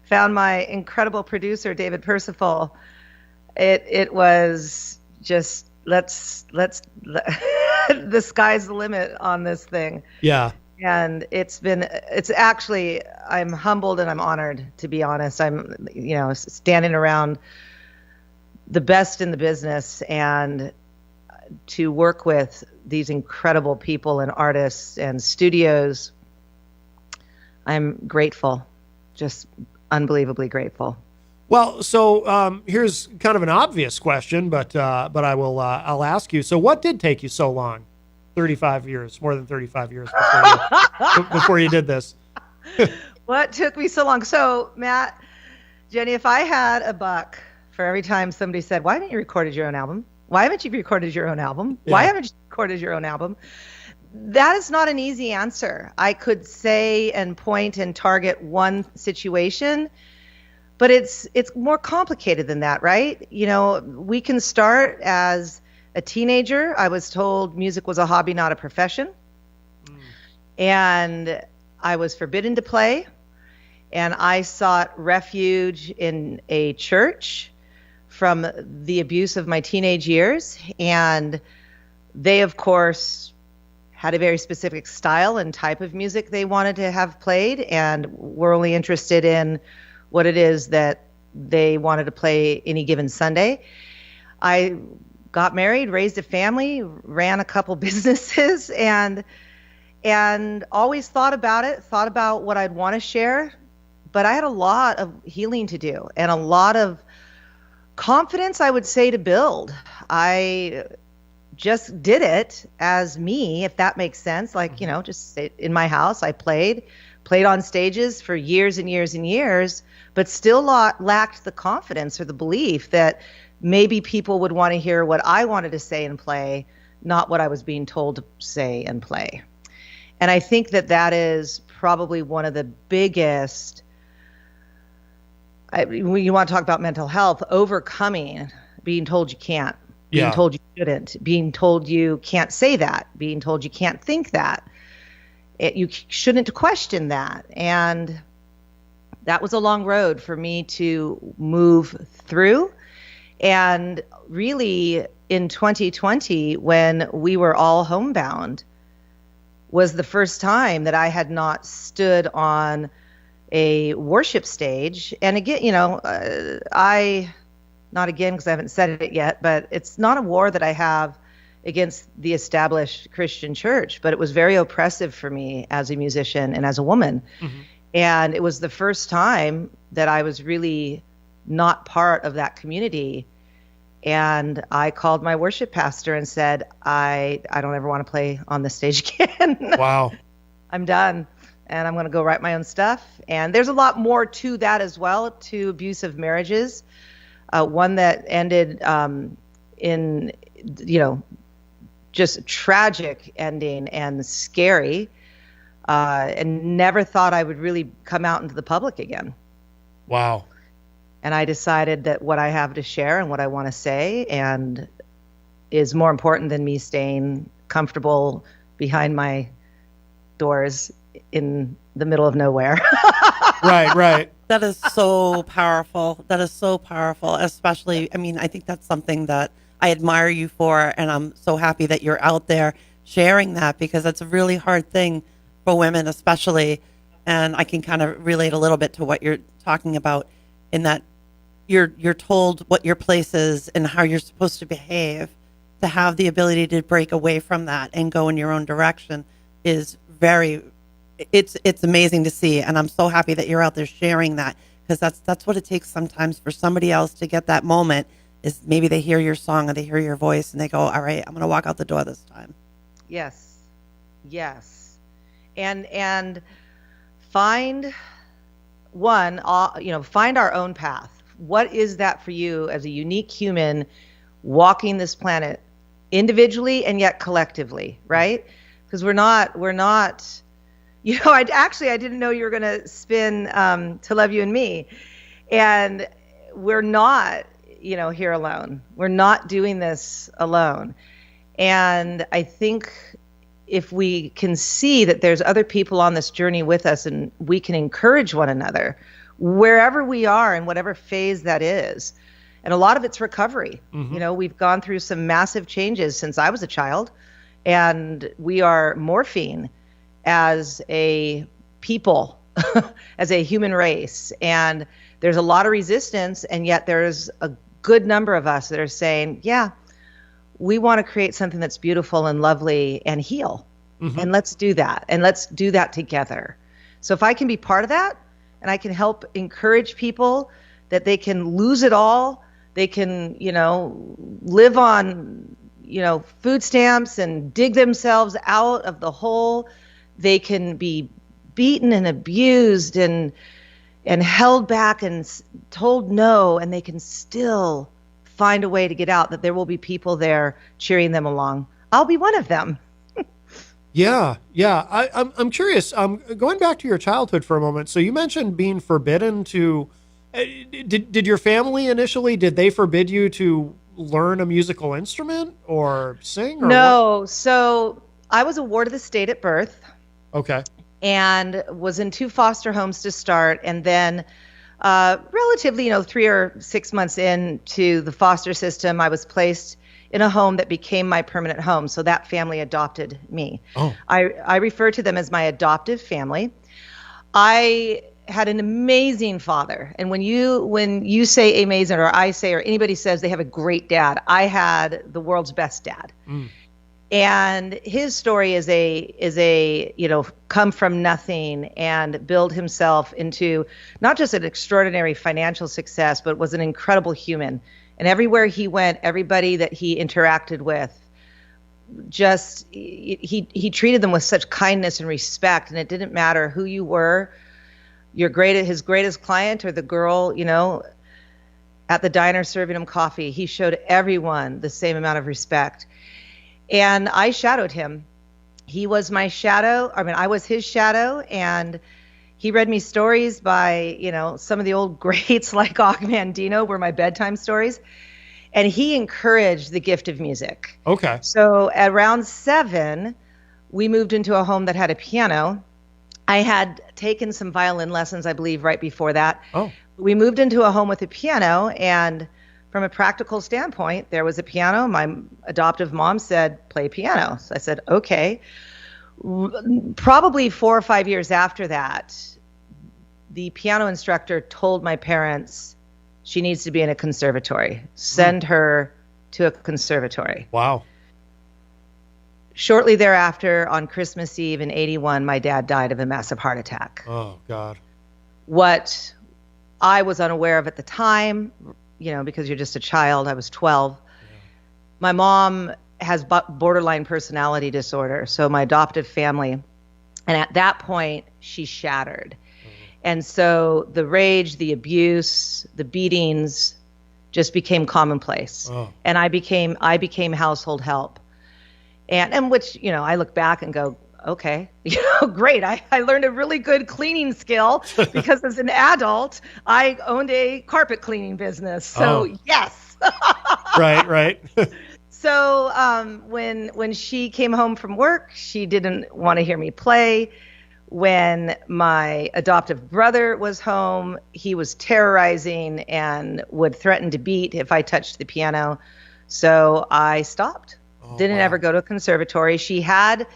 found my incredible producer, David Percival. It was just the sky's the limit on this thing. Yeah. And it's actually, I'm humbled and I'm honored, to be honest. I'm, standing around the best in the business and to work with these incredible people and artists and studios. I'm grateful, just unbelievably grateful. Well, so here's kind of an obvious question, but I'll ask you. So what did take you so long? 35 years, more than 35 years before you did this. What took me so long? So, Matt, Jenny, if I had a buck for every time somebody said, why haven't you recorded your own album? Why haven't you recorded your own album? Yeah. Why haven't you recorded your own album? That is not an easy answer. I could say and point and target one situation, but it's more complicated than that, right? We can start as a teenager. I was told music was a hobby, not a profession. And I was forbidden to play. And I sought refuge in a church from the abuse of my teenage years. And they, of course, had a very specific style and type of music they wanted to have played, and were only interested in what it is that they wanted to play any given Sunday. I got married, raised a family, ran a couple businesses, and always thought about what I'd want to share. But I had a lot of healing to do and a lot of confidence, I would say, to build. I just did it as me, if that makes sense. Like, just in my house, I played on stages for years and years and years, but still lacked the confidence or the belief that maybe people would want to hear what I wanted to say and play, not what I was being told to say and play. And I think that is probably one of the biggest, when you want to talk about mental health, overcoming being told you can't, being told you shouldn't, being told you can't say that, being told you can't think that. You shouldn't question that. And that was a long road for me to move through. And really, in 2020, when we were all homebound, was the first time that I had not stood on a worship stage. And again, not again because I haven't said it yet, but it's not a war that I have against the established Christian church, but it was very oppressive for me as a musician and as a woman. Mm-hmm. And it was the first time that I was really not part of that community. And I called my worship pastor and said, I don't ever want to play on this stage again. Wow. I'm done. And I'm going to go write my own stuff. And there's a lot more to that as well, to abusive marriages. One that ended in, just tragic ending and scary. And never thought I would really come out into the public again. Wow. And I decided that what I have to share and what I want to say and is more important than me staying comfortable behind my doors in the middle of nowhere. Right. That is so powerful. That is so powerful, especially, I think that's something that I admire you for, and I'm so happy that you're out there sharing that, because that's a really hard thing for women especially. And I can kind of relate a little bit to what you're talking about, in that you're told what your place is and how you're supposed to behave. To have the ability to break away from that and go in your own direction is it's amazing to see. And I'm so happy that you're out there sharing that, because that's what it takes sometimes for somebody else to get that moment, is maybe they hear your song or they hear your voice and they go, all right, I'm going to walk out the door this time. Yes. And find our own path. what is that for you as a unique human walking this planet individually and yet collectively, right? Because we're not, I didn't know you were going to spin To Love You and Me. And we're not, here alone. We're not doing this alone. And I think if we can see that there's other people on this journey with us and we can encourage one another wherever we are in whatever phase that is. And a lot of it's recovery. Mm-hmm. We've gone through some massive changes since I was a child, and we are morphing as a people, as a human race. And there's a lot of resistance, and yet there's a good number of us that are saying, yeah, we want to create something that's beautiful and lovely and heal. Mm-hmm. And let's do that. And let's do that together. So if I can be part of that and I can help encourage people that they can lose it all, they can, live on, food stamps and dig themselves out of the hole. They can be beaten and abused and held back and told no, and they can still find a way to get out, that there will be people there cheering them along. I'll be one of them. Yeah. I'm curious. Going back to your childhood for a moment. So you mentioned being forbidden to. Did your family initially? Did they forbid you to learn a musical instrument or sing? Or no. What? So I was a ward of the state at birth. Okay. And was in 2 foster homes to start, and then relatively, 3 or 6 months into the foster system, I was placed in a home that became my permanent home. So that family adopted me. Oh. I refer to them as my adoptive family. I had an amazing father. And when you say amazing, or I say, or anybody says they have a great dad, I had the world's best dad. Mm. And his story is a come from nothing and build himself into not just an extraordinary financial success, but was an incredible human. And everywhere he went, everybody that he interacted with, just he treated them with such kindness and respect. And it didn't matter who you were, his greatest client or the girl, at the diner serving him coffee. He showed everyone the same amount of respect. And I shadowed him. He was my shadow. I was his shadow, and he read me stories by, some of the old greats like Og Mandino were my bedtime stories. And he encouraged the gift of music. Okay. So at around 7, we moved into a home that had a piano. I had taken some violin lessons, I believe, right before that. Oh. We moved into a home with a piano, and from a practical standpoint, there was a piano. My adoptive mom said, play piano. So I said, okay. Probably 4 or 5 years after that, the piano instructor told my parents she needs to be in a conservatory. Send her to a conservatory. Wow. Shortly thereafter, on Christmas Eve in '81, my dad died of a massive heart attack. Oh, God. What I was unaware of at the time, because you're just a child, I was 12. Yeah. My mom has borderline personality disorder, so my adoptive family. And at that point, she shattered. And so the rage, the abuse, the beatings just became commonplace. Oh. And I became household help. And which, I look back and go, okay, great. I learned a really good cleaning skill because as an adult, I owned a carpet cleaning business. So yes. Right. So when she came home from work, she didn't want to hear me play. When my adoptive brother was home, he was terrorizing and would threaten to beat if I touched the piano. So I stopped. Didn't ever go to a conservatory. She had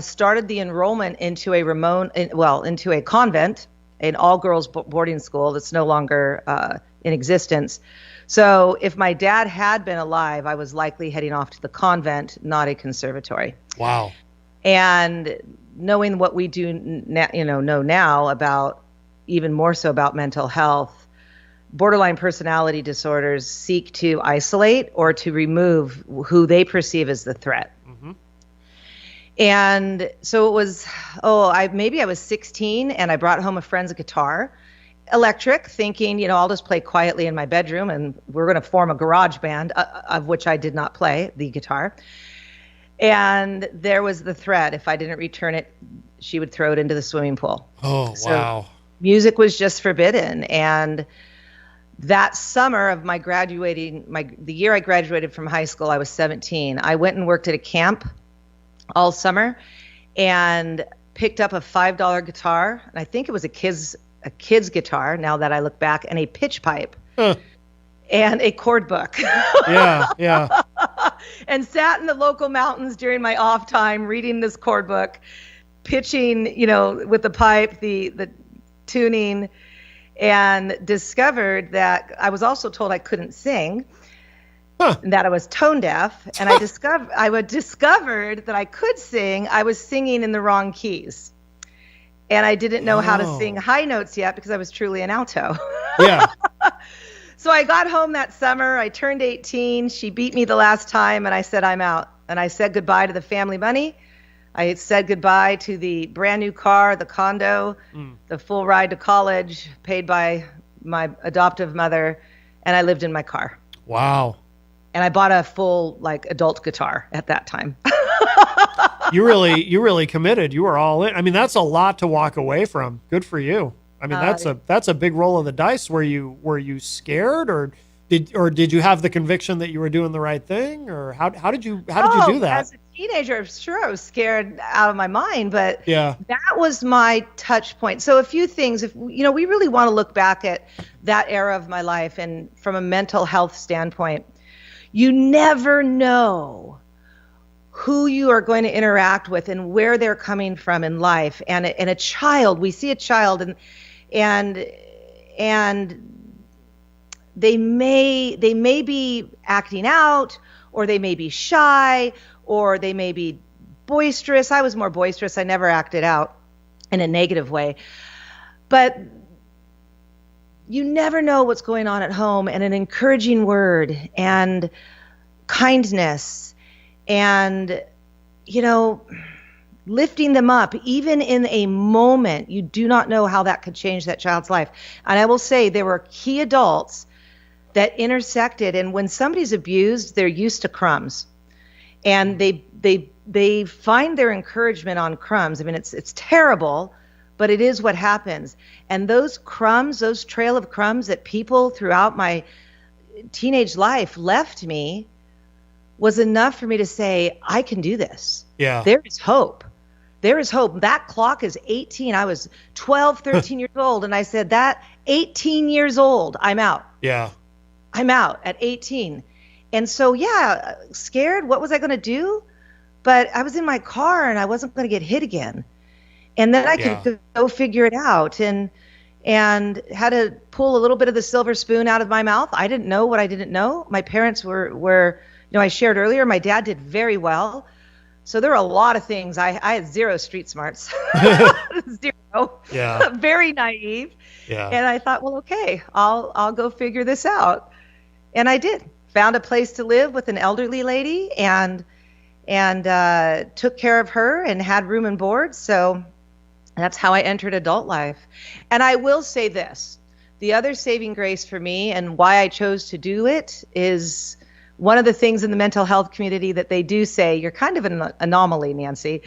started the enrollment into into a convent, an all-girls boarding school that's no longer in existence. So if my dad had been alive, I was likely heading off to the convent, not a conservatory. Wow. And knowing what we do know now about, even more so about mental health, borderline personality disorders seek to isolate or to remove who they perceive as the threat. Mm-hmm. And so it was, maybe I was 16 and I brought home a friend's guitar electric, thinking, I'll just play quietly in my bedroom and we're going to form a garage band, of which I did not play the guitar. And there was the threat. If I didn't return it, she would throw it into the swimming pool. Oh, So wow. music was just forbidden. And that summer of my the year I graduated from high school, I was 17. I went and worked at a camp all summer and picked up a $5 guitar. And I think it was a kid's guitar, now that I look back, and a pitch pipe. And a chord book. Yeah. And sat in the local mountains during my off time reading this chord book, pitching, with the pipe, the tuning, and discovered that I was also told I couldn't sing, and that I was tone deaf. And I discovered that I could sing. I was singing in the wrong keys. And I didn't know how to sing high notes yet because I was truly an alto. Yeah. So I got home that summer. I turned 18. She beat me the last time, and I said, I'm out. And I said goodbye to the family money. I said goodbye to the brand new car, the condo, the full ride to college paid by my adoptive mother, and I lived in my car. Wow. And I bought a full adult guitar at that time. You really committed. You were all in. I mean, that's a lot to walk away from. Good for you. I mean, that's a big roll of the dice. Were you scared, or did you have the conviction that you were doing the right thing, or how did you do that? As a teenager, sure, I was scared out of my mind, but yeah, that was my touch point. So a few things, if we really want to look back at that era of my life, and from a mental health standpoint, you never know who you are going to interact with and where they're coming from in life. And a child, we see a child and they may be acting out, or they may be shy, or they may be boisterous. I was more boisterous. I never acted out in a negative way. But you never know what's going on at home, and an encouraging word and kindness and, lifting them up, even in a moment, you do not know how that could change that child's life. And I will say there were key adults that intersected, and when somebody's abused, they're used to crumbs. And they find their encouragement on crumbs. I mean, it's terrible, but it is what happens. And those crumbs, those trail of crumbs that people throughout my teenage life left me, was enough for me to say, I can do this. Yeah. There is hope. There is hope. That clock is 18. I was 12, 13 years old. And I said, that 18 years old, I'm out. Yeah. I'm out at 18. And so, yeah, scared. What was I going to do? But I was in my car and I wasn't going to get hit again. And then I could go figure it out, and had to pull a little bit of the silver spoon out of my mouth. I didn't know what I didn't know. My parents were I shared earlier, my dad did very well. So there were a lot of things. I had zero street smarts. Zero. Yeah. Very naive. Yeah. And I thought, well, okay, I'll go figure this out. And I did. Found a place to live with an elderly lady and took care of her and had room and board. So that's how I entered adult life. And I will say this, the other saving grace for me and why I chose to do it is one of the things in the mental health community that they do say, you're kind of an anomaly, Nancy.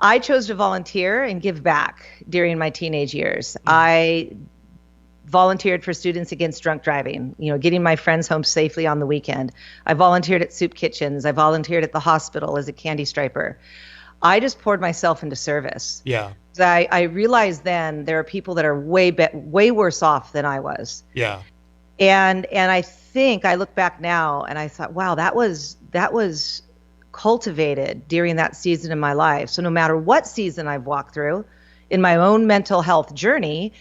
I chose to volunteer and give back during my teenage years. I volunteered for Students Against Drunk Driving, getting my friends home safely on the weekend. I volunteered at soup kitchens. I volunteered at the hospital as a candy striper. I just poured myself into service. Yeah. I realized then there are people that are way worse off than I was. Yeah. And I think I look back now and I thought, wow, that was cultivated during that season in my life. So no matter what season I've walked through in my own mental health journey,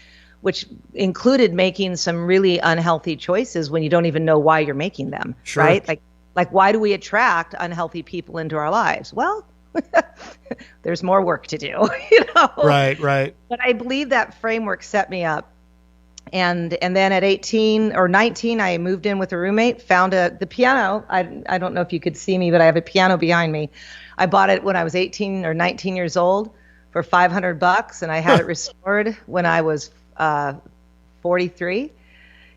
which included making some really unhealthy choices when you don't even know why you're making them, sure. Right? Like why do we attract unhealthy people into our lives? Well, there's more work to do, Right. But I believe that framework set me up. And then at 18 or 19, I moved in with a roommate, found the piano. I don't know if you could see me, but I have a piano behind me. I bought it when I was 18 or 19 years old for $500, and I had it restored when I was 43.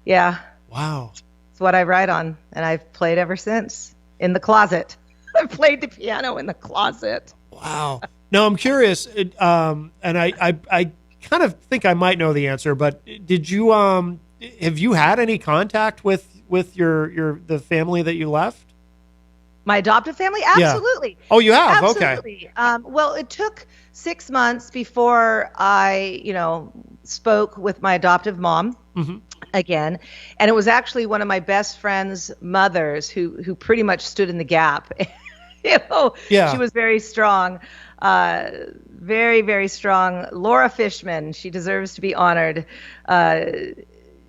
Yeah. Wow. It's what I write on, and I've played ever since in the closet. I've played the piano in the closet. Wow. No, I'm curious, and I kind of think I might know the answer, but did you have you had any contact with the family that you left? My adoptive family? Yeah. Absolutely. Oh, you have? Absolutely. Okay. Well, it took 6 months before I, spoke with my adoptive mom again. And it was actually one of my best friend's mothers who pretty much stood in the gap. Yeah. She was very strong. Very, very strong. Laura Fishman, she deserves to be honored.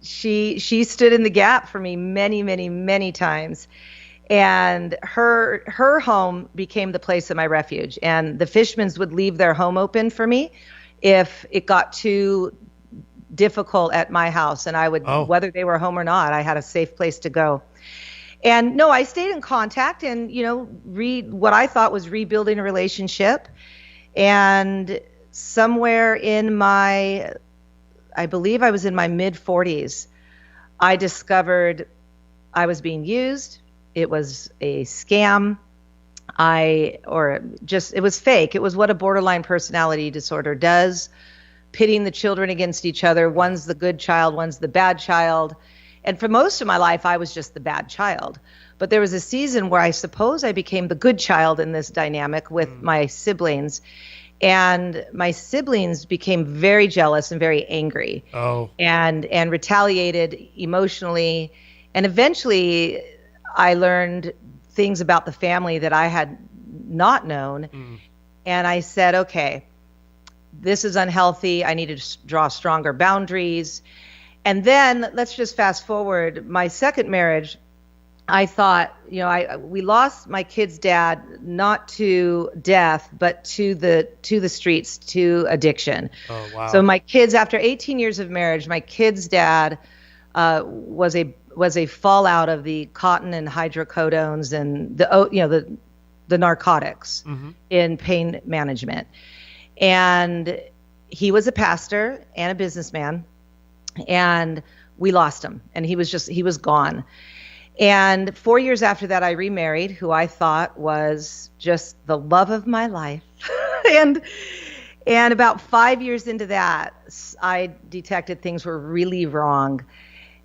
She stood in the gap for me many, many, many times. And her home became the place of my refuge. And the Fishmans would leave their home open for me if it got too difficult at my house. And I would, whether they were home or not, I had a safe place to go. And no, I stayed in contact and, what I thought was rebuilding a relationship. And somewhere in I believe I was in my mid-40s, I discovered I was being used. It was a scam. It was fake. It was what a borderline personality disorder does, pitting the children against each other. One's the good child, one's the bad child. And for most of my life, I was just the bad child. But there was a season where I suppose I became the good child in this dynamic with my siblings. And my siblings became very jealous and very angry. And retaliated emotionally. And eventually I learned things about the family that I had not known. And I said, okay, this is unhealthy. I need to draw stronger boundaries. And then let's just fast forward. My second marriage, I thought, we lost my kid's dad, not to death, but to the streets, to addiction. Oh, wow. So my kids, after 18 years of marriage, my kid's dad was a fallout of the cotton and hydrocodones and the narcotics in pain management. And he was a pastor and a businessman, and we lost him, and he was gone. And 4 years after that, I remarried, who I thought was just the love of my life. and about 5 years into that, I detected things were really wrong.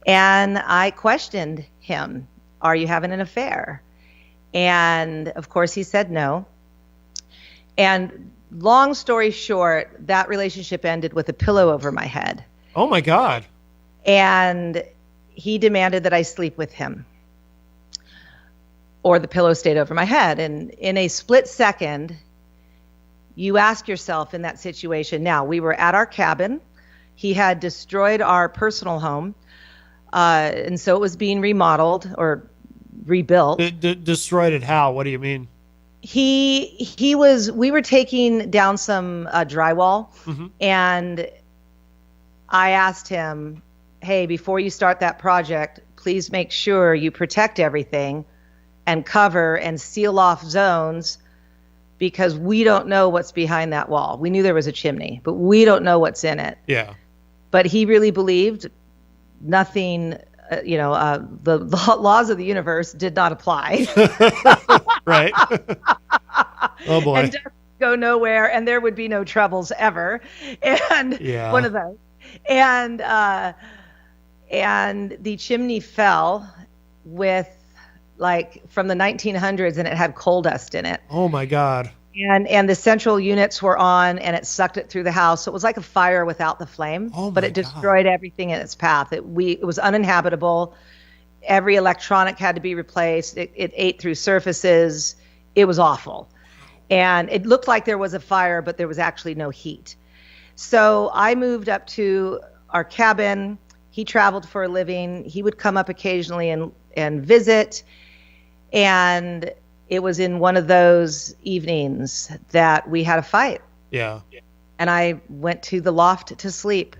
And I questioned him, are you having an affair? And of course he said no. And long story short, that relationship ended with a pillow over my head. Oh my God. And he demanded that I sleep with him, or the pillow stayed over my head. And in a split second, you ask yourself in that situation, now we were at our cabin. He had destroyed our personal home. And so it was being remodeled or rebuilt. Destroyed it how? What do you mean? We were taking down some drywall, and I asked him, hey, before you start that project, please make sure you protect everything and cover and seal off zones, because we don't know what's behind that wall. We knew there was a chimney, but we don't know what's in it. Yeah. But he really believed nothing, the laws of the universe did not apply. Right. Oh boy. And go nowhere, and there would be no troubles ever. And one of those. And the chimney fell with from the 1900s, and it had coal dust in it. Oh my God. And the central units were on, and it sucked it through the house. So it was like a fire without the flame, but it destroyed everything in its path. It was uninhabitable. Every electronic had to be replaced. It ate through surfaces. It was awful. And it looked like there was a fire, but there was actually no heat. So I moved up to our cabin. He traveled for a living. He would come up occasionally and visit. And it was in one of those evenings that we had a fight. Yeah. And I went to the loft to sleep.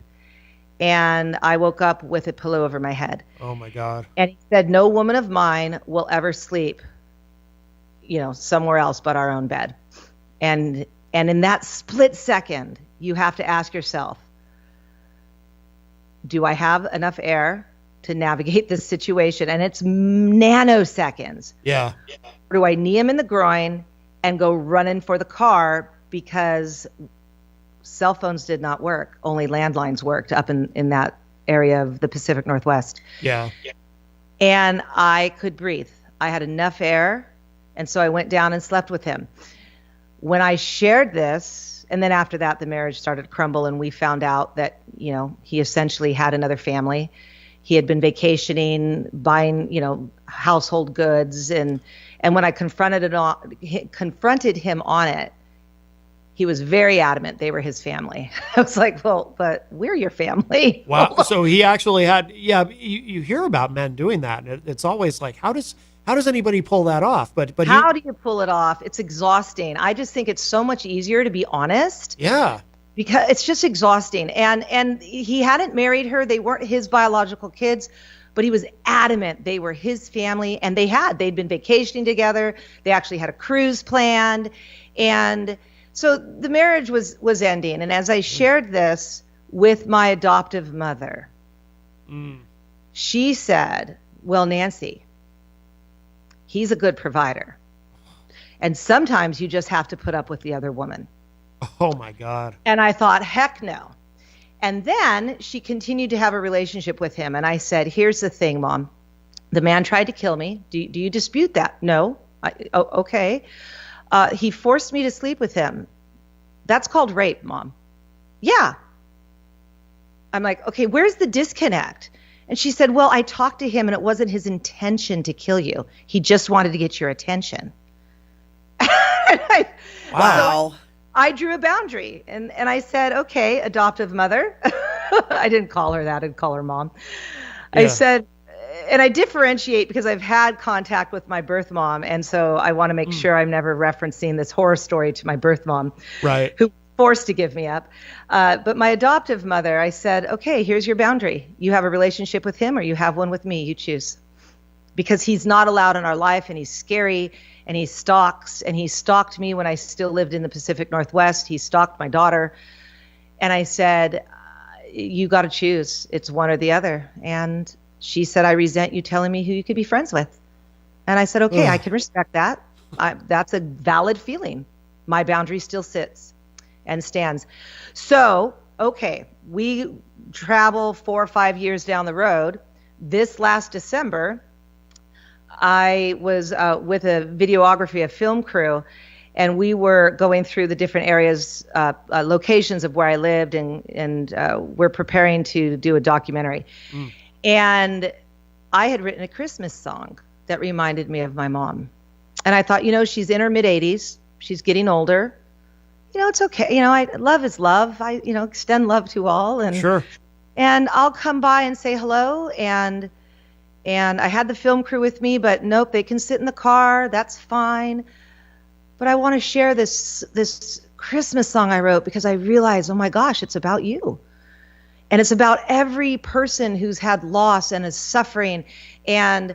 And I woke up with a pillow over my head. Oh my God. And he said, no woman of mine will ever sleep, somewhere else but our own bed. And in that split second, you have to ask yourself, do I have enough air to navigate this situation? And it's nanoseconds. Yeah. Or do I knee him in the groin and go running for the car because cell phones did not work. Only landlines worked up in that area of the Pacific Northwest. Yeah. And I could breathe. I had enough air. And so I went down and slept with him. When I shared this, and then after that, the marriage started to crumble, and we found out that, you know, he essentially had another family. He had been vacationing, buying, you know, household goods. And when I confronted him on it, he was very adamant they were his family. I was like, well, but we're your family. Wow. So he actually had, you hear about men doing that. And it's always like, how does anybody pull that off? But how do you pull it off? It's exhausting. I just think it's so much easier to be honest. Yeah. Because it's just exhausting. And he hadn't married her. They weren't his biological kids, but he was adamant they were his family. And they'd been vacationing together. They actually had a cruise planned. And so the marriage was ending. And as I shared this with my adoptive mother, she said, well, Nancy, he's a good provider. And sometimes you just have to put up with the other woman. Oh, my God. And I thought, heck no. And then she continued to have a relationship with him. And I said, here's the thing, Mom. The man tried to kill me. Do you dispute that? No. Okay. He forced me to sleep with him. That's called rape, Mom. Yeah. I'm like, okay, where's the disconnect? And she said, well, I talked to him and it wasn't his intention to kill you. He just wanted to get your attention. Wow. So I drew a boundary and I said, okay, adoptive mother. I didn't call her that. I'd call her Mom. Yeah. I said, and I differentiate because I've had contact with my birth mom. And so I want to make sure I'm never referencing this horror story to my birth mom. Right. Who was forced to give me up. But my adoptive mother, I said, okay, here's your boundary. You have a relationship with him or you have one with me. You choose. Because he's not allowed in our life and he's scary and he stalks. And he stalked me when I still lived in the Pacific Northwest. He stalked my daughter. And I said, you got to choose. It's one or the other. And she said, I resent you telling me who you could be friends with. And I said, okay, I can respect that. That's a valid feeling. My boundary still sits and stands. So, okay, we travel 4 or 5 years down the road. This last December, I was with a videography, a film crew, and we were going through the different areas, locations of where I lived, and we're preparing to do a documentary. And I had written a Christmas song that reminded me of my mom. And I thought, you know, she's in her mid-80s. She's getting older. You know, it's okay. You know, love is love. I extend love to all. And sure. And I'll come by and say hello. And I had the film crew with me, but nope, they can sit in the car. That's fine. But I want to share this Christmas song I wrote because I realized, oh my gosh, it's about you. And it's about every person who's had loss and is suffering. And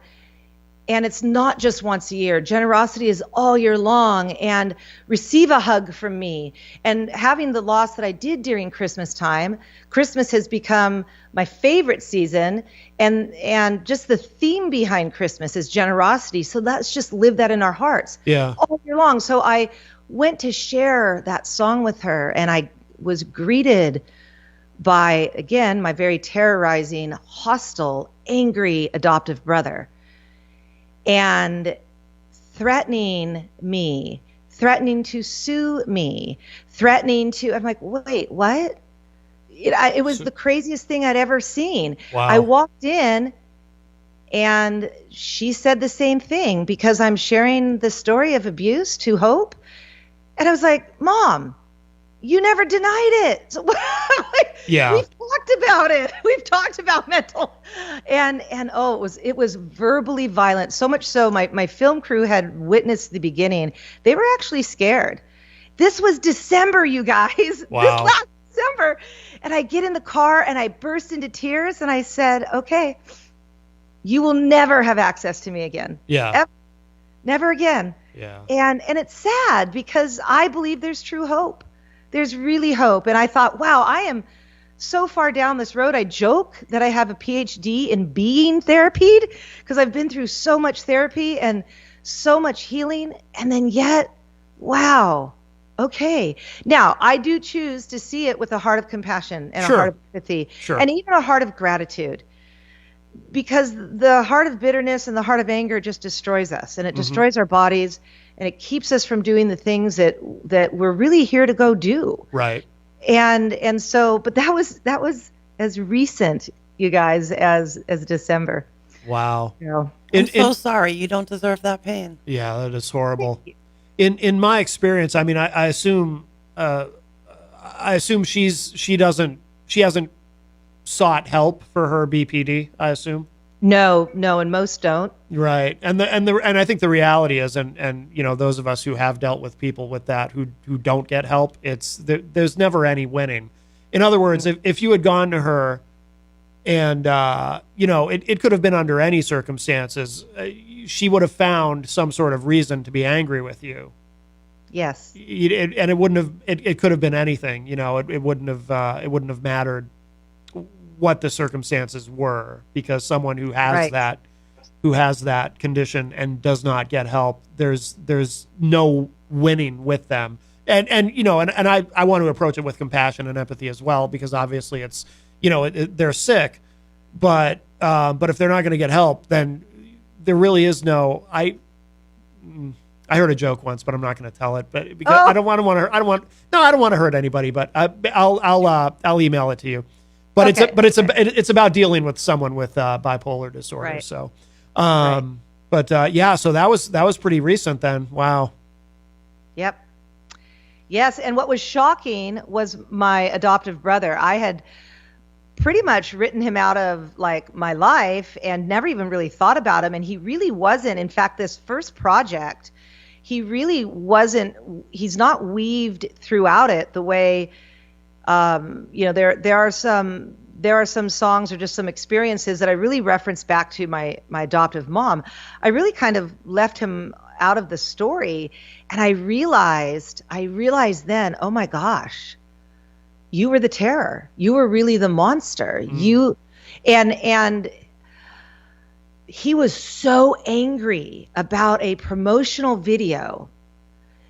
it's not just once a year. Generosity is all year long. And receive a hug from me. And having the loss that I did during Christmas time, Christmas has become my favorite season. And just the theme behind Christmas is generosity. So let's just live that in our hearts all year long. So I went to share that song with her. And I was greeted by, again, my very terrorizing, hostile, angry adoptive brother. And threatening me, threatening to sue me, I'm like, wait, what? It was the craziest thing I'd ever seen. Wow. I walked in and she said the same thing because I'm sharing the story of abuse to Hope. And I was like, Mom, you never denied it. So, yeah. We've talked about it. We've talked about mental. And it was verbally violent. So much so my film crew had witnessed the beginning. They were actually scared. This was December, you guys. Wow. This last December. And I get in the car and I burst into tears and I said, okay, you will never have access to me again. Yeah. Ever. Never again. Yeah. And it's sad because I believe there's true hope. There's really hope. And I thought, wow, I am so far down this road. I joke that I have a PhD in being therapied because I've been through so much therapy and so much healing. And then yet, wow. Okay. Now, I do choose to see it with a heart of compassion and a heart of empathy and even a heart of gratitude, because the heart of bitterness and the heart of anger just destroys us, and it destroys our bodies, and it keeps us from doing the things that we're really here to go do. Right. And so, but that was as recent, you guys, as December. Wow. I'm so sorry. You don't deserve that pain. Yeah, that is horrible. In my experience, I mean, I assume she hasn't sought help for her BPD, I assume. No, and most don't. Right. And I think the reality is, and you know, those of us who have dealt with people with that who don't get help, there's never any winning. In other words, if you had gone to her and you know, it could have been under any circumstances, she would have found some sort of reason to be angry with you. Yes. And it wouldn't have. It could have been anything. You know, it wouldn't have mattered what the circumstances were, because someone who has that condition and does not get help, there's no winning with them. And you know, and I want to approach it with compassion and empathy as well, because obviously it's, you know, they're sick, but if they're not going to get help, then there really is no. I heard a joke once, but I'm not going to tell it. But because I don't want to hurt anybody. But I'll email it to you. But it's about dealing with someone with bipolar disorder. Right. So, yeah. So that was pretty recent then. Wow. Yep. Yes, and what was shocking was my adoptive brother. I had pretty much written him out of like my life and never even really thought about him, and he really wasn't. In fact, this first project, he really wasn't. He's not weaved throughout it the way, you know. There are some songs or just some experiences that I really reference back to my adoptive mom. I really kind of left him out of the story, and I realized then, oh my gosh, you were the terror. You were really the monster. You, and he was so angry about a promotional video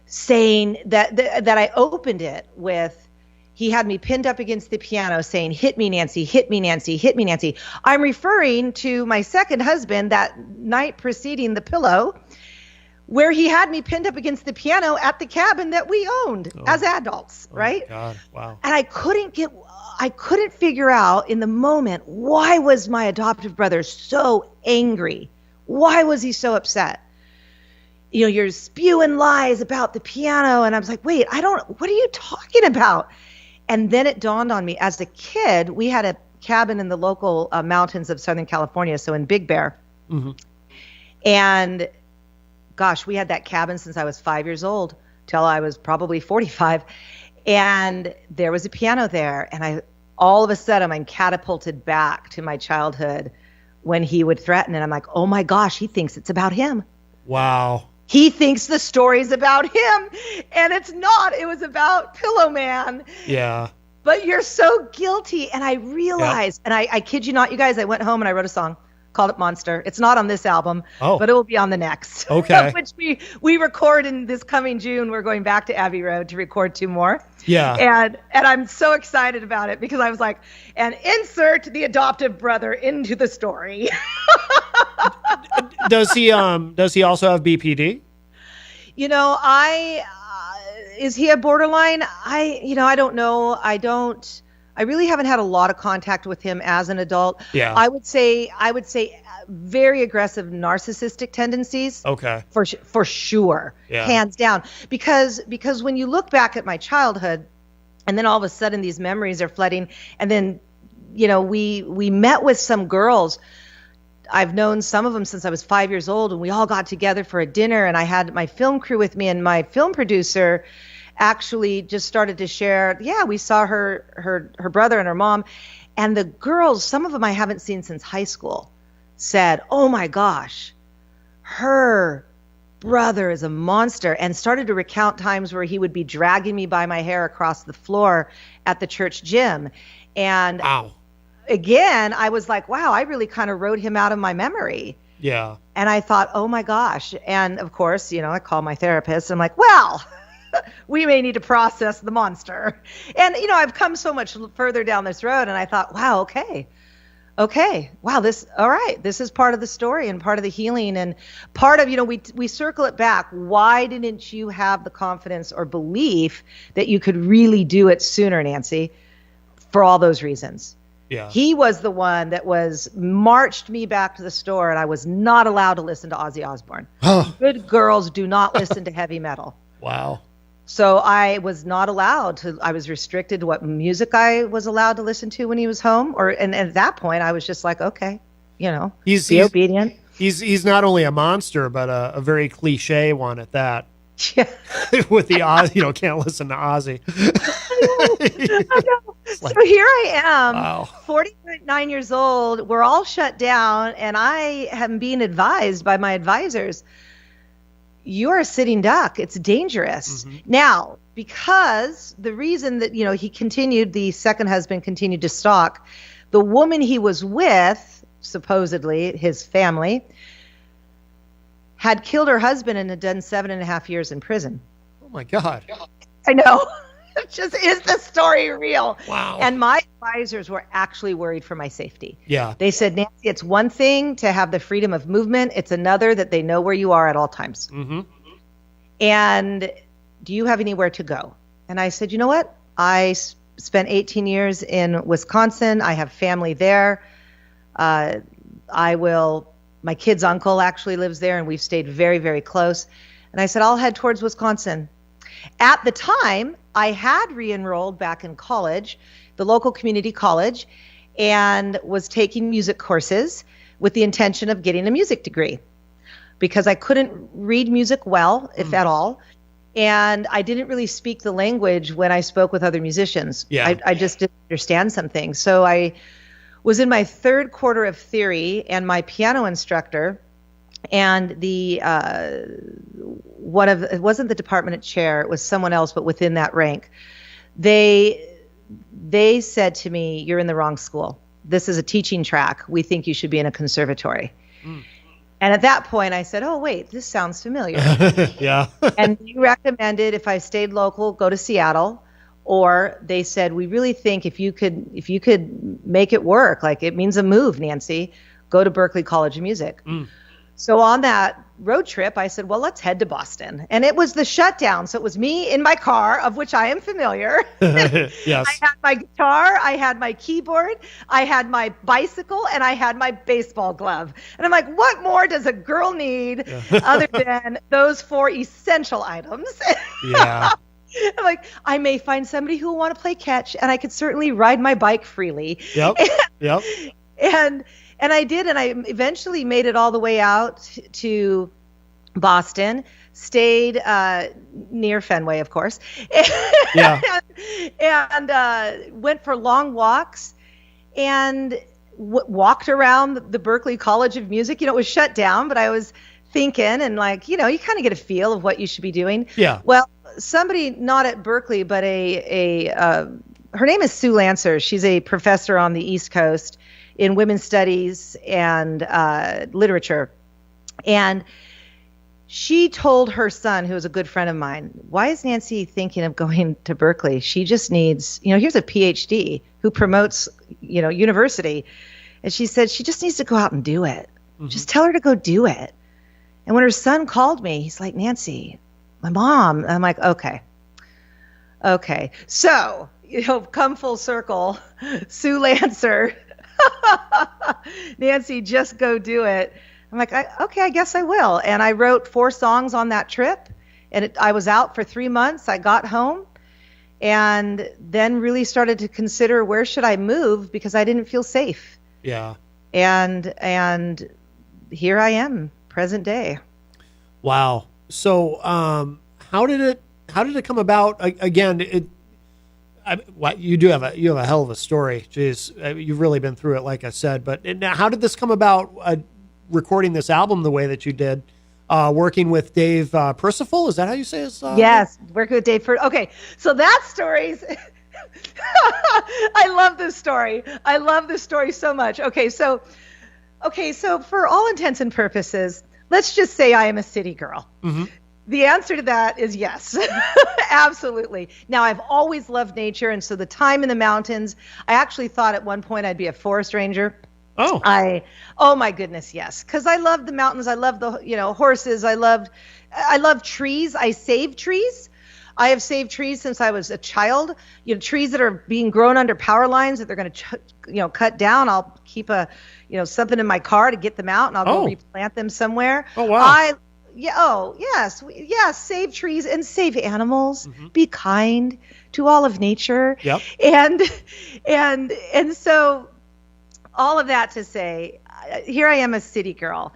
saying that I opened it with, he had me pinned up against the piano saying, "Hit me, Nancy, hit me, Nancy, hit me, Nancy." I'm referring to my second husband that night preceding the pillow, where he had me pinned up against the piano at the cabin that we owned as adults, right? God, wow. And I couldn't figure out in the moment, why was my adoptive brother so angry? Why was he so upset? You know, you're spewing lies about the piano. And I was like, wait, what are you talking about? And then it dawned on me, as a kid, we had a cabin in the local mountains of Southern California, so in Big Bear. Mm-hmm. And gosh, we had that cabin since I was 5 years old till I was probably 45. And there was a piano there. And all of a sudden, I'm catapulted back to my childhood when he would threaten. And I'm like, oh my gosh, he thinks it's about him. Wow. He thinks the story's about him. And it's not. It was about Pillow Man. Yeah. But you're so guilty. And I realized, and I kid you not, you guys, I went home and I wrote a song. Called it Monster. It's not on this album, but it will be on the next. Okay. Which we record in this coming June. We're going back to Abbey Road to record 2 more. Yeah. And I'm so excited about it because I was like, and insert the adoptive brother into the story. Does he also have BPD? You know, is he a borderline? I don't know. I really haven't had a lot of contact with him as an adult. Yeah. I would say very aggressive narcissistic tendencies. Okay. For sure. Yeah. Hands down. Because when you look back at my childhood, and then all of a sudden these memories are flooding, and then, you know, we met with some girls. I've known some of them since I was 5 years old, and we all got together for a dinner, and I had my film crew with me, and my film producer actually just started to share, we saw her brother and her mom, and the girls, some of them I haven't seen since high school, said, oh my gosh, her brother is a monster, and started to recount times where he would be dragging me by my hair across the floor at the church gym. And wow. Again, I was like, wow, I really kind of wrote him out of my memory. Yeah. And I thought, oh my gosh. And of course, I call my therapist. I'm like, well, we may need to process the monster. And, I've come so much further down this road, and I thought, wow, okay. Wow, all right. This is part of the story and part of the healing, and part of, we circle it back. Why didn't you have the confidence or belief that you could really do it sooner, Nancy? For all those reasons. Yeah. He was the one that marched me back to the store, and I was not allowed to listen to Ozzy Osbourne. Good girls do not listen to heavy metal. Wow. So I was not allowed to. I was restricted to what music I was allowed to listen to when he was home. And at that point, I was just like, okay, he's obedient. He's not only a monster, but a very cliche one at that. Yeah. With the Ozzy, can't listen to Ozzy. I know. So here I am, wow. 49 years old. We're all shut down, and I am being advised by my advisors, you are a sitting duck. It's dangerous. Mm-hmm. Now, because the reason that, the second husband continued to stalk, the woman he was with, supposedly his family, had killed her husband and had done 7.5 years in prison. Oh my God. I know. Just, is the story real? Wow. And my advisors were actually worried for my safety. Yeah. They said, Nancy, it's one thing to have the freedom of movement. It's another that they know where you are at all times. Mm-hmm. And do you have anywhere to go? And I said, you know what? I spent 18 years in Wisconsin. I have family there. My kid's uncle actually lives there, and we've stayed very, very close. And I said, I'll head towards Wisconsin. At the time, I had re-enrolled back in college, the local community college, and was taking music courses with the intention of getting a music degree because I couldn't read music well, if at all. And I didn't really speak the language when I spoke with other musicians. Yeah. I just didn't understand some things. So I was in my third quarter of theory, and my piano instructor and it wasn't the department chair, it was someone else, but within that rank, they said to me, you're in the wrong school. This is a teaching track. We think you should be in a conservatory. And at that point I said, oh wait, this sounds familiar. Yeah. And you recommended if I stayed local, go to Seattle. Or they said, we really think if you could make it work, like it means a move, Nancy, go to Berklee College of Music. So on that road trip, I said, well, let's head to Boston. And it was the shutdown. So it was me in my car, of which I am familiar. Yes. I had my guitar, I had my keyboard, I had my bicycle, and I had my baseball glove. And I'm like, what more does a girl need other than those 4 essential items? Yeah. I'm like, I may find somebody who will want to play catch, and I could certainly ride my bike freely. Yep. Yep. And I did, and I eventually made it all the way out to Boston, stayed near Fenway, of course, Yeah. and went for long walks and walked around the Berklee College of Music. It was shut down, but I was thinking, and you kind of get a feel of what you should be doing. Yeah. Well, somebody not at Berklee, but her name is Sue Lancer. She's a professor on the East Coast in women's studies and literature. And she told her son, who was a good friend of mine, why is Nancy thinking of going to Berklee? She just needs, here's a PhD who promotes, university. And she said, she just needs to go out and do it. Mm-hmm. Just tell her to go do it. And when her son called me, he's like, Nancy, my mom. I'm like, okay. So, come full circle, Sue Lancer, Nancy, just go do it. I'm like, okay, I guess I will. And I wrote 4 songs on that trip, and I was out for 3 months. I got home and then really started to consider where should I move because I didn't feel safe. Yeah. And here I am, present day. Wow. So, how did it come about? Again, you have a hell of a story. Jeez, you've really been through it, like I said. But now, how did this come about? Recording this album the way that you did, working with Dave Percival. Is that how you say his? Yes, working with Dave. Okay, so that story's I love this story. I love this story so much. Okay, so for all intents and purposes, let's just say I am a city girl. Mm-hmm. The answer to that is yes, absolutely. Now, I've always loved nature, and so the time in the mountains, I actually thought at one point I'd be a forest ranger. Oh my goodness, yes, because I love the mountains. I love the horses. I love trees. I save trees. I have saved trees since I was a child. Trees that are being grown under power lines that they're going to cut down. I'll keep something in my car to get them out, and I'll go replant them somewhere. Oh wow. Yes, save trees and save animals. Mm-hmm. Be kind to all of nature. Yep. And so all of that to say, here I am, a city girl.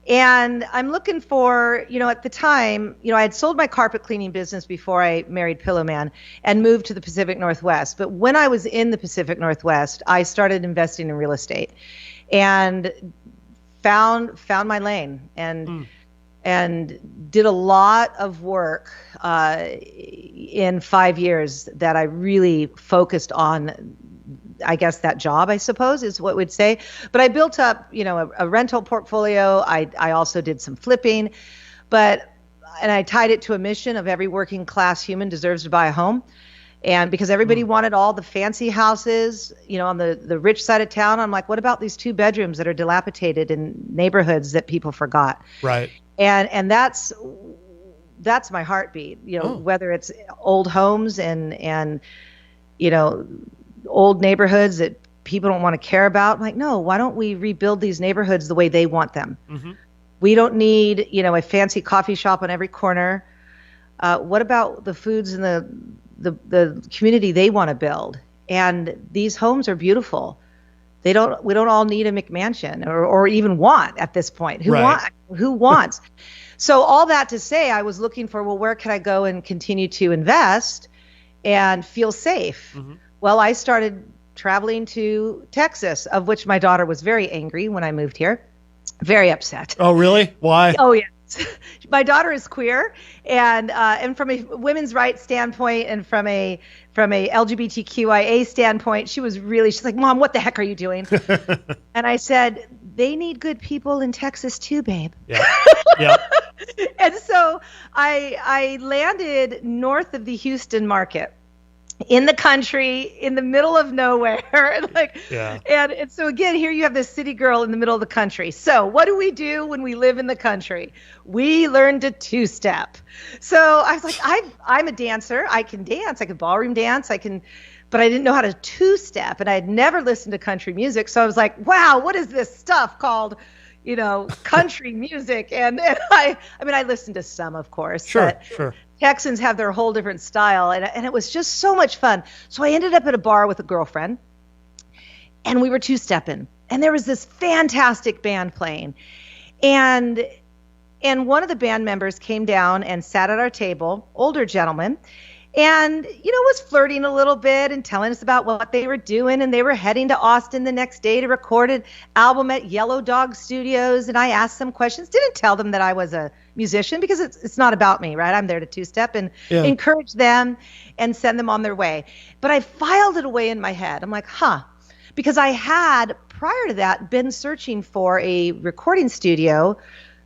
And I'm looking for, at the time, I had sold my carpet cleaning business before I married Pillow Man and moved to the Pacific Northwest. But when I was in the Pacific Northwest, I started investing in real estate and found my lane and did a lot of work in 5 years that I really focused on. I guess that job, I suppose, is what we'd say. But I built up, a rental portfolio. I also did some flipping, and I tied it to a mission of every working class human deserves to buy a home. And because everybody wanted all the fancy houses, on the rich side of town, I'm like, what about these 2 bedrooms that are dilapidated in neighborhoods that people forgot? Right. And that's my heartbeat, whether it's old homes and old neighborhoods that people don't want to care about. I'm like, no, why don't we rebuild these neighborhoods the way they want them? Mm-hmm. We don't need, a fancy coffee shop on every corner. What about the foods in the community they want to build? And these homes are beautiful. We don't all need a McMansion or even want at this point. Who wants? So all that to say, I was looking for, where can I go and continue to invest and feel safe? Mm-hmm. Well, I started traveling to Texas, of which my daughter was very angry when I moved here, very upset. Oh, really? Why? Oh, yes. My daughter is queer, and from a women's rights standpoint, and from a LGBTQIA standpoint, she's like, Mom, what the heck are you doing? And I said, they need good people in Texas too, babe. Yeah. Yeah. And so I landed north of the Houston market, in the country, in the middle of nowhere. And so again, here you have this city girl in the middle of the country. So what do we do when we live in the country? We learn to two-step. So I was like, I'm a dancer. I can dance. I can ballroom dance. But I didn't know how to two-step, and I had never listened to country music. So I was like, wow, what is this stuff called, country music? And I listened to some, of course. Sure. Texans have their whole different style, and it was just so much fun. So I ended up at a bar with a girlfriend, and we were two-stepping, and there was this fantastic band playing, and one of the band members came down and sat at our table, older gentleman, and was flirting a little bit and telling us about what they were doing, and they were heading to Austin the next day to record an album at Yellow Dog Studios. And I asked some questions, didn't tell them that I was a musician, because it's not about me, right? I'm there to two-step and encourage them and send them on their way. But I filed it away in my head. I'm like, because I had prior to that been searching for a recording studio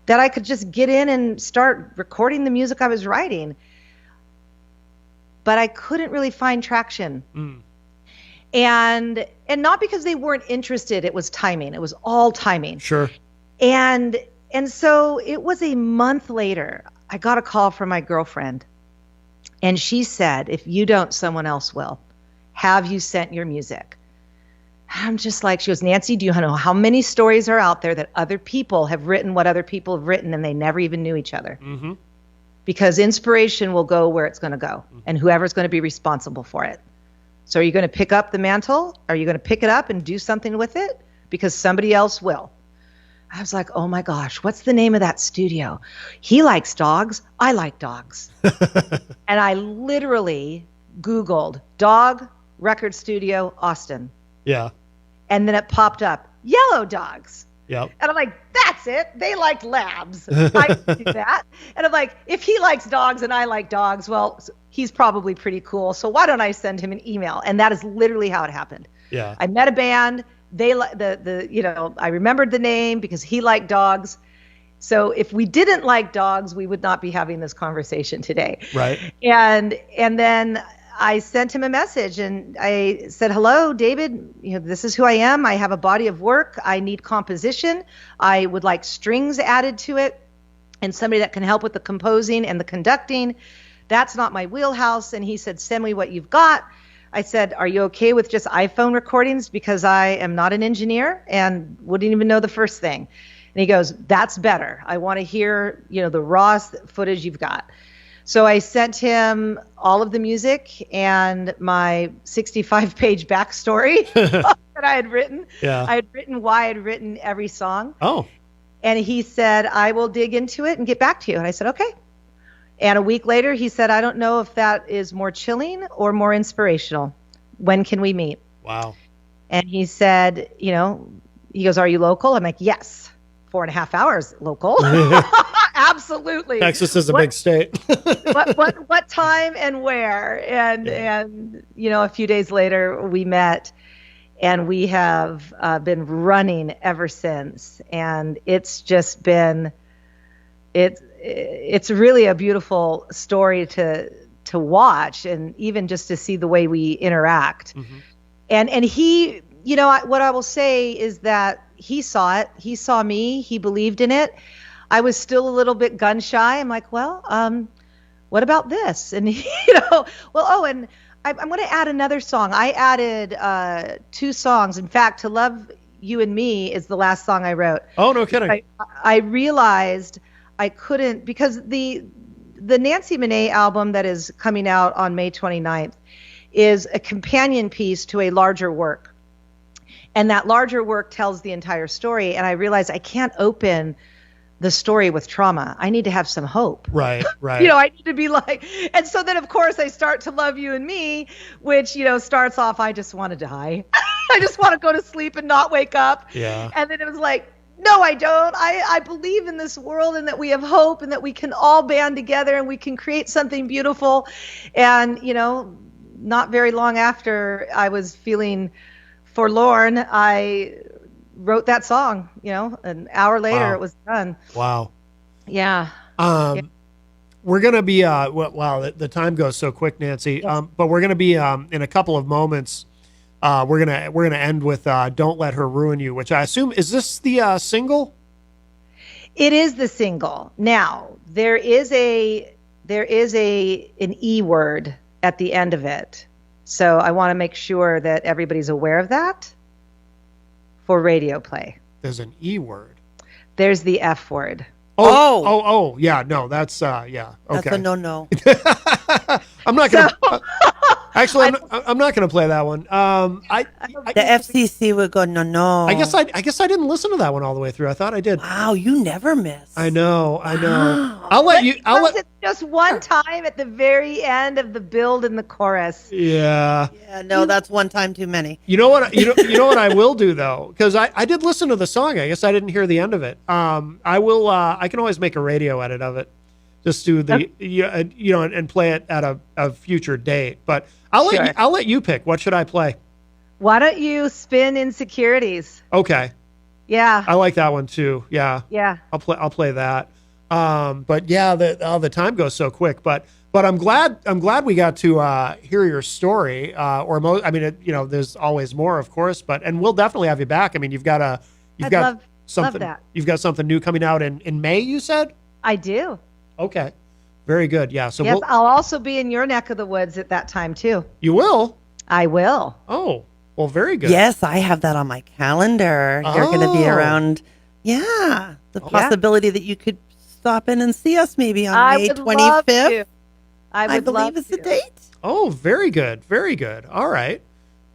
that I could just get in and start recording the music I was writing. But I couldn't really find traction. And not because they weren't interested, it was timing. It was all timing. Sure. And so it was a month later, I got a call from my girlfriend, and she said, if you don't, someone else will. Have you sent your music? I'm just like, she goes, Nancy, do you know how many stories are out there that other people have written what other people have written, and they never even knew each other? Mm-hmm. Because inspiration will go where it's going to go, and whoever's going to be responsible for it. So are you going to pick up the mantle? Are you going to pick it up and do something with it? Because somebody else will. I was like, oh my gosh, what's the name of that studio? He likes dogs. I like dogs. And I literally Googled dog record studio Austin. Yeah. And then it popped up, Yellow Dogs. Yep. And I'm like, that's it. They like labs. I can do that. And I'm like, if he likes dogs and I like dogs, well, he's probably pretty cool. So why don't I send him an email? And that is literally how it happened. Yeah. I met a band. They I remembered the name because he liked dogs. So if we didn't like dogs, we would not be having this conversation today. Right. And then I sent him a message and I said, hello, David, this is who I am. I have a body of work. I need composition. I would like strings added to it and somebody that can help with the composing and the conducting. That's not my wheelhouse. And he said, send me what you've got. I said, are you okay with just iPhone recordings? Because I am not an engineer and wouldn't even know the first thing. And he goes, that's better. I want to hear, the raw footage you've got. So I sent him all of the music and my 65-page backstory that I had written. Yeah. I had written why I had written every song. Oh. And he said, I will dig into it and get back to you. And I said, okay. And a week later, he said, I don't know if that is more chilling or more inspirational. When can we meet? Wow. And he said, he goes, are you local? I'm like, yes. 4.5 hours local. Absolutely. Texas is a big state. what time and where? And a few days later we met and we have been running ever since. And it's just been, it's really a beautiful story to watch and even just to see the way we interact. Mm-hmm. And he, what I will say is that he saw it. He saw me. He believed in it. I was still a little bit gun shy. I'm like, well, what about this? And, and I'm going to add another song. I added 2 songs. In fact, To Love You and Me is the last song I wrote. Oh, no kidding. I realized I couldn't, because the Nancy Manet album that is coming out on May 29th is a companion piece to a larger work. And that larger work tells the entire story. And I realized I can't open the story with trauma. I need to have some hope. Right. I need to be like, and so then of course I start To Love You and Me, which, starts off, I just want to die. I just want to go to sleep and not wake up. Yeah. And then it was like, no, I don't. I believe in this world and that we have hope and that we can all band together and we can create something beautiful. And, not very long after I was feeling forlorn, I wrote that song. An hour later It was done. Wow. Yeah. We're gonna be wow, the time goes so quick, Nancy. Yes. But we're gonna be in a couple of moments. We're gonna end with "Don't Let Her Ruin You," which I assume is this the single. It is the single. Now there is an E word at the end of it. So I want to make sure that everybody's aware of that for radio play. There's an E word. There's the F word. Oh, yeah. No, that's yeah. Okay. That's a no. I'm not gonna. Actually, I'm not gonna play that one. The FCC would go no. I guess I didn't listen to that one all the way through. I thought I did. Wow, you never miss. I know. Wow. I'll let you. Just one time at the very end of the build in the chorus. Yeah. Yeah. No, that's one time too many. You know what? You know what I will do though, because I did listen to the song. I guess I didn't hear the end of it. I will. I can always make a radio edit of it. Just do the and play it at a future date. But I'll let you pick. What should I play? Why don't you spin Insecurities? Okay. Yeah. I like that one too. Yeah. Yeah. I'll play that. But yeah, the time goes so quick. But I'm glad we got to hear your story. There's always more, of course. And we'll definitely have you back. I mean, you've got something. Love that. You've got something new coming out in May. You said. I do. Okay. Very good. Yeah. So yep, I'll also be in your neck of the woods at that time too. You will? I will. Oh, well, very good. Yes, I have that on my calendar. You're going to be around. Yeah. The possibility that you could stop in and see us maybe on May 25th. I believe it's the date. Oh, very good. Very good. All right.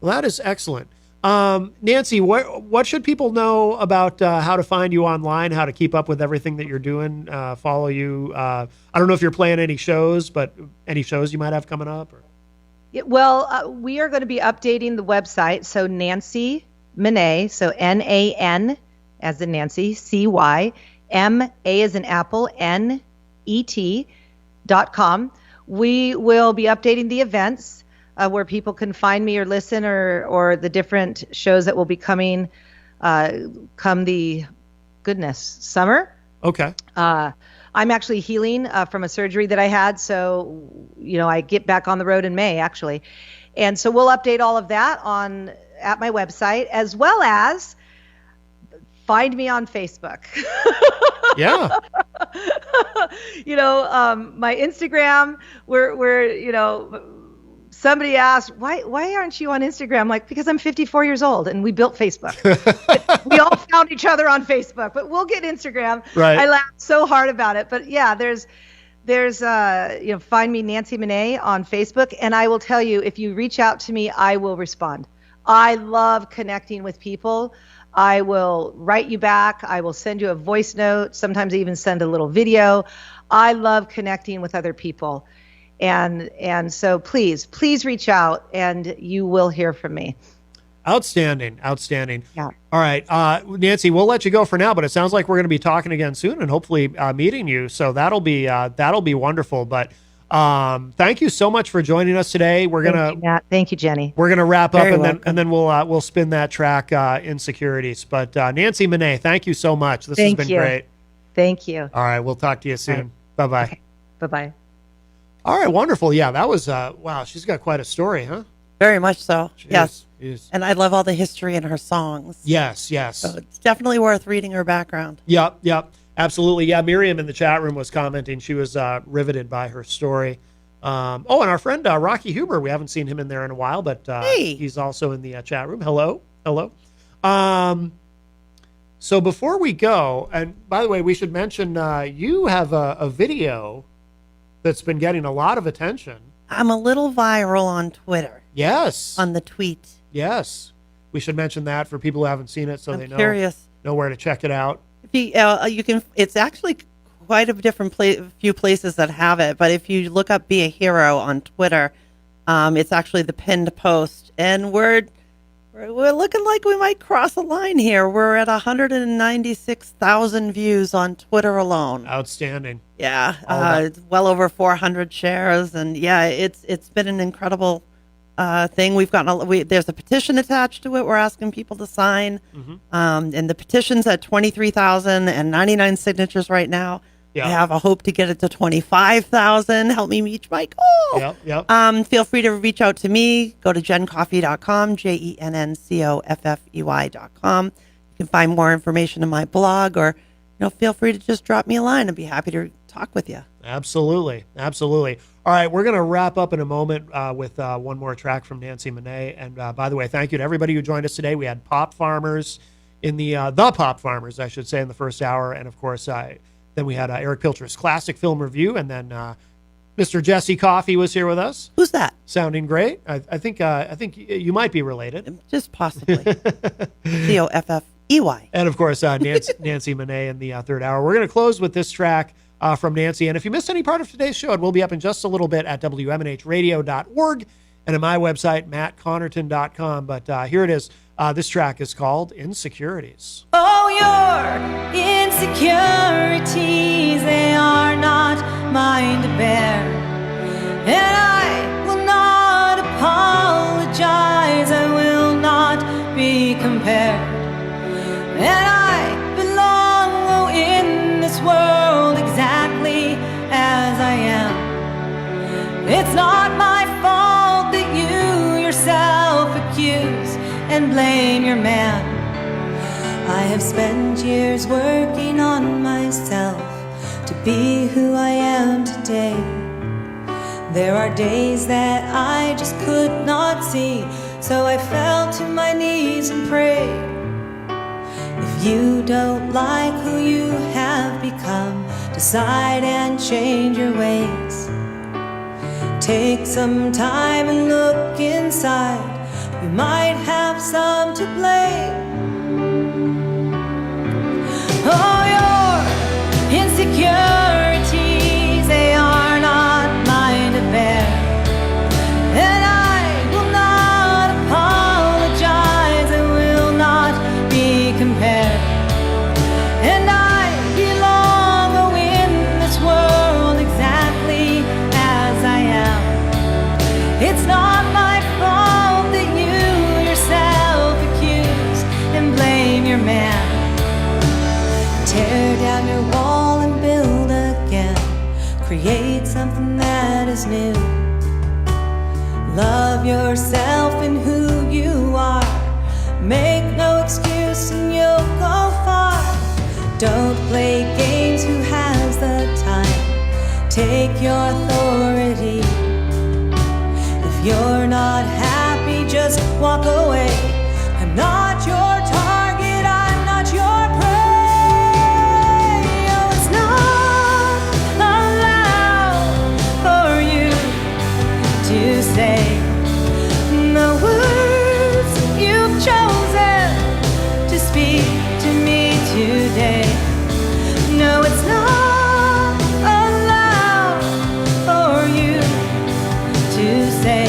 Well, that is excellent. Nancy, what should people know about how to find you online, how to keep up with everything that you're doing, follow you? I don't know if you're playing any shows, but any shows you might have coming up? Or? Well, we are going to be updating the website. So Nancy Manet, so Nan as in Nancy, CY, MA as in Apple, NET.com. we will be updating the events where people can find me or listen, or the different shows that will be coming come the summer. Okay. I'm actually healing from a surgery that I had, so I get back on the road in May actually, and so we'll update all of that at my website, as well as find me on Facebook. Yeah. My Instagram, where somebody asked, why aren't you on Instagram? Like, because I'm 54 years old and we built Facebook. We all found each other on Facebook, but we'll get Instagram. Right. I laughed so hard about it. But yeah, there's find me Nancy Manet on Facebook. And I will tell you, if you reach out to me, I will respond. I love connecting with people. I will write you back. I will send you a voice note. Sometimes I even send a little video. I love connecting with other people. And so please reach out and you will hear from me. Outstanding. Yeah. All right. Nancy, we'll let you go for now, but it sounds like we're going to be talking again soon and hopefully meeting you. So that'll be wonderful. But thank you so much for joining us today. Thank you, Jenny. We're going to wrap Very up welcome. and then we'll spin that track, Insecurities. But Nancy Manet, thank you so much. This Thank has been you. great. Thank you. All right. We'll talk to you soon. Right. Bye-bye. Okay. Bye-bye. All right. Wonderful. Yeah, that was, wow. She's got quite a story, huh? Very much so. Yes. Jeez. And I love all the history in her songs. Yes. So it's definitely worth reading her background. Yep. Absolutely. Yeah. Miriam in the chat room was commenting. She was riveted by her story. And our friend Rocky Huber, we haven't seen him in there in a while, but he's also in the chat room. Hello. So before we go, and by the way, we should mention you have a video that's been getting a lot of attention. I'm a little viral on Twitter. Yes. On the tweet. Yes. We should mention that for people who haven't seen it, so I'm they curious. know where to check it out. You can. It's actually quite a different few places that have it, but if you look up "Be a Hero" on Twitter, it's actually the pinned post, and we're looking like we might cross a line here. We're at 196,000 views on Twitter alone. Outstanding. Yeah, well over 400 shares, and yeah, it's been an incredible thing. We've gotten there's a petition attached to it. We're asking people to sign, and the petition's at 23,099 signatures right now. Yeah. I have a hope to get it to 25,000. Help me reach my goal. Yep. Feel free to reach out to me. Go to JennCoffey.com, JENNCOFFEY.com. You can find more information in my blog, or feel free to just drop me a line. I'd be happy to talk with you. Absolutely. All right, we're going to wrap up in a moment with one more track from Nancy Manet. And by the way, thank you to everybody who joined us today. We had Pop Farmers in the Pop Farmers, I should say, in the first hour, and of course, then we had Erich Pilcher's classic film review, and then Mr. Jesse Coffey was here with us. Who's that? Sounding great. I think you might be related, just possibly. COFFEY. And of course, Nancy Manet in the third hour. We're going to close with this track from Nancy. And if you missed any part of today's show, it will be up in just a little bit at WMNHradio.org and at my website, mattconnarton.com. But here it is. This track is called Insecurities. Oh, your insecurities, they are not mine to bear. And I will not apologize, I will not be compared. And I belong in this world exactly as I am. It's not my fault that you yourself accuse and blame your man. I have spent years working on myself to be who I am today. There are days that I just could not see, so I fell to my knees and prayed. If you don't like who you have become, decide and change your ways. Take some time and look inside. You might have some to blame. Oh, your insecurities, they are not mine to bear. And I will not apologize, I will not be compared. And I belong in this world exactly as I Create something that is new. Love yourself and who you are. Make no excuse and you'll go far. Don't play games, who has the time? Take your authority. If you're not happy, just walk away. I'm not your target, I'm not your prey. Oh, it's not allowed for you to say the words you've chosen to speak to me today. No, it's not allowed for you to say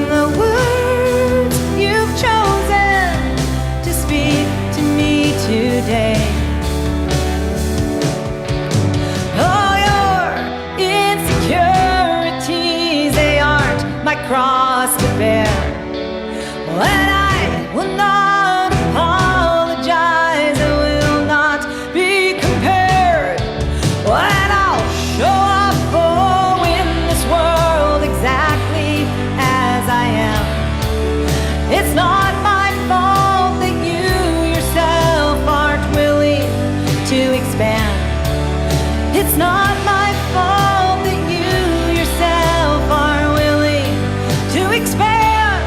the words you've chosen to speak to me today. Oh, your insecurities, they aren't my cross to bear. And I will not apologize, I will not be compared. And I'll show up in this world exactly as I am. It's not my fault that you yourself aren't willing to expand. It's not my fault that you yourself aren't willing to expand.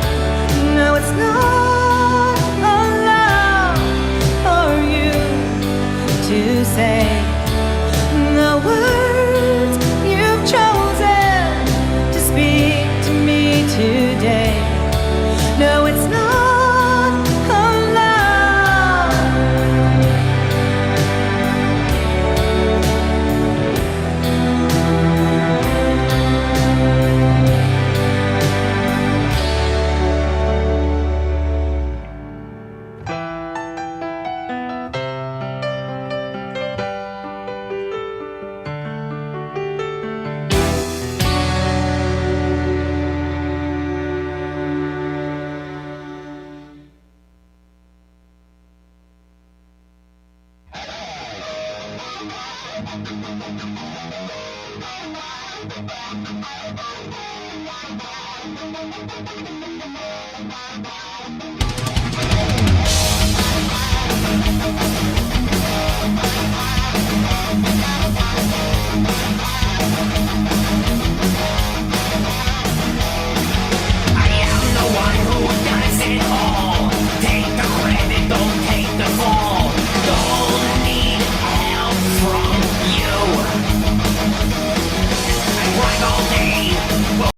No, it's not allowed for you to say the words you've chosen to speak to me today. No, it's not allowed.